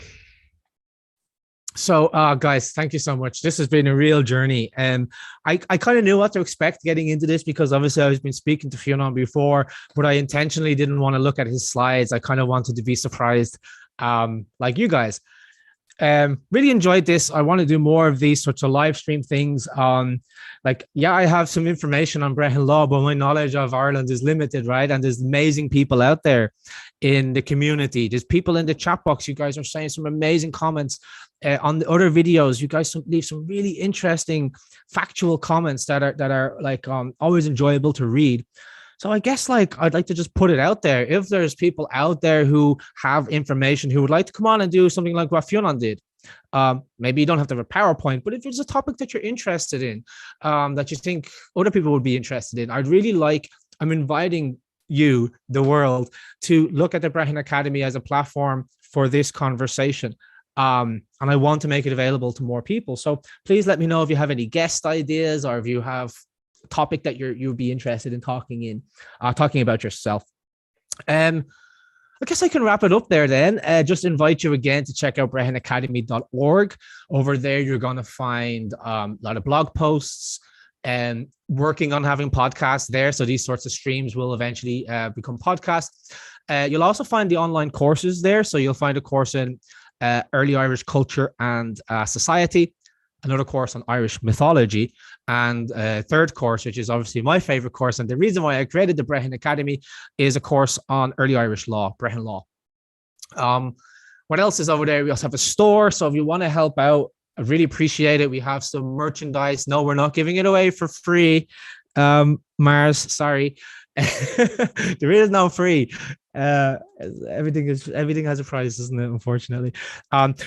So, guys, thank you so much. This has been a real journey. I kind of knew what to expect getting into this, because obviously I've been speaking to Fionán before, but I intentionally didn't want to look at his slides. I kind of wanted to be surprised, like you guys. Really enjoyed this. I want to do more of these sorts of live stream things. I have some information on Brehon law, but my knowledge of Ireland is limited, right? And there's amazing people out there in the community. There's people in the chat box. You guys are saying some amazing comments on the other videos. You guys leave some really interesting factual comments that are always enjoyable to read. So I guess I'd like to just put it out there. If there's people out there who have information, who would like to come on and do something like what Fionán did, maybe you don't have to have a PowerPoint, but if it's a topic that you're interested in, that you think other people would be interested in, I'm inviting you, the world, to look at the Brehon Academy as a platform for this conversation. And I want to make it available to more people. So please let me know if you have any guest ideas, or if you have a topic that you'd be interested in talking about yourself. I guess I can wrap it up there then. Just invite you again to check out brehonacademy.org. Over there, you're going to find a lot of blog posts and working on having podcasts there. So these sorts of streams will eventually become podcasts. You'll also find the online courses there. So you'll find a course in early Irish culture and society, another course on Irish mythology, and a third course, which is obviously my favorite course. And the reason why I created the Brehon Academy is a course on early Irish law, Brehon law. What else is over there? We also have a store. So if you want to help out, I really appreciate it. We have some merchandise. No, we're not giving it away for free. Mars, sorry. There is no free. Everything has a price, isn't it? Unfortunately.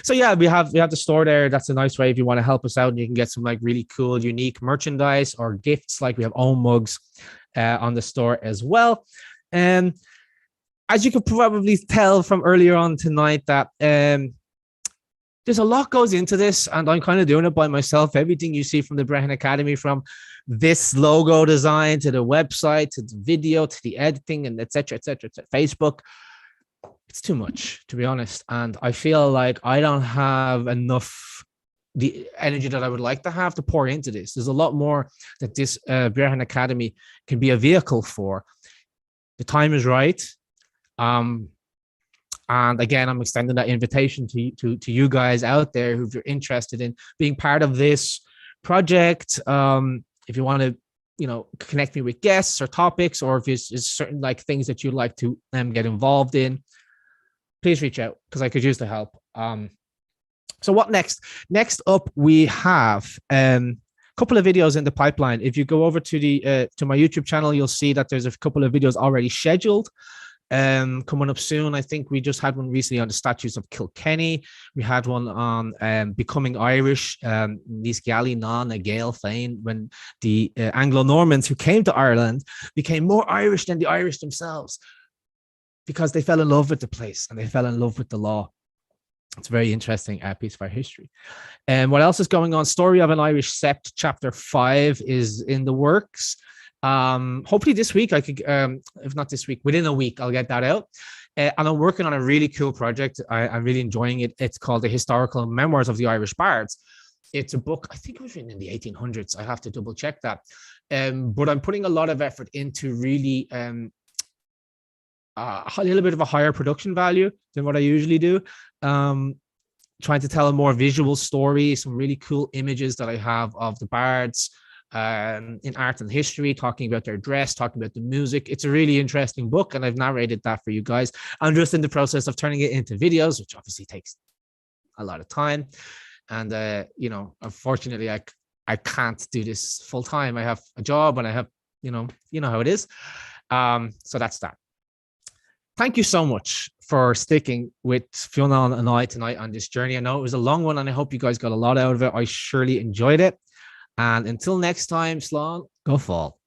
So yeah, we have the store there. That's a nice way if you want to help us out, and you can get some like really cool, unique merchandise or gifts. Like we have own mugs on the store as well. And as you could probably tell from earlier on tonight, that there's a lot goes into this, and I'm kind of doing it by myself. Everything you see from the Brehon Academy, from this logo design to the website to the video to the editing and etc. Facebook, it's too much, to be honest. And I feel like I don't have enough the energy that I would like to have to pour into this. There's a lot more that this Brehon Academy can be a vehicle for. The time is right. And again, I'm extending that invitation to you guys out there who, if you're interested in being part of this project, if you want to, connect me with guests or topics, or if it's certain like things that you'd like to get involved in, please reach out, because I could use the help. So what next? Next up, we have a couple of videos in the pipeline. If you go over to to my YouTube channel, you'll see that there's a couple of videos already scheduled. Coming up soon. I think we just had one recently on the statues of Kilkenny. We had one on becoming Irish, Níos Geally Ná na Gael Féin, when the Anglo-Normans who came to Ireland became more Irish than the Irish themselves, because they fell in love with the place and they fell in love with the law. It's a very interesting piece of our history. And what else is going on? Story of an Irish Sept, chapter 5 is in the works. Hopefully this week I could, if not this week, within a week, I'll get that out. And I'm working on a really cool project. I'm really enjoying it. It's called The Historical Memoirs of the Irish Bards. It's a book, I think it was written in the 1800s. I have to double check that. But I'm putting a lot of effort into really a little bit of a higher production value than what I usually do. Trying to tell a more visual story, some really cool images that I have of the bards in art and history, talking about their dress, talking about the music. It's a really interesting book, and I've narrated that for you guys. I'm just in the process of turning it into videos, which obviously takes a lot of time. And, unfortunately, I can't do this full time. I have a job and I have, you know how it is. So that's that. Thank you so much for sticking with Fionán and I tonight on this journey. I know it was a long one, and I hope you guys got a lot out of it. I surely enjoyed it. And until next time, Slán, go fall.